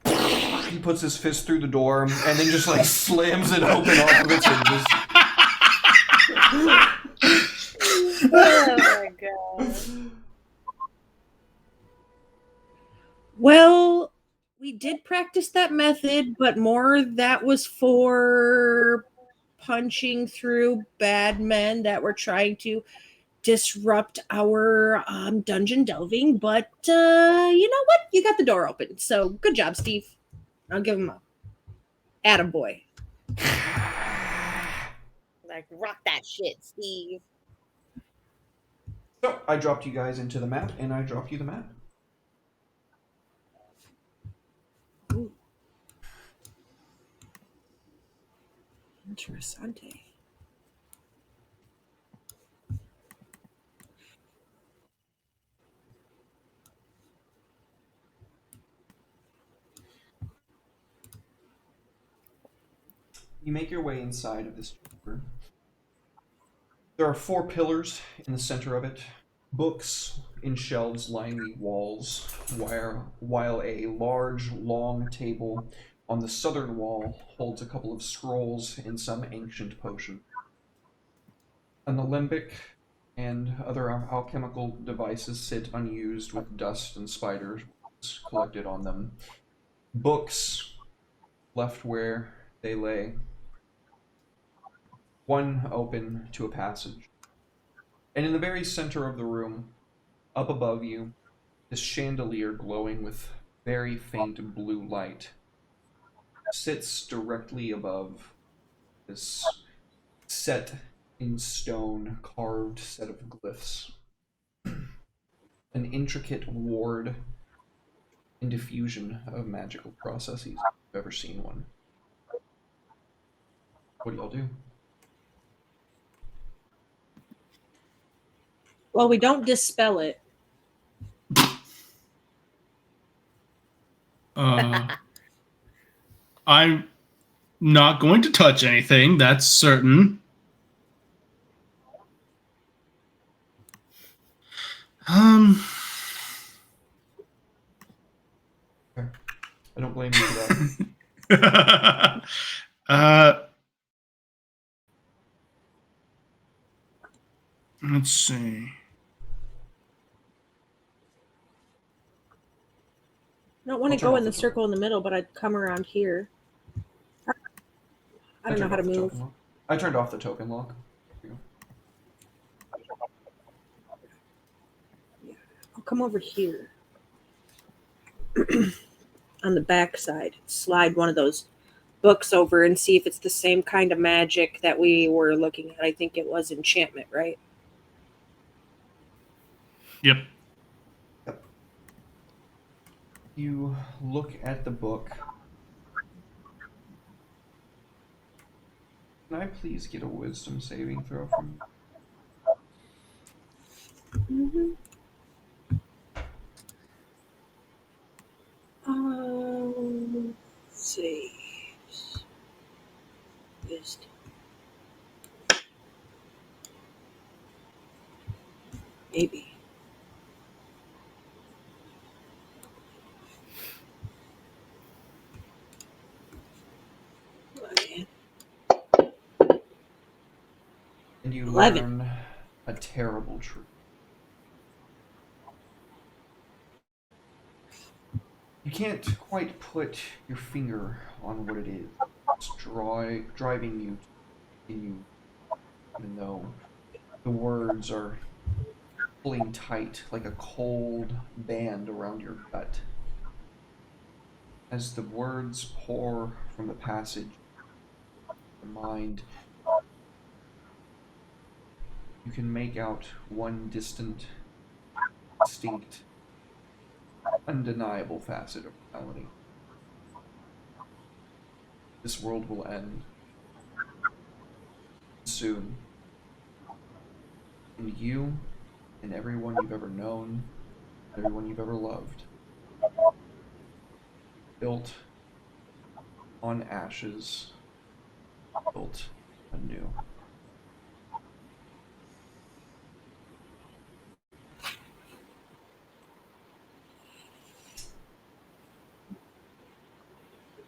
He puts his fist through the door and then just like slams it open off of its hinges. Oh my god. Well, we did practice that method, but more that was for punching through bad men that were trying to disrupt our dungeon delving. But you know what? You got the door open. So good job, Steve. I'll give him a attaboy. Like, rock that shit, Steve. So I dropped you guys into the map, and I dropped you the map. Interessante. You make your way inside of this chamber. There are 4 pillars in the center of it, books in shelves lining the walls, while a large, long table on the southern wall holds a couple of scrolls and some ancient potion. An alembic and other alchemical devices sit unused with dust and spiders collected on them. Books left where they lay. One open to a passage. And in the very center of the room, up above you, this chandelier glowing with very faint blue light sits directly above this set in stone carved set of glyphs. An intricate ward and diffusion of magical processes if you've ever seen one. What do y'all do? Well, we don't dispel it. I'm not going to touch anything, that's certain. Um. I don't blame you for that. Let's see. I don't want to I'll turn go off in the the circle in the middle, but I'd come around here. I don't know turned how to off the move. token lock. I turned off the token lock. There you I'll come over here. On the back side, slide one of those books over and see if it's the same kind of magic that we were looking at. I think it was enchantment, right? Yep. You look at the book. Can I please get a wisdom saving throw from you? Saves. Wisdom. Maybe. Okay. And you 11. learn a terrible truth. You can't quite put your finger on what it is. It's driving you to you, even though the words are pulling tight like a cold band around your gut. As the words pour from the passage, your mind, you can make out one distant, distinct, undeniable facet of reality. This world will end soon. And you and everyone you've ever known, everyone you've ever loved, built on ashes, built anew.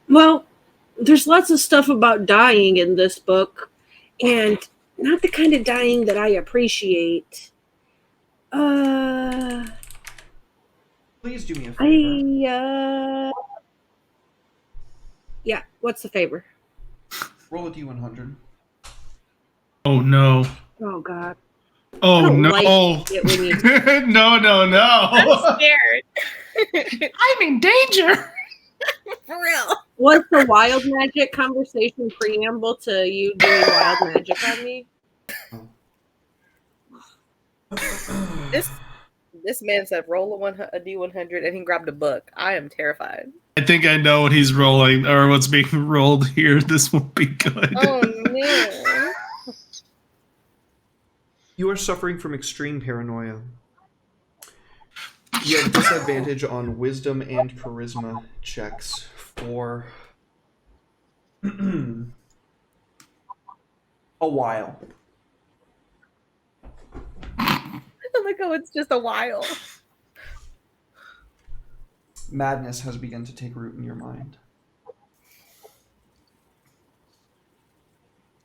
Well, there's lots of stuff about dying in this book, and not the kind of dying that I appreciate. Please do me a favor. Yeah, what's the favor? Roll a d100. Oh no. Oh God. Oh don't no. like it when you- No, no, no. I'm scared. I'm in danger. For real. Was the wild magic conversation preamble to you doing wild magic on me? This man said roll a d100 and he grabbed a book. I am terrified. I think I know what he's rolling, or what's being rolled here. This won't be good. Oh no. You are suffering from extreme paranoia. You have disadvantage on wisdom and charisma checks for a while. Like, oh, it's just a while. Madness has begun to take root in your mind.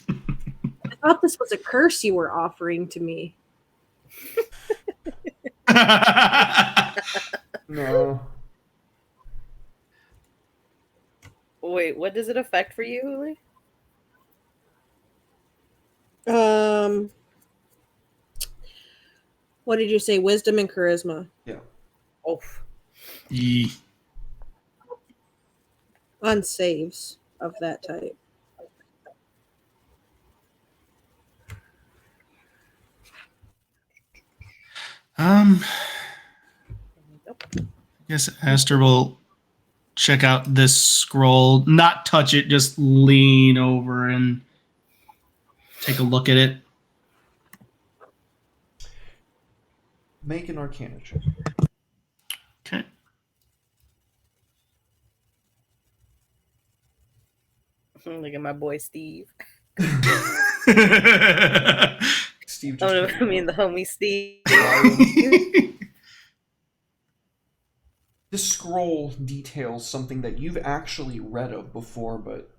I thought this was a curse you were offering to me. No. Wait, what does it affect for you, Huli? What did you say? Wisdom and charisma. Yeah. Oh, Yee. On saves of that type. I guess Aster will check out this scroll, not touch it, just lean over and take a look at it. Make an Arcana check. Okay. look at my boy Steve. Steve Oh, just I mean the homie Steve. This scroll details something that you've actually read of before, but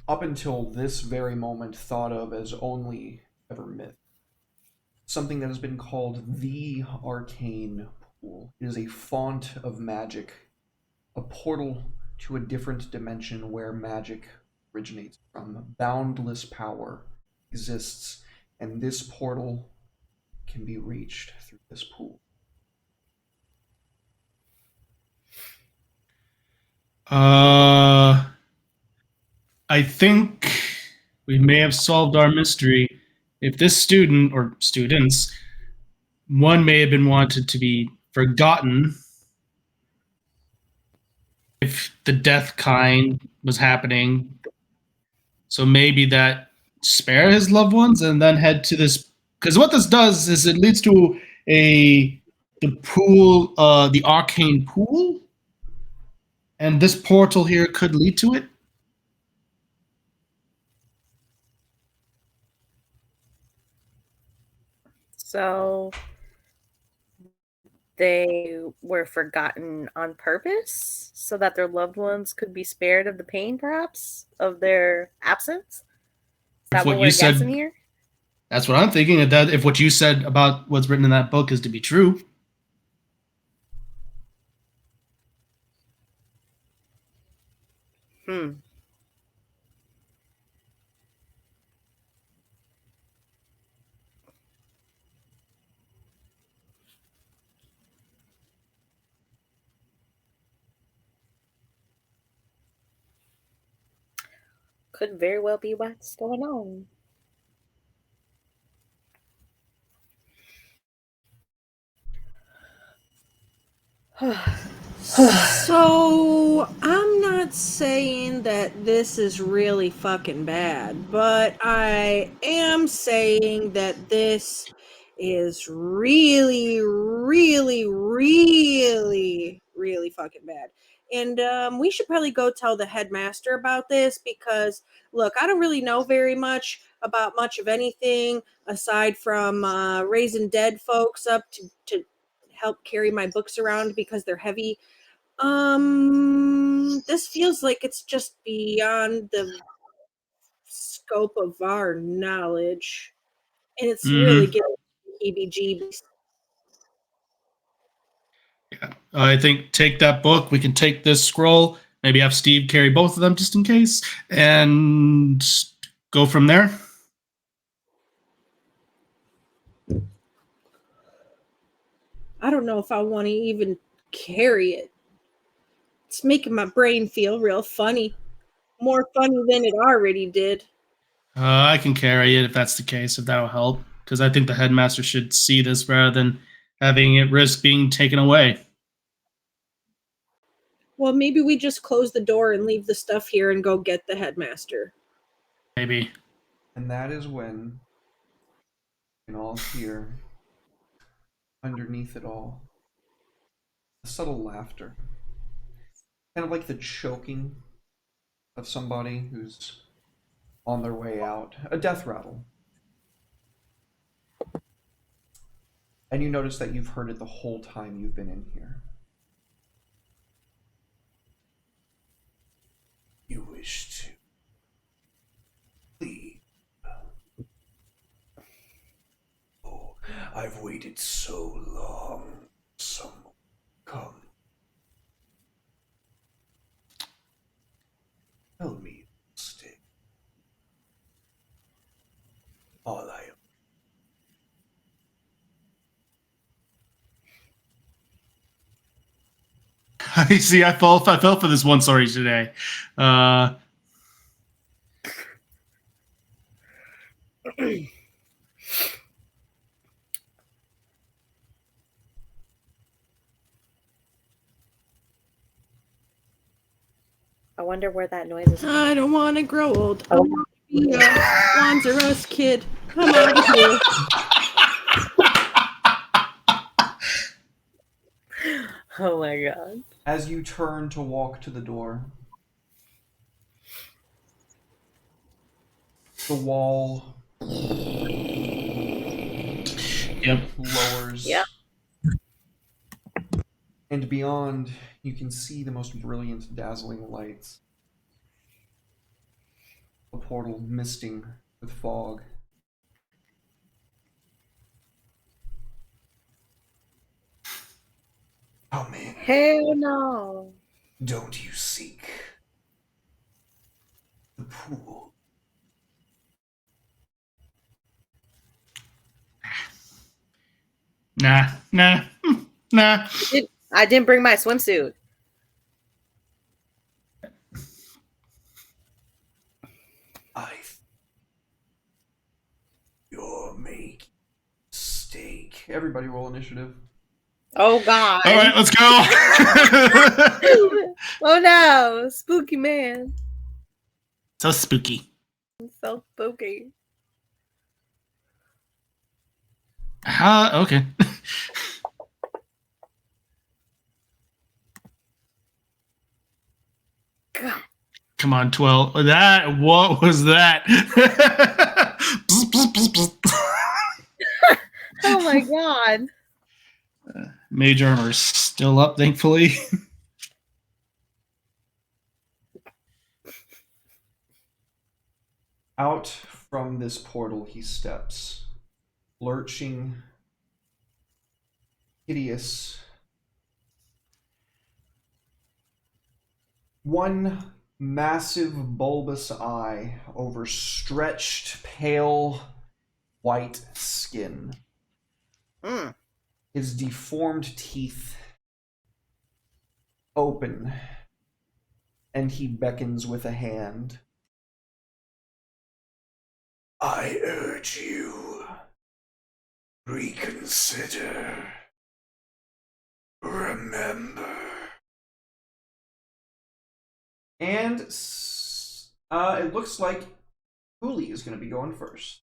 up until this very moment thought of as only ever myth. Something that has been called the Arcane Pool. It is a font of magic, a portal to a different dimension where magic originates from. Boundless power exists, and this portal can be reached through this pool. I think we may have solved our mystery. If this student or students, one may have been wanted to be forgotten if the death kind was happening. So maybe that spare his loved ones and then head to this. Because what this does is it leads to the pool, the arcane pool, and this portal here could lead to it. So they were forgotten on purpose so that their loved ones could be spared of the pain, perhaps, of their absence? Is that what we're guessing here? That's what I'm thinking. That if what you said about what's written in that book is to be true. Could very well be what's going on. So, I'm not saying that this is really fucking bad, but I am saying that this is really, really, really, really fucking bad. And we should probably go tell the headmaster about this because, look, I don't really know very much about much of anything aside from raising dead folks up to help carry my books around because they're heavy. This feels like it's just beyond the scope of our knowledge, and it's really getting heebie-jeebies. Yeah, I think take that book. We can take this scroll. Maybe have Steve carry both of them just in case, and go from there. I don't know if I want to even carry it. It's making my brain feel real funny. More funny than it already did. I can carry it if that's the case, if that'll help. Because I think the headmaster should see this rather than having it risk being taken away. Well, maybe we just close the door and leave the stuff here and go get the headmaster. Maybe. And that is when you can all hear, underneath it all, a subtle laughter. Kind of like the choking of somebody who's on their way out. A death rattle. And you notice that you've heard it the whole time you've been in here. You wish to leave. Oh, I've waited so long. Someone come. Tell me, stick. All I I see. I fell for this one story today. I wonder where that noise is. I don't want to grow old. I want to be a Wands R Us kid. I'm out of here. Oh my god. As you turn to walk to the door, the wall Yep. lowers. Yep. And beyond, you can see the most brilliant, dazzling lights. A portal misting with fog. Come in. Hell no. Don't you seek the pool? Nah, nah, nah. I didn't bring my swimsuit. You're making a mistake. Everybody roll initiative. Oh God. All right, let's go. Oh no, spooky man. So spooky. So spooky. Okay. God. Come on, 12. What was that? Bzz, bzz, bzz, bzz. Oh my God. Mage armor's still up, thankfully. Out from this portal he steps, lurching, hideous. One massive bulbous eye over stretched, pale, white skin. Mm. His deformed teeth open, and he beckons with a hand. I urge you, reconsider. Remember. And it looks like Uli is going to be going first.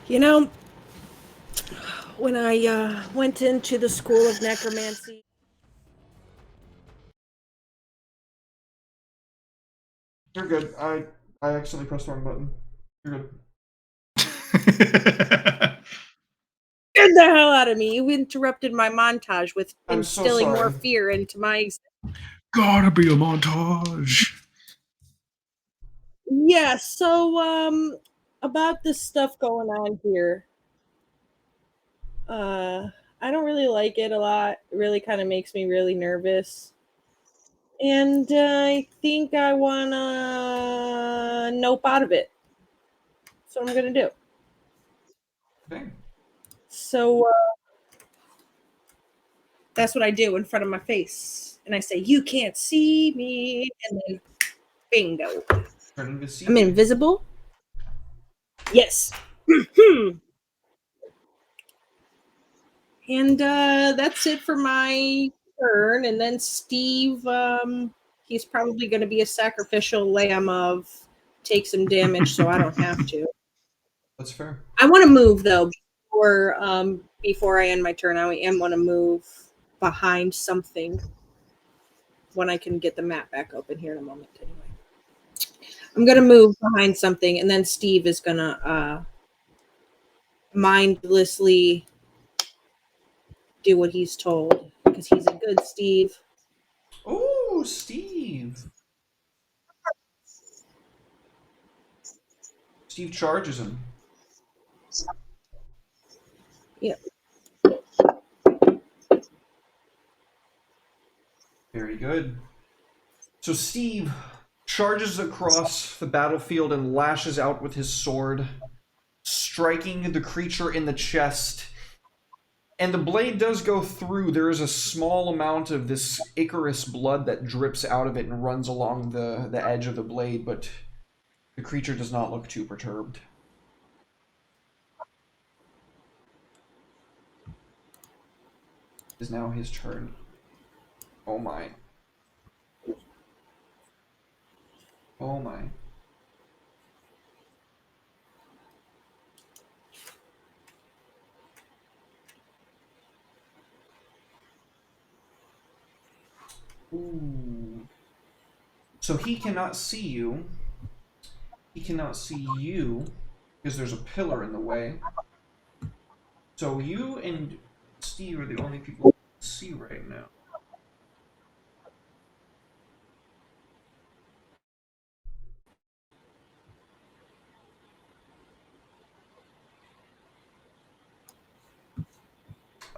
You know, when I went into the School of Necromancy, You're good. I accidentally pressed the wrong button. You're good. scared the hell out of me. You interrupted my montage with I'm so instilling more sorry. fear into my. Gotta be a montage. Yeah. So, about this stuff going on here. I don't really like it a lot. It really kind of makes me really nervous. And I think I want to nope out of it. That's what I'm going to do. Okay. So that's what I do in front of my face. And I say, "You can't see me." And then bingo. Turning to see. I'm invisible. Yes. And that's it for my turn. And then Steve, he's probably going to be a sacrificial lamb of take some damage so I don't have to. That's fair. I want to move though before I end my turn. I am want to move behind something when I can get the map back open here in a moment. Anyway, I'm gonna move behind something, and then Steve is gonna mindlessly do what he's told because he's a good Steve. Oh, Steve. Steve charges him. Yeah. Very good. So Steve charges across the battlefield and lashes out with his sword, striking the creature in the chest. And the blade does go through. There is a small amount of this Icarus blood that drips out of it and runs along the edge of the blade, but the creature does not look too perturbed. It is now his turn. Oh my. Oh my. Ooh. So he cannot see you. He cannot see you because there's a pillar in the way. So you and Steve are the only people who can see right now.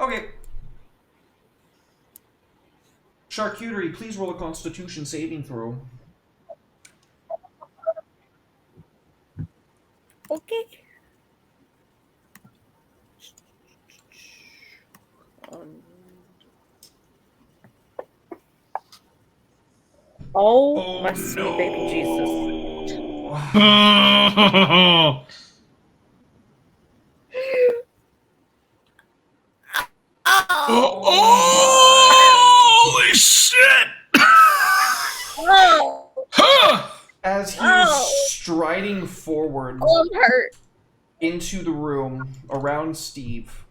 Okay. Charcuterie, please roll a Constitution saving throw. Okay. Oh, my sweet baby Jesus. Oh, Oh, holy shit! oh, Huh! As he Oh. is striding forward I'm hurt. into the room around Steve,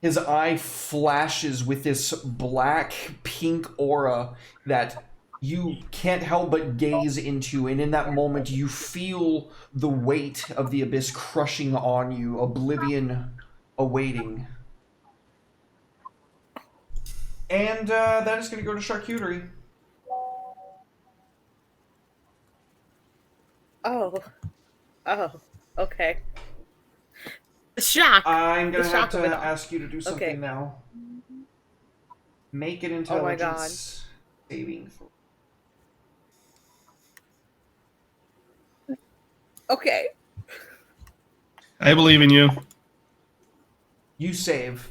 his eye flashes with this black pink aura that you can't help but gaze into, and in that moment you feel the weight of the abyss crushing on you, oblivion awaiting. And that is going to go to Charcuterie. Oh. Oh. Okay. Shock. I'm going The to have shock of to it all. ask you to do something Okay. now. Make an Oh my God. intelligence saving throw. Okay. I believe in you. You save.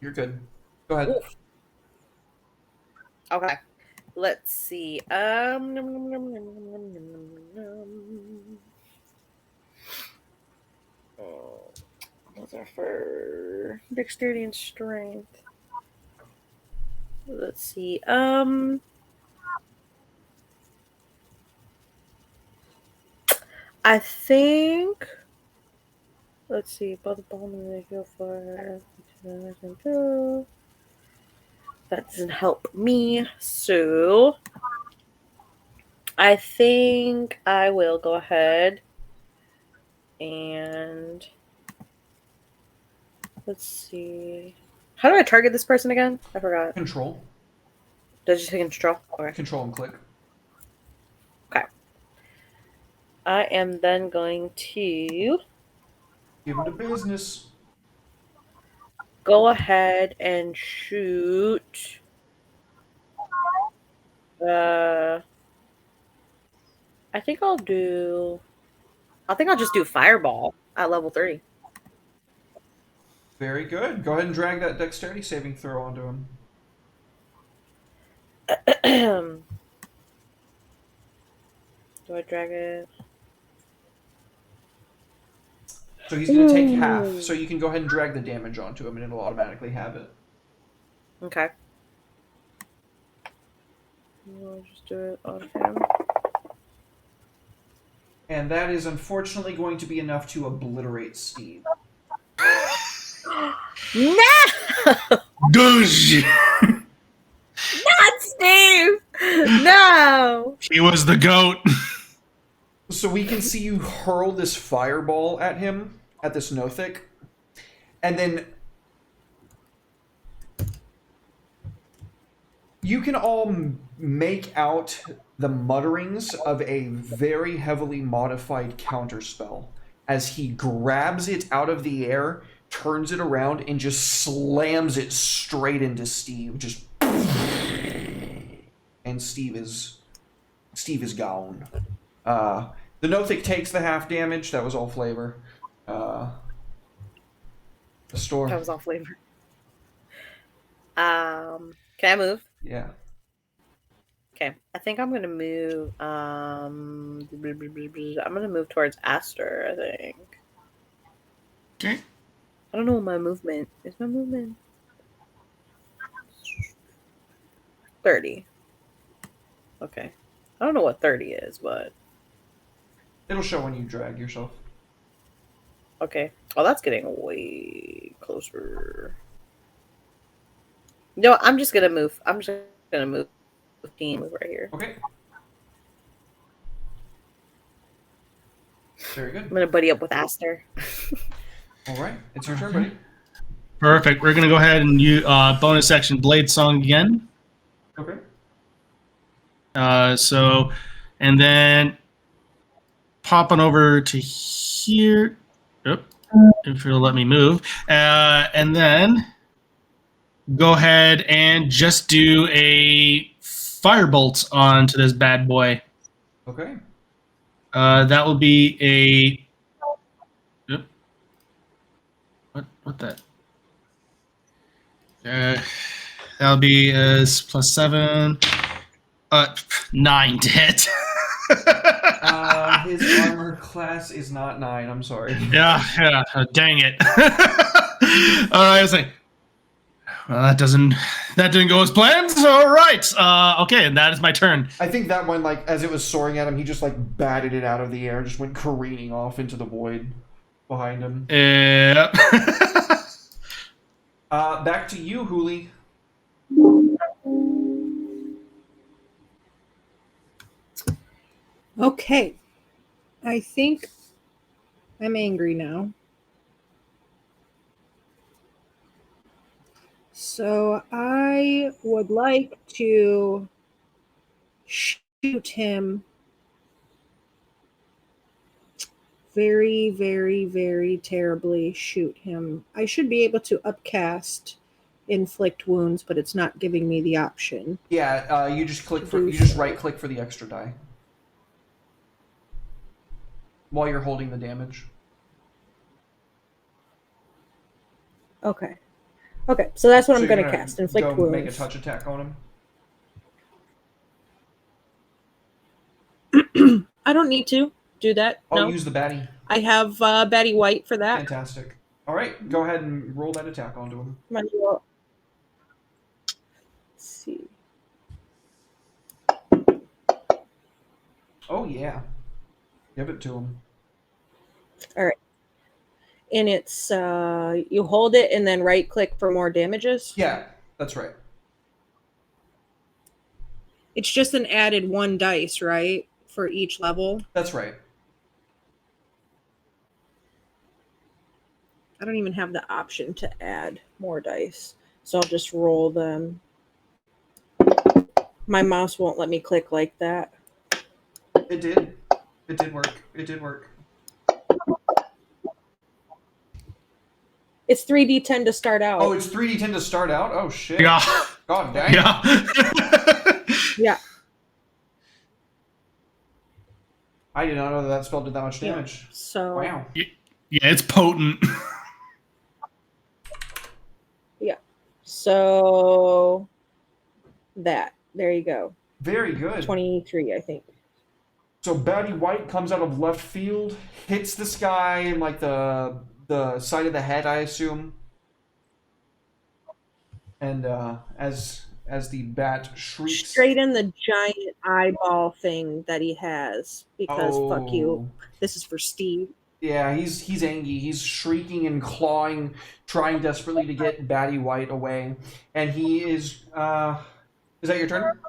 You're good. Go ahead. Okay. Let's see. Oh, those are for dexterity and strength. Let's see. I think. Let's see. Both the bottom and the go for. That doesn't help me. So I think I will go ahead and let's see. How do I target this person again? I forgot. Control. Did you say control? Okay. Control and click. I am then going to Give him to business. go ahead and shoot. I think I'll just do fireball at level 3. Very good. Go ahead and drag that dexterity saving throw onto him. Do I drag it? So he's going to take half. So you can go ahead and drag the damage onto him and it'll automatically have it. Okay. I'll just do it on him. And that is unfortunately going to be enough to obliterate Steve. No! Douche! Not Steve! No! He was the goat. So we can see you hurl this fireball at him, at this Nothic, and then you can all make out the mutterings of a very heavily modified counterspell as he grabs it out of the air, turns it around, and just slams it straight into Steve. Just and Steve is gone. The Nothic takes the half damage. That was all flavor. The store. That was all flavor. Can I move? Yeah. Okay. I think I'm gonna move I'm gonna move towards Aster, I think. Okay. I don't know what my movement is. My movement 30. Okay. I don't know what 30 is, but It'll show when you drag yourself. okay. Oh, that's getting way closer. No, I'm just gonna move. I'm just gonna move. 15 move right here. Okay. Very good. I'm gonna buddy up with Aster. All right, it's your turn, buddy. Perfect. We're gonna go ahead and use bonus action Blade Song again. Okay. And then popping over to here. Oop, if it'll let me move. And then go ahead and just do a firebolt onto this bad boy. Okay. That will be a. Oop. What that? That'll be +7. 9 to hit. His armor class is not 9. I'm sorry. Yeah. Dang it. I was like, well, that didn't go as planned. All right. Okay, and that is my turn. I think that one, like, as it was soaring at him, he just like batted it out of the air, and just went careening off into the void behind him. Yep. Back to you, Hooli. Okay. I think I'm angry now. So I would like to shoot him very, very, very terribly. Shoot him. I should be able to upcast inflict wounds, but it's not giving me the option. Yeah, you just right click for the extra die while you're holding the damage. Okay. Okay, so that's what So I'm you're going to cast. Inflict go wounds. Make a touch attack on him. I don't need to do that. Oh, no. use the baddie. I have Batty White for that. Fantastic. All right, go ahead and roll that attack onto him. Might as well. Let's see. Oh yeah, give it to him. All right. And it's you hold it and then right click for more damages. Yeah, that's right. It's just an added 1 dice, right, for each level. That's right. I don't even have the option to add more dice, so I'll just roll them. My mouse won't let me click like that. It did. It did work. It did work. It's 3d10 to start out. Oh, it's 3d10 to start out? Oh, shit. Yeah. God dang. Yeah. Yeah. I did not know that spell did that much damage. So Wow. Yeah, it's potent. yeah. So that. There you go. Very good. 23, I think. So Batty White comes out of left field, hits this guy in like the side of the head, I assume. And as the bat shrieks Straight in the giant eyeball thing that he has. Because fuck you. This is for Steve. Yeah, he's angry. He's shrieking and clawing, trying desperately to get Batty White away. And he is that your turn?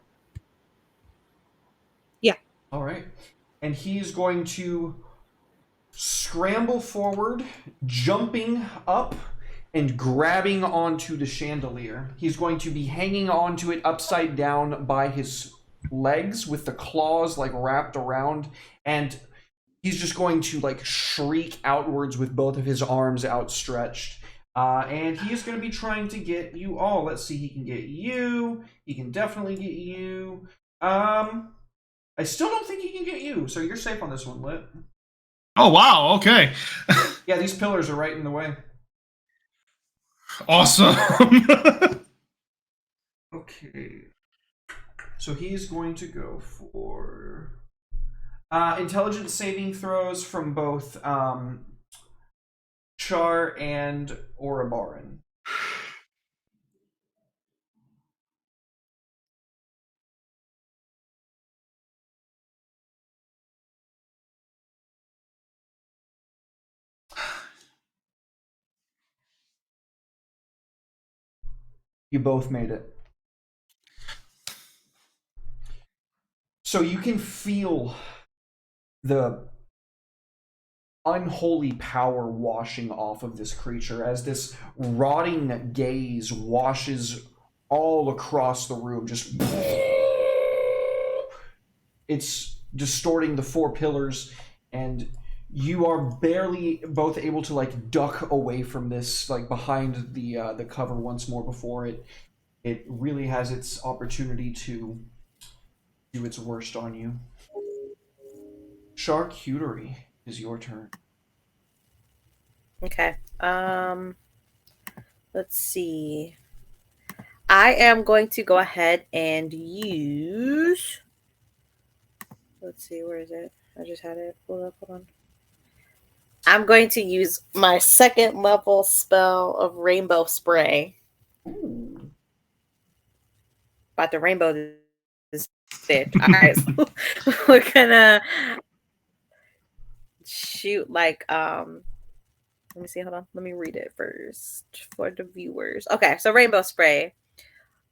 Yeah. All right. And he's going to scramble forward, jumping up and grabbing onto the chandelier. He's going to be hanging onto it upside down by his legs with the claws like wrapped around, and he's just going to like shriek outwards with both of his arms outstretched. And he is going to be trying to get you all. Let's see, he can get you. He can definitely get you. I still don't think he can get you, so you're safe on this one, Lit. Oh, wow. Okay. Yeah, these pillars are right in the way. Awesome. Okay. So he's going to go for intelligence saving throws from both Char and Orabaran. You both made it. So you can feel the unholy power washing off of this creature as this rotting gaze washes all across the room. Just it's distorting the four pillars, and you are barely both able to like duck away from this, like behind the cover once more before it really has its opportunity to do its worst on you. Charcuterie is your turn. Okay. Let's see. I am going to go ahead and use. Let's see, where is it? I just had it. Hold on. I'm going to use my second level spell of Rainbow Spray. Ooh. About to rainbow this bitch. All right, so we're gonna shoot like let me see, hold on, let me read it first for the viewers. Okay, so Rainbow Spray,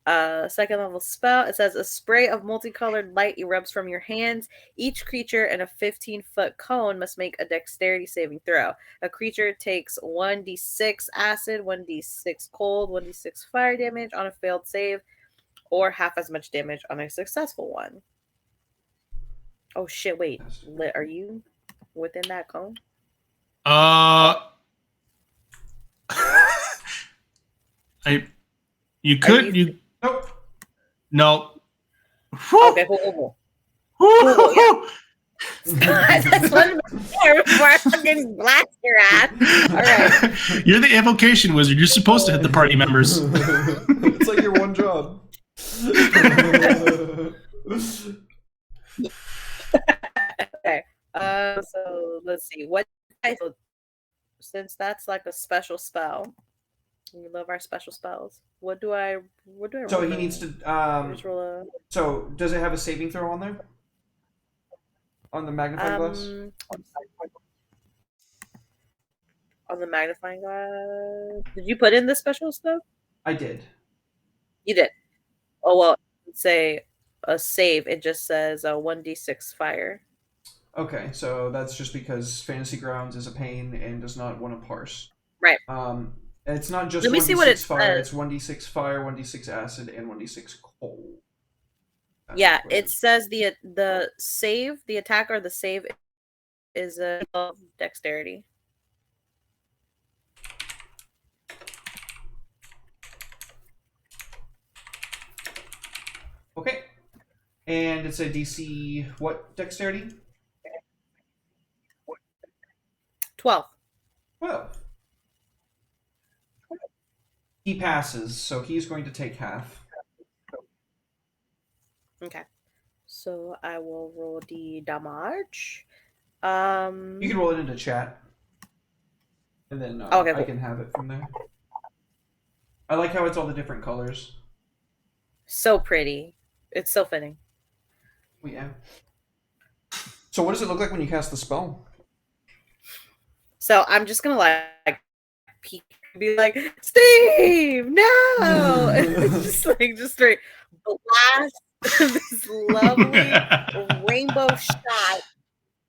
second level spell. It says a spray of multicolored light erupts from your hands. Each creature in a 15-foot cone must make a dexterity saving throw. A creature takes 1d6 acid, 1d6 cold, 1d6 fire damage on a failed save, or half as much damage on a successful one. Oh shit, wait. Are you within that cone? You could, Nope. no. Okay, cool. That's one before I fucking blast your ass. All right. You're the evocation wizard. You're supposed to hit the party members. It's like your one job. Okay. So let's see. Since that's like a special spell, we love our special spells. What do I So roll he for? needs to Just roll a so does it have a saving throw on there? On the magnifying glass? on the magnifying glass. Did you put in the special stuff? I did. You did. Oh well, say a save. It just says a 1d6 fire. Okay, so that's just because Fantasy Grounds is a pain and does not want to parse. Right. It's not just Let me see what it 1d6 fire, says. it's 1d6 fire, 1d6 acid, and 1d6 cold. That's Yeah, what it says the save, the attack or the save is a dexterity. Okay. And it's a DC what dexterity? 12. 12. He passes, so he's going to take half. Okay. So I will roll the damage. You can roll it into chat. And then Okay, I cool. can have it from there. I like how it's all the different colors. So pretty. It's so fitting. Oh, yeah. So what does it look like when you cast the spell? So I'm just gonna like peek and be like, Steve, no! It's just straight blast this lovely rainbow shot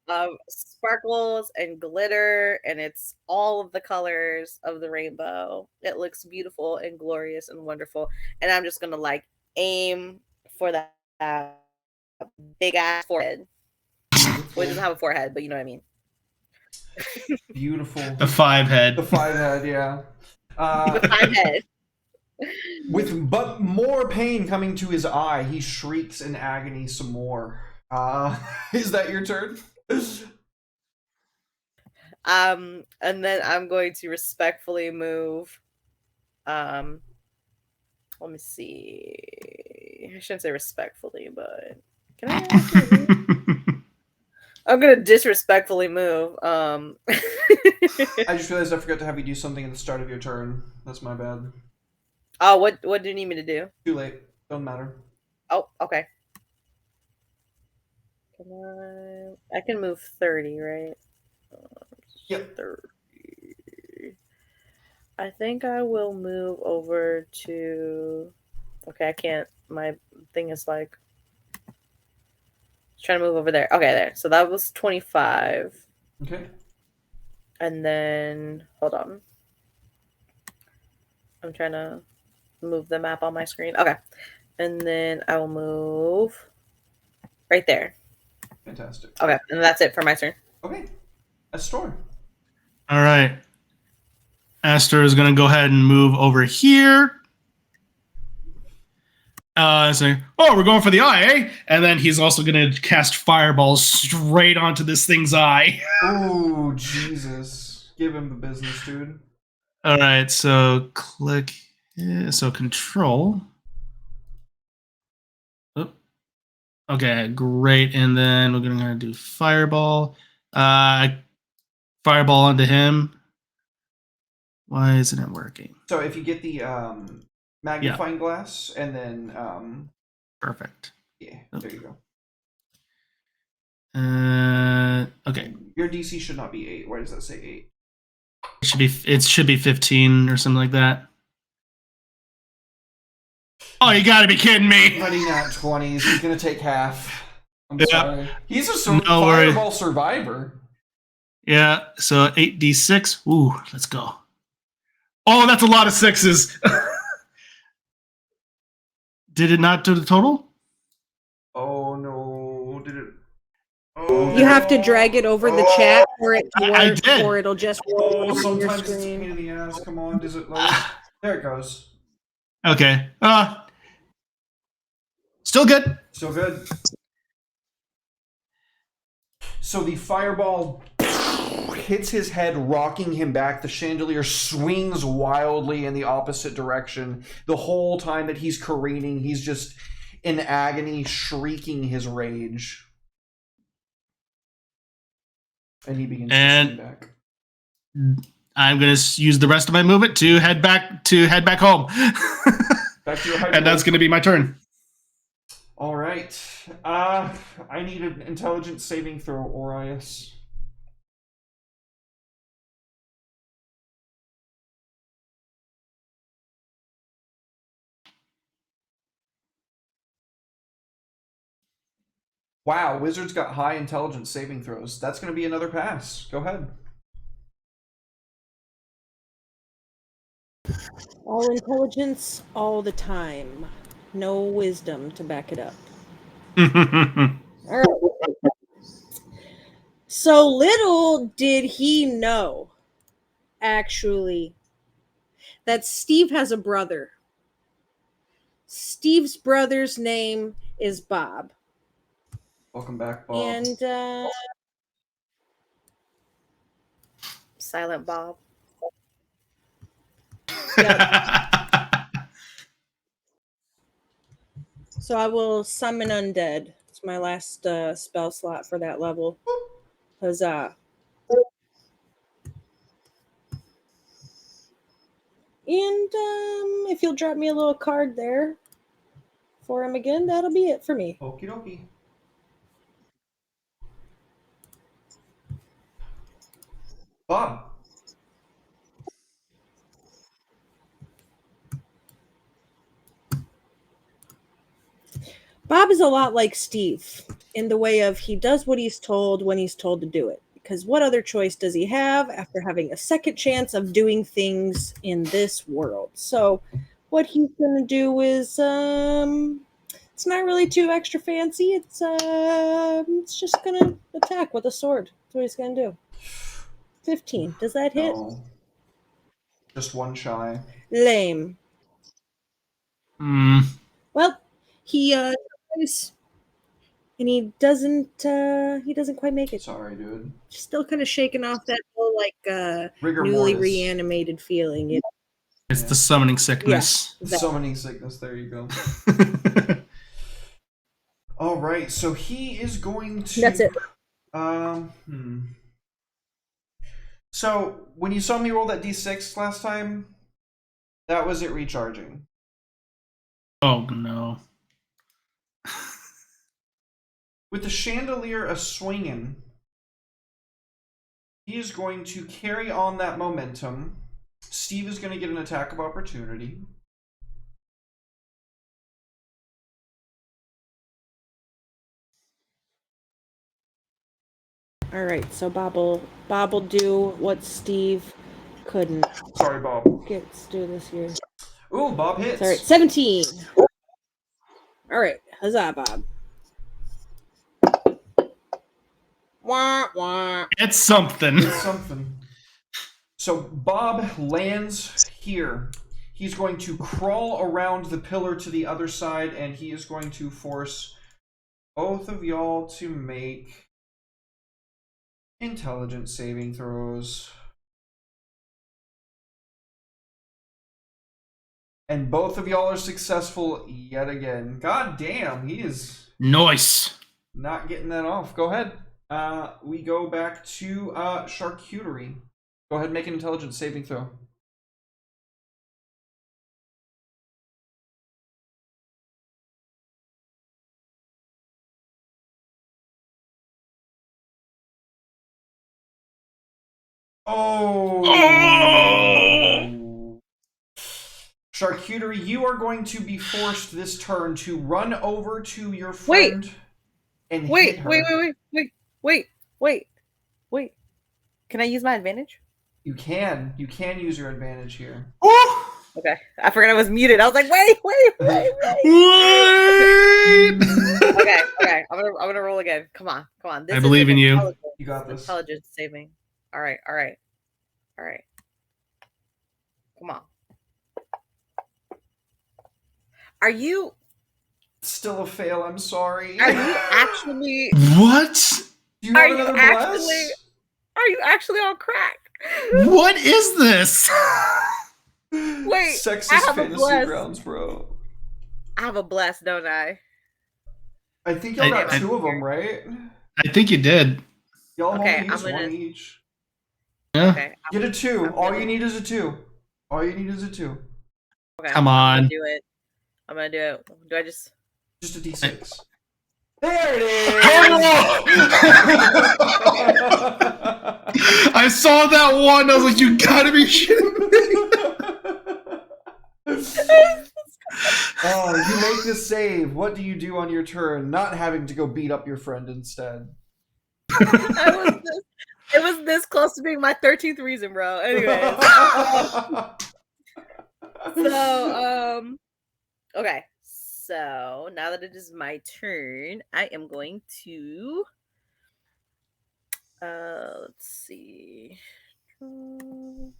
of sparkles and glitter, and it's all of the colors of the rainbow. It looks beautiful and glorious and wonderful. And I'm just gonna like aim for that big ass forehead. Well, it doesn't have a forehead, but you know what I mean. Beautiful. The 5 head. The 5 head, yeah. The 5 head. With but more pain coming to his eye, he shrieks in agony some more. Is that your turn? And then I'm going to respectfully move. Let me see. I shouldn't say respectfully, but can I actually move? I'm gonna disrespectfully move. I just realized I forgot to have you do something at the start of your turn. That's my bad. Oh, what do you need me to do? Too late. Don't matter. Oh, okay. I can move 30, right? Yep. 30. I think I will move over to. Okay, I can't. My thing is like. Trying to move over there. Okay, there. So that was 25. Okay. And then, hold on. I'm trying to move the map on my screen. Okay. And then I will move right there. Fantastic. Okay. And that's it for my turn. Okay. Astor. All right. Astor is going to go ahead and move over here. Say, oh, we're going for the eye, eh? And then he's also going to cast fireballs straight onto this thing's eye. Oh, Jesus. Give him the business, dude. All right, so click, so control. Oh, okay, great. And then we're going to do fireball. Fireball onto him. Why isn't it working? So if you get the magnifying glass and then Perfect. yeah, there you go. Okay. Your DC should not be 8. Why does that say 8? It should be 15 or something like that. Oh, you gotta be kidding me! Buddy, not 20s. He's gonna take half. I'm Yeah. sorry. He's a No worries. fireball survivor. Yeah, so 8d6. Ooh, let's go. Oh, that's a lot of 6s. Did it not do the total? Oh no! Did it? Oh, You have to drag it over the chat for it to I work, did. or it'll just roll Oh, on your sometimes it's a pain screen. in the ass. Come on, does it load? There it goes. Okay. Still good. Still good. So the fireball hits his head, rocking him back. The chandelier swings wildly in the opposite direction. The whole time that he's careening, he's just in agony, shrieking his rage. And he begins to swing back. I'm gonna use the rest of my movement to head back home. Back to your And that's gonna be my turn. All right. I need an intelligence saving throw, Orius. Wow, Wizards got high intelligence saving throws. That's going to be another pass. Go ahead. All intelligence, all the time. No wisdom to back it up. All right. So little did he know, actually, that Steve has a brother. Steve's brother's name is Bob. Welcome back, Bob. And Silent Bob. so I will summon undead. It's my last spell slot for that level. Huzzah. And if you'll drop me a little card there for him again, that'll be it for me. Okie dokie. Bob. Bob is a lot like Steve in the way of he does what he's told when he's told to do it. Because what other choice does he have after having a second chance of doing things in this world? So what he's going to do is it's not really too extra fancy. It's just going to attack with a sword. That's what he's going to do. 15. Does that hit? No. Just one shy. Lame. Well, he tries, and he doesn't quite make it. Sorry, dude. Still kind of shaking off that whole Rigor newly mortis. reanimated feeling. You know? It's the summoning sickness. That- Summoning sickness. There you go. All right. So he is going to. That's it. So when you saw me roll that d6 last time, that was it recharging. Oh no. With the chandelier a swinging, he is going to carry on that momentum. Steve is going to get an attack of opportunity. All right, so Bob will do what Steve couldn't. Sorry, Bob. Let's do this here. Ooh, Bob hits. All right, 17. All right, huzzah, Bob. Wah, wah. It's something. It's something. So Bob lands here. He's going to crawl around the pillar to the other side, and he is going to force both of y'all to make intelligence saving throws. And both of y'all are successful yet again. God damn, he is Nice. not getting that off. Go ahead. We go back to charcuterie. Go ahead and make an intelligence saving throw. Oh! Charcuterie, you are going to be forced this turn to run over to your friend and hit her. Wait. Can I use my advantage? You can use your advantage here. Okay. I forgot I was muted. I was like, wait. What? Okay. I'm gonna roll again. Come on. I believe in you. You got this. Intelligence saving. All right. Come on. Are you Still a fail, I'm sorry. actually What? Do you have another bless? Are you actually on crack? What is this? Wait, I Sexist have a fantasy bless. grounds, bro. I have a blast, don't I? I think y'all got I- two of them, right? I think you did. Y'all Okay, only use I'm gonna- one each. Yeah. Okay. Get a two. I'm All gonna- you need is a two. All you need is a two. Okay. Come I'm on. gonna do it. Do I just? Just a d6. There it is! I saw that one. I was like, you gotta be shitting me. Oh, you make the save. What do you do on your turn? Not having to go beat up your friend instead. It was this close to being my 13th reason, bro. Anyways. So, okay. So now that it is my turn, I am going to let's see. Oops.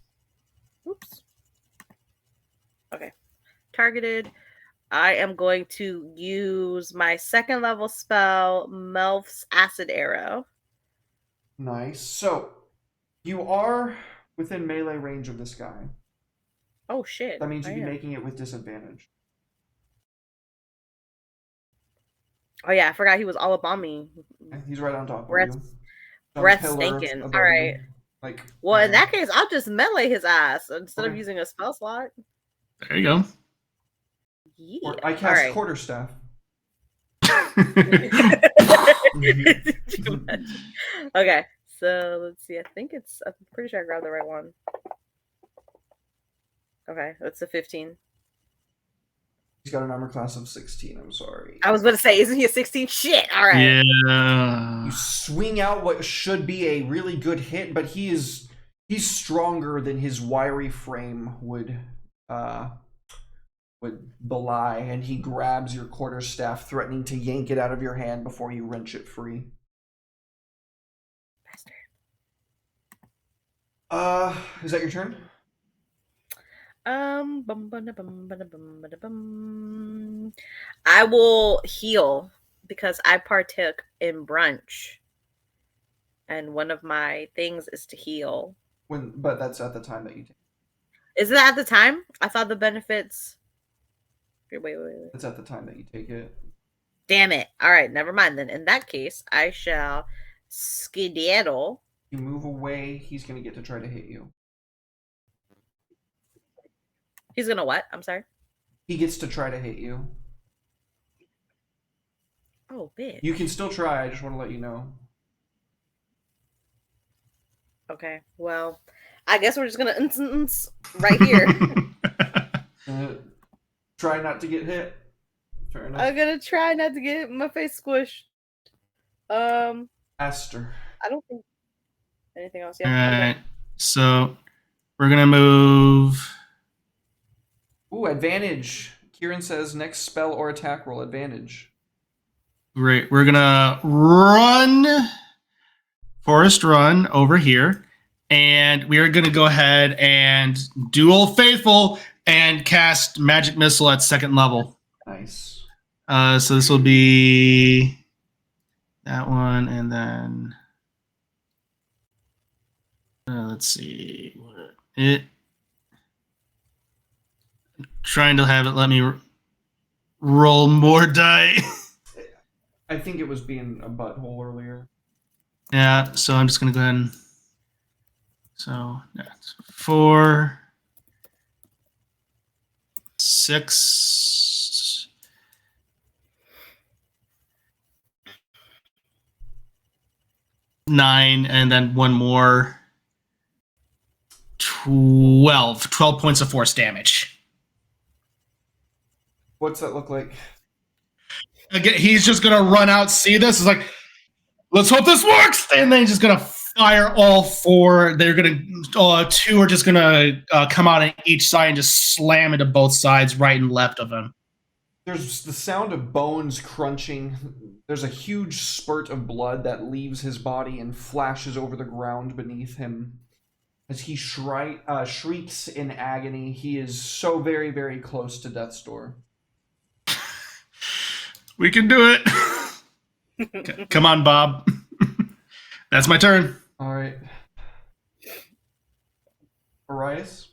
Okay. Targeted. I am going to use my second level spell, Melf's Acid Arrow. Nice. So, you are within melee range of this guy. Oh shit. That means I you'd be am. making it with disadvantage. Oh yeah, I forgot he was all up on me. He's right on top Breath- of you. On a breath pillar stinking. above Alright. you. Like, Well, in that case, I'll just melee his ass instead of Okay. using a spell slot. There you go. Yeah. or I cast Alright. quarterstaff. Too much. Okay, so let's see. I'm pretty sure I grabbed the right one. Okay, that's a 15. He's got an armor class of 16. I'm sorry. I was going to say, isn't he a 16? Shit. All right. Yeah. You swing out what should be a really good hit, but he's stronger than his wiry frame would belie, and he grabs your quarterstaff, threatening to yank it out of your hand before you wrench it free. Is that your turn? I will heal because I partook in brunch, and one of my things is to heal. But that's at the time that you take. Is that at the time? I thought the benefits. Wait. It's at the time that you take it. Damn it! All right, never mind then. In that case, I shall skedaddle. You move away. He's gonna get to try to hit you. He's gonna what? I'm sorry. He gets to try to hit you. Oh, bitch. You can still try. I just want to let you know. Okay. Well, I guess we're just gonna right here. Try not to get hit. Fair enough. I'm gonna try not to get my face squished. Aster. I don't think anything else. All Yeah. right. So we're gonna move. Ooh, advantage. Kieran says next spell or attack roll advantage. Great. We're gonna run, forest run over here, and we are gonna go ahead and do Old Faithful and cast Magic Missile at 2nd level. Nice. So this will be that one, and then let's see. Trying to have it let me roll more die. I think it was being a butthole earlier. Yeah, so I'm just gonna go ahead and so that's 4, 6, 9, and then one more 12 points of force damage. What's that look like? Again, he's just gonna run out, see this, is like, let's hope this works, and then he's just gonna fire all 4. They're gonna 2 are just gonna come out on each side and just slam into both sides, right and left of him. There's the sound of bones crunching. There's a huge spurt of blood that leaves his body and flashes over the ground beneath him. As he shrieks in agony, he is so very, very close to death's door. We can do it. Come on, Bob. That's my turn. All right. Arias?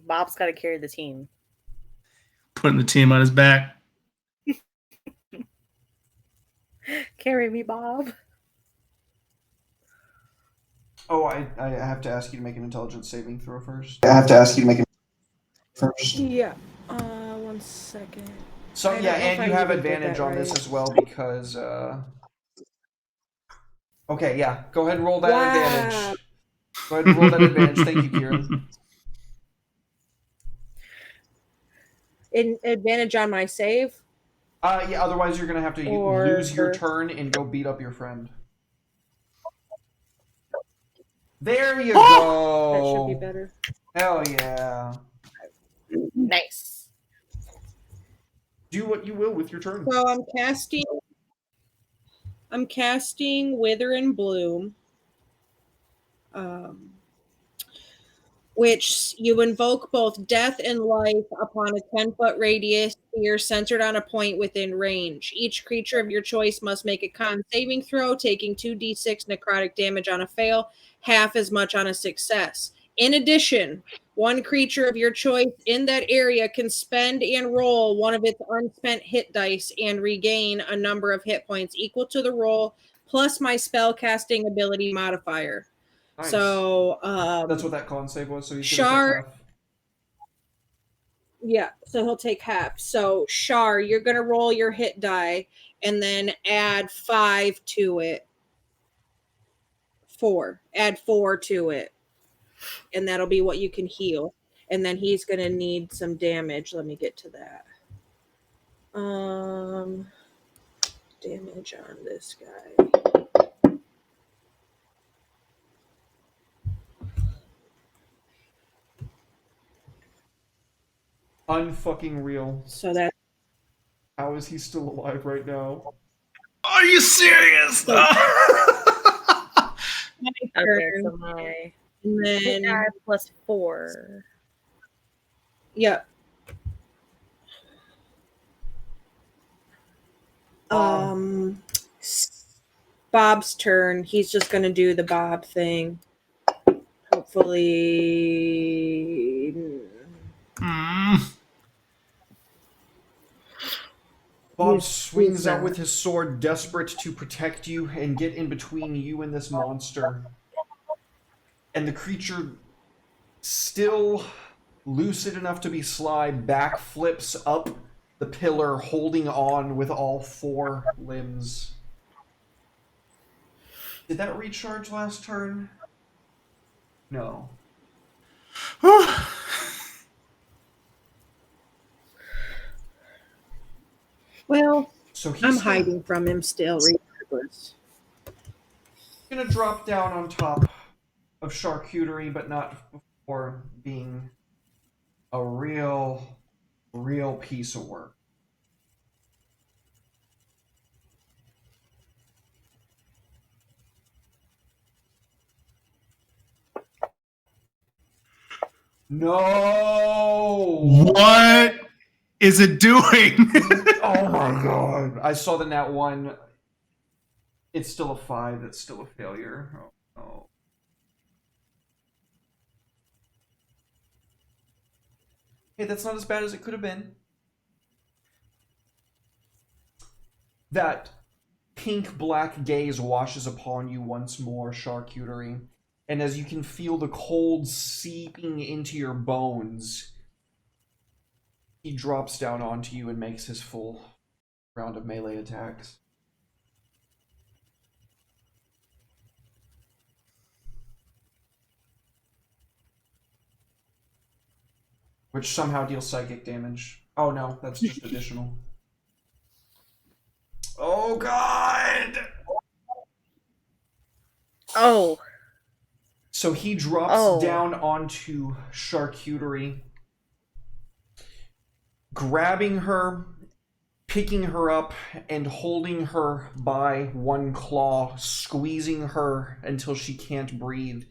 Bob's got to carry the team. Putting the team on his back. Carry me, Bob. Oh, I have to ask you to make an intelligence saving throw first. Yeah. 1 second. So I don't yeah, know if and I you have even did advantage that on this right. as well because okay, yeah. Go ahead and roll that Wow. advantage. Go ahead and roll that advantage. Thank you, Kieran. Advantage on my save. Yeah, otherwise you're gonna have to Or- lose your turn and go beat up your friend. There you go. That should be better. Hell yeah. Nice. Do what you will with your turn. So I'm casting Wither and Bloom. Which you invoke both death and life upon a 10-foot radius sphere centered on a point within range. Each creature of your choice must make a con saving throw, taking 2d6 necrotic damage on a fail, half as much on a success. In addition, one creature of your choice in that area can spend and roll one of its unspent hit dice and regain a number of hit points equal to the roll plus my spellcasting ability modifier. Nice. So that's what that con save was. So he's Shar- gonna take half. yeah, so he'll take half. So Shar, you're gonna roll your hit die and then add 5 to it. 4. Add 4 to it. And that'll be what you can heal. And then he's gonna need some damage. Let me get to that. Damage on this guy. Unfucking real. So that How is he still alive right now? Are you serious? my Okay, turn. so my And hit then die plus 4. yeah. Bob's turn. He's just gonna do the Bob thing. Hopefully. Bob He's- swings he's, out with his sword, desperate to protect you and get in between you and this monster. And the creature, still lucid enough to be sly, backflips up the pillar, holding on with all 4 limbs. Did that recharge last turn? No. Well, So he's I'm hiding from him still, regardless. gonna drop down on top of charcuterie, but not before being a real piece of work. No! What is it doing? Oh my god. I saw the nat 1. It's still a 5. That's still a failure. Oh no. Hey, that's not as bad as it could have been. That pink-black gaze washes upon you once more, charcuterie. And as you can feel the cold seeping into your bones, he drops down onto you and makes his full round of melee attacks. Which somehow deals psychic damage. Oh no, that's just additional. Oh god! Oh. So he drops down onto charcuterie, grabbing her, picking her up, and holding her by one claw, squeezing her until she can't breathe.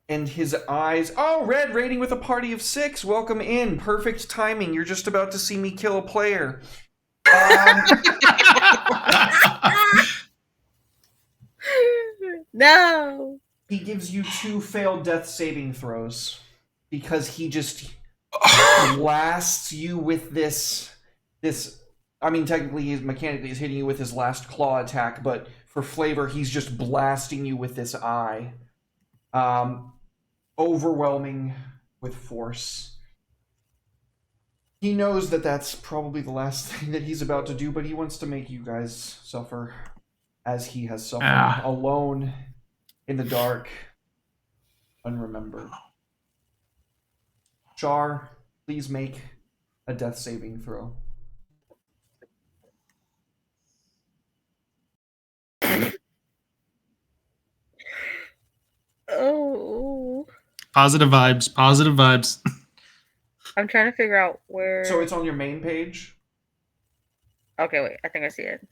And his eyes... Oh, Red, raiding with a party of 6. Welcome in. Perfect timing. You're just about to see me kill a player. No. He gives you 2 failed death saving throws because he just blasts you with this. I mean, technically, mechanically, he's hitting you with his last claw attack, but for flavor, he's just blasting you with this eye. Overwhelming with force. He knows that that's probably the last thing that he's about to do, but he wants to make you guys suffer as he has suffered alone in the dark, unremembered. Char, please make a death saving throw. Oh. Positive vibes. I'm trying to figure out where. So it's on your main page? Okay, wait. I think I see it.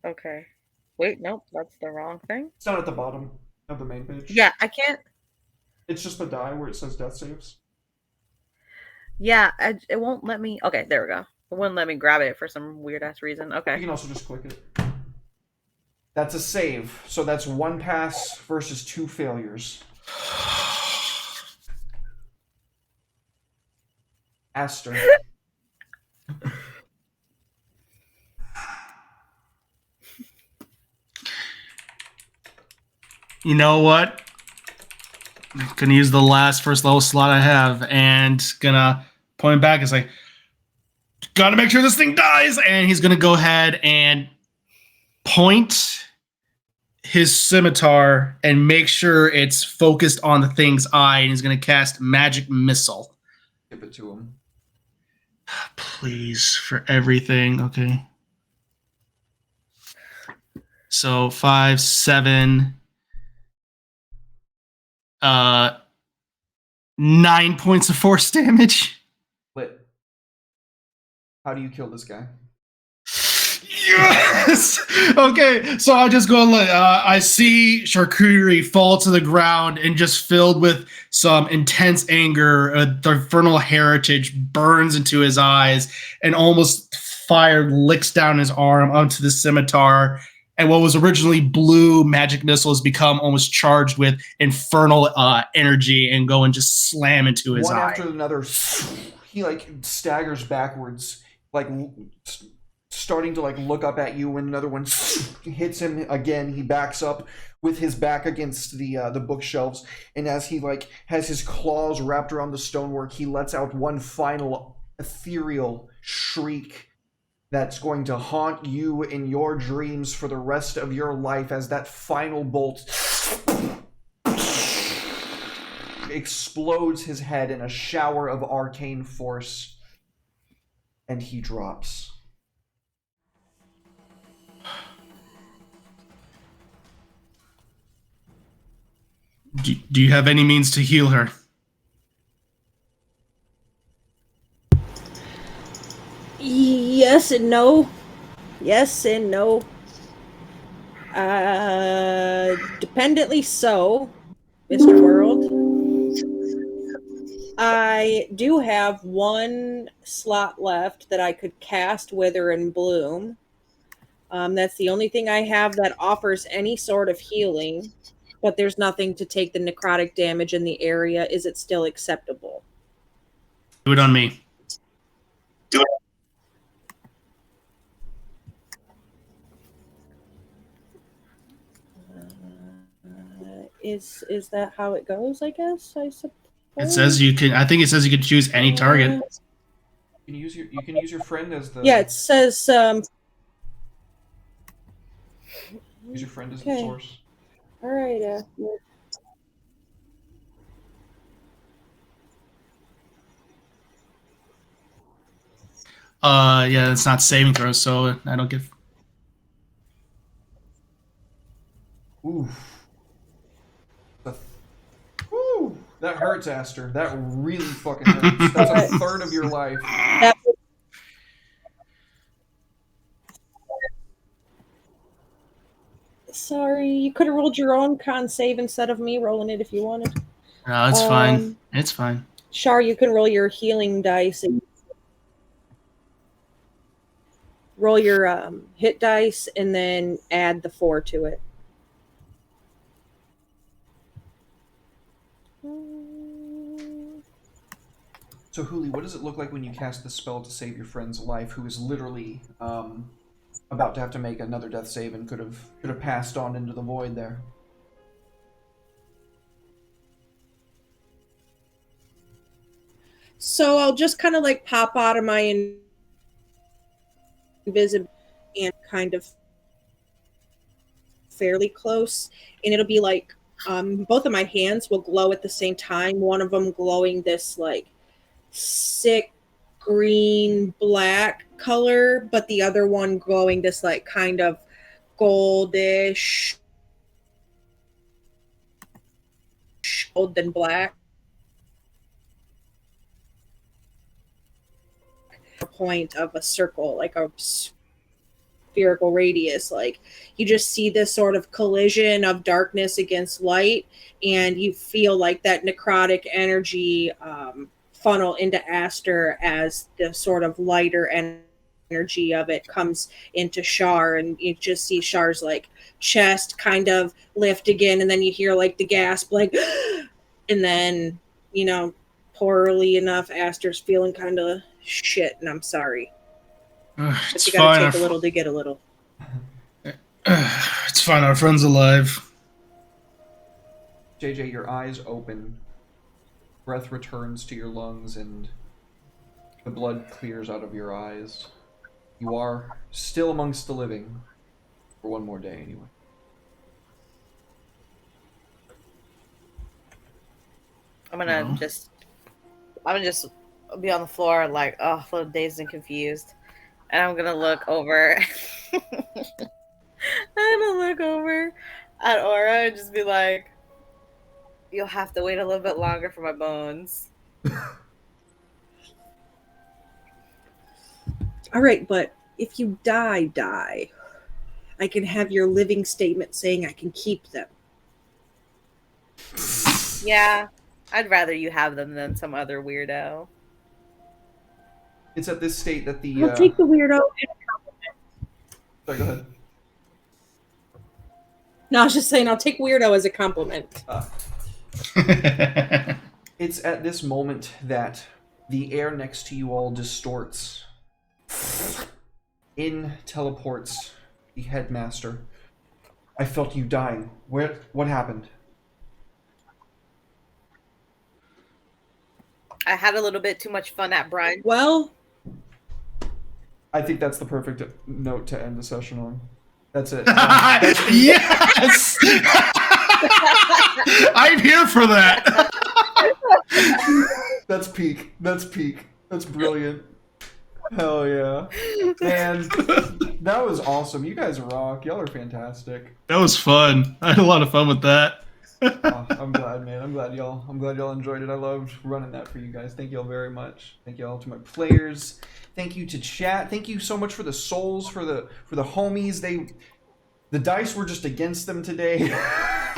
Okay. Wait, nope. That's the wrong thing. It's down at the bottom of the main page. Yeah, I can't. It's just the die where it says death saves. Yeah, it won't let me. Okay, there we go. It wouldn't let me grab it for some weird ass reason. You Okay. can also just click it. That's a save. So that's 1 pass versus 2 failures. Aster. You know what? I'm gonna use the last first level slot I have and gonna point him back and say, gotta make sure this thing dies. And he's gonna go ahead and point his scimitar and make sure it's focused on the thing's eye, and he's gonna cast Magic Missile. Give it to him. Please, for everything. Okay. So 5, 7, 9 points of force damage. Lit. How do you kill this guy? Yes. Okay, so I just go. I see charcuterie fall to the ground and just filled with some intense anger. The infernal heritage burns into his eyes, and almost fire licks down his arm onto the scimitar. And what was originally blue magic missile has become almost charged with infernal energy and go and just slam into his One eye. after another, he like staggers backwards, like starting to like look up at you. When another one hits him again, he backs up with his back against the bookshelves, and as he like has his claws wrapped around the stonework, he lets out one final ethereal shriek that's going to haunt you in your dreams for the rest of your life as that final bolt explodes his head in a shower of arcane force. and he drops. Do you have any means to heal her? Yes and no. Yes and no. Dependently so, Mr. World. I do have one slot left that I could cast Wither and Bloom. That's the only thing I have that offers any sort of healing, but there's nothing to take the necrotic damage in the area. Is it still acceptable? Do it on me. Is that how it goes? I guess I suppose. It says you can. I think it says you can choose any target. You can use your friend as the Yeah, it says. Use your friend as Okay. the source. All right. Yeah, it's not saving throws, so I don't get. Oof. Woo! That hurts, Aster. That really fucking hurts. That's a third of your life. That Sorry, you could have rolled your own con save instead of me rolling it if you wanted. No, it's fine. It's fine. Char, you can roll your healing dice. Roll your hit dice and then add the 4 to it. So, Huli, what does it look like when you cast the spell to save your friend's life, who is literally about to have to make another death save and could have passed on into the void there? So I'll just kind of like pop out of my invisible and kind of fairly close, and it'll be like both of my hands will glow at the same time. One of them glowing this like sick green black color, but the other one glowing this like kind of goldish golden black. Point of a circle, like a spherical radius. Like you just see this sort of collision of darkness against light, and you feel like that necrotic energy funnel into Aster as the sort of lighter energy of it comes into Shar, and you just see Shar's like chest kind of lift again, and then you hear like the gasp, like, and then poorly enough, Aster's feeling kind of shit, and I'm sorry. But It's you gotta fine. take a little to get a little. It's fine. Our friend's alive. JJ, your eyes open, breath returns to your lungs, and the blood clears out of your eyes. You are still amongst the living, for one more day anyway. I'm gonna just be on the floor like, a little dazed and confused, and I'm gonna look over. I'm gonna look over at Aura and just be like, "You'll have to wait a little bit longer for my bones." All right, but if you die, I can have your living statement saying I can keep them. Yeah, I'd rather you have them than some other weirdo. It's at this state that the I'll take the weirdo. Sorry, go ahead. No, I was just saying I'll take weirdo as a compliment. It's at this moment that the air next to you all distorts. In teleports the headmaster. I felt you dying. What happened? I had a little bit too much fun at brunch. Well, I think that's the perfect note to end the session on. That's it. Yes! I'm here for that. That's peak. That's peak. That's brilliant. Hell yeah. Man, that was awesome. You guys rock. Y'all are fantastic. That was fun. I had a lot of fun with that. Oh, I'm glad, man. I'm glad y'all enjoyed it. I loved running that for you guys. Thank y'all very much. Thank y'all to my players. Thank you to chat. Thank you so much for the souls, for the homies. The dice were just against them today.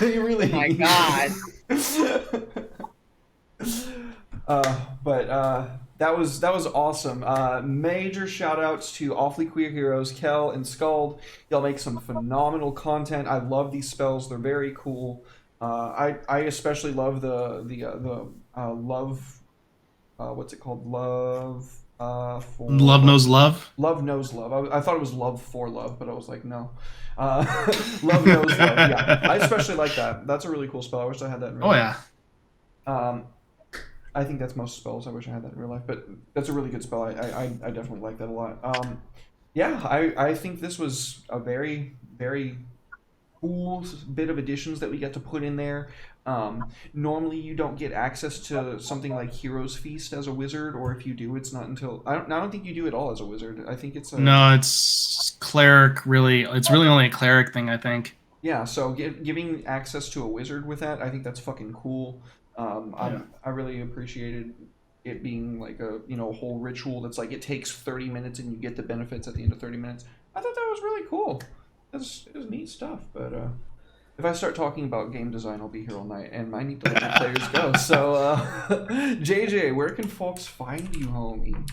They really. Oh my God. That was awesome. Major shout outs to Awfully Queer Heroes, Kel and Scald. Y'all make some phenomenal content. I love these spells. They're very cool. I especially love the love. What's it called? Love. For Love knows love. Love knows love. I thought it was love for love, but I was like, no. Love knows love. Yeah, I especially like that. That's a really cool spell. I wish I had that in real life. Yeah. I think that's most spells. I wish I had that in real life, but that's a really good spell. I definitely like that a lot. Yeah, I think this was a very, very cool bit of additions that we get to put in there. Normally you don't get access to something like Heroes Feast as a wizard, or if you do, it's not until I don't think you do it all as a wizard. I think it's No, it's cleric. It's really only a cleric thing, I think. Yeah, so giving access to a wizard with that, I think that's fucking cool. I really appreciated it being like a whole ritual that's like it takes 30 minutes and you get the benefits at the end of 30 minutes. I thought that was really cool. It was neat stuff. But if I start talking about game design, I'll be here all night, and I need to let the players go. So, JJ, where can folks find you, homie?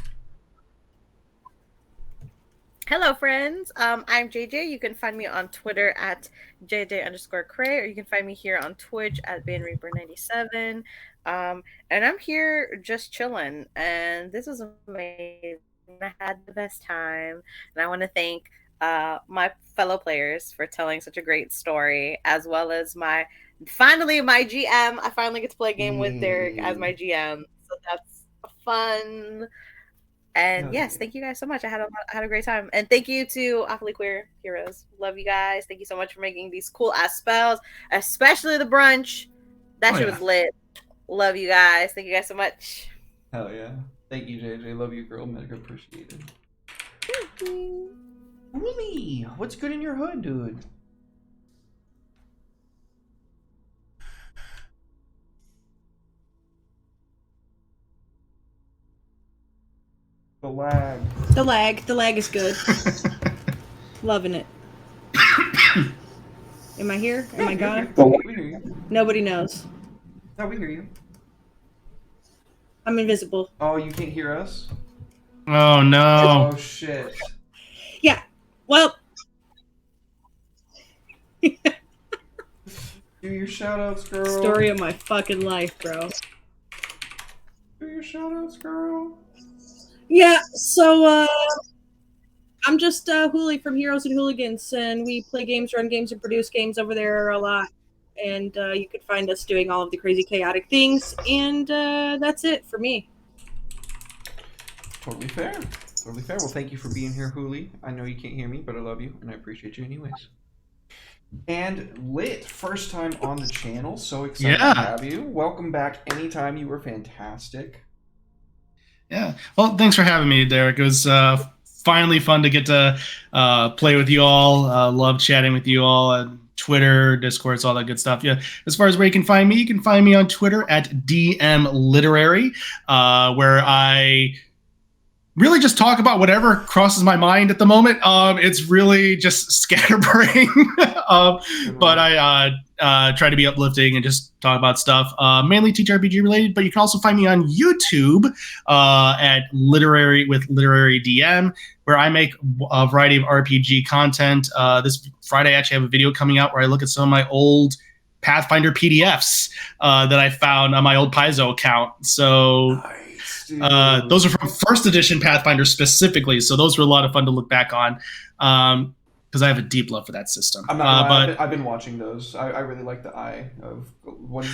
Hello, friends. I'm JJ. You can find me on Twitter at JJ_Cray, or you can find me here on Twitch at BaneReaper97. And I'm here just chilling, and this was amazing. I had the best time, and I want to thank my fellow players for telling such a great story, as well as my GM. I finally get to play a game with Derek as my GM, so that's fun. And yes, thank you guys so much. I had a great time, and thank you to Awfully Queer Heroes. Love you guys. Thank you so much for making these cool ass spells, especially the brunch. That shit was lit. Love you guys. Thank you guys so much. Hell yeah. Thank you, JJ. Love you, girl. Mega appreciated. Thank you. Really? What's good in your hood, dude? The lag. The lag is good. Loving it. Am I here? Am I gone? We hear you. Nobody knows. No, we hear you. I'm invisible. Oh, you can't hear us? Oh no. Oh shit. Yeah. Well. Do your shoutouts, girl. Story of my fucking life, bro. Do your shoutouts, girl. Yeah, so I'm just Hooli from Heroes and Hooligans, and we play games, run games, and produce games over there a lot. And you could find us doing all of the crazy, chaotic things. And that's it for me. Totally fair. Totally fair. Well, thank you for being here, Hooli. I know you can't hear me, but I love you, and I appreciate you anyways. And Lit, first time on the channel. So excited to have you. Welcome back anytime. You were fantastic. Yeah. Well, thanks for having me, Derek. It was finally fun to get to play with you all. Love chatting with you all. Twitter, Discords, all that good stuff. Yeah. As far as where you can find me on Twitter at DM Literary, where I really just talk about whatever crosses my mind at the moment. It's really just scatterbrain, but I try to be uplifting and just talk about stuff, mainly TTRPG related. But you can also find me on YouTube at Literary with Literary DM, where I make a variety of RPG content. This Friday, I actually have a video coming out where I look at some of my old Pathfinder PDFs that I found on my old Paizo account. So. Those are from first edition Pathfinder specifically, so those were a lot of fun to look back on, because I have a deep love for that system. I'm not gonna lie, I've been watching those. I really like the Eye of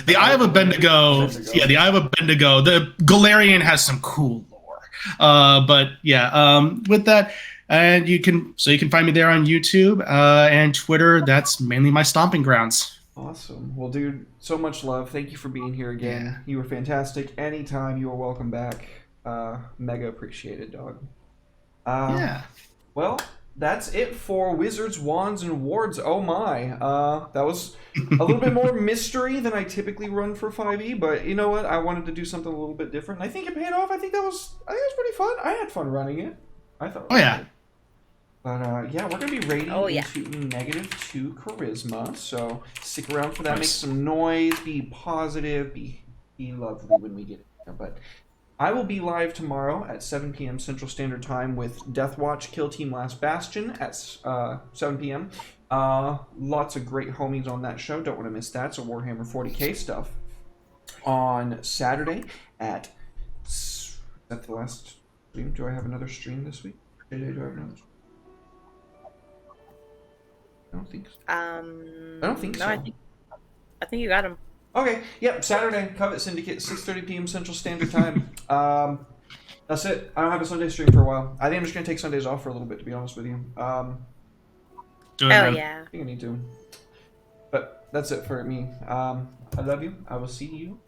the Eye of Bendigo. Yeah, the Eye of Bendigo. The Golarion has some cool lore. But yeah, with that, and you can find me there on YouTube and Twitter. That's mainly my stomping grounds. Awesome. Well, dude, so much love. Thank you for being here again. Yeah. You were fantastic. Anytime, you are welcome back. Mega appreciated, dog. Yeah. Well, that's it for Wizards, Wands, and Wards. Oh my. That was a little bit more mystery than I typically run for 5e, but you know what? I wanted to do something a little bit different. I think it paid off. I think it was pretty fun. I had fun running it. I thought. Oh yeah. But yeah, we're gonna be rating Oh, yeah. into -2 charisma. So stick around for that. Make Nice. some noise. Be positive. Be lovely when we get there. But I will be live tomorrow at 7 p.m. Central Standard Time with Deathwatch Kill Team Last Bastion at 7 p.m. Lots of great homies on that show. Don't want to miss that. So Warhammer 40k stuff on Saturday at. Is that the last stream? Do I have another stream this week? Do I have another? I don't think so. I don't think no, so. I think you got him. Okay, yep, Saturday, Covet Syndicate, 6:30 p.m. Central Standard Time. That's it. I don't have a Sunday stream for a while. I think I'm just going to take Sundays off for a little bit, to be honest with you. Do it, Oh man. yeah. I think I need to. But that's it for me. I love you. I will see you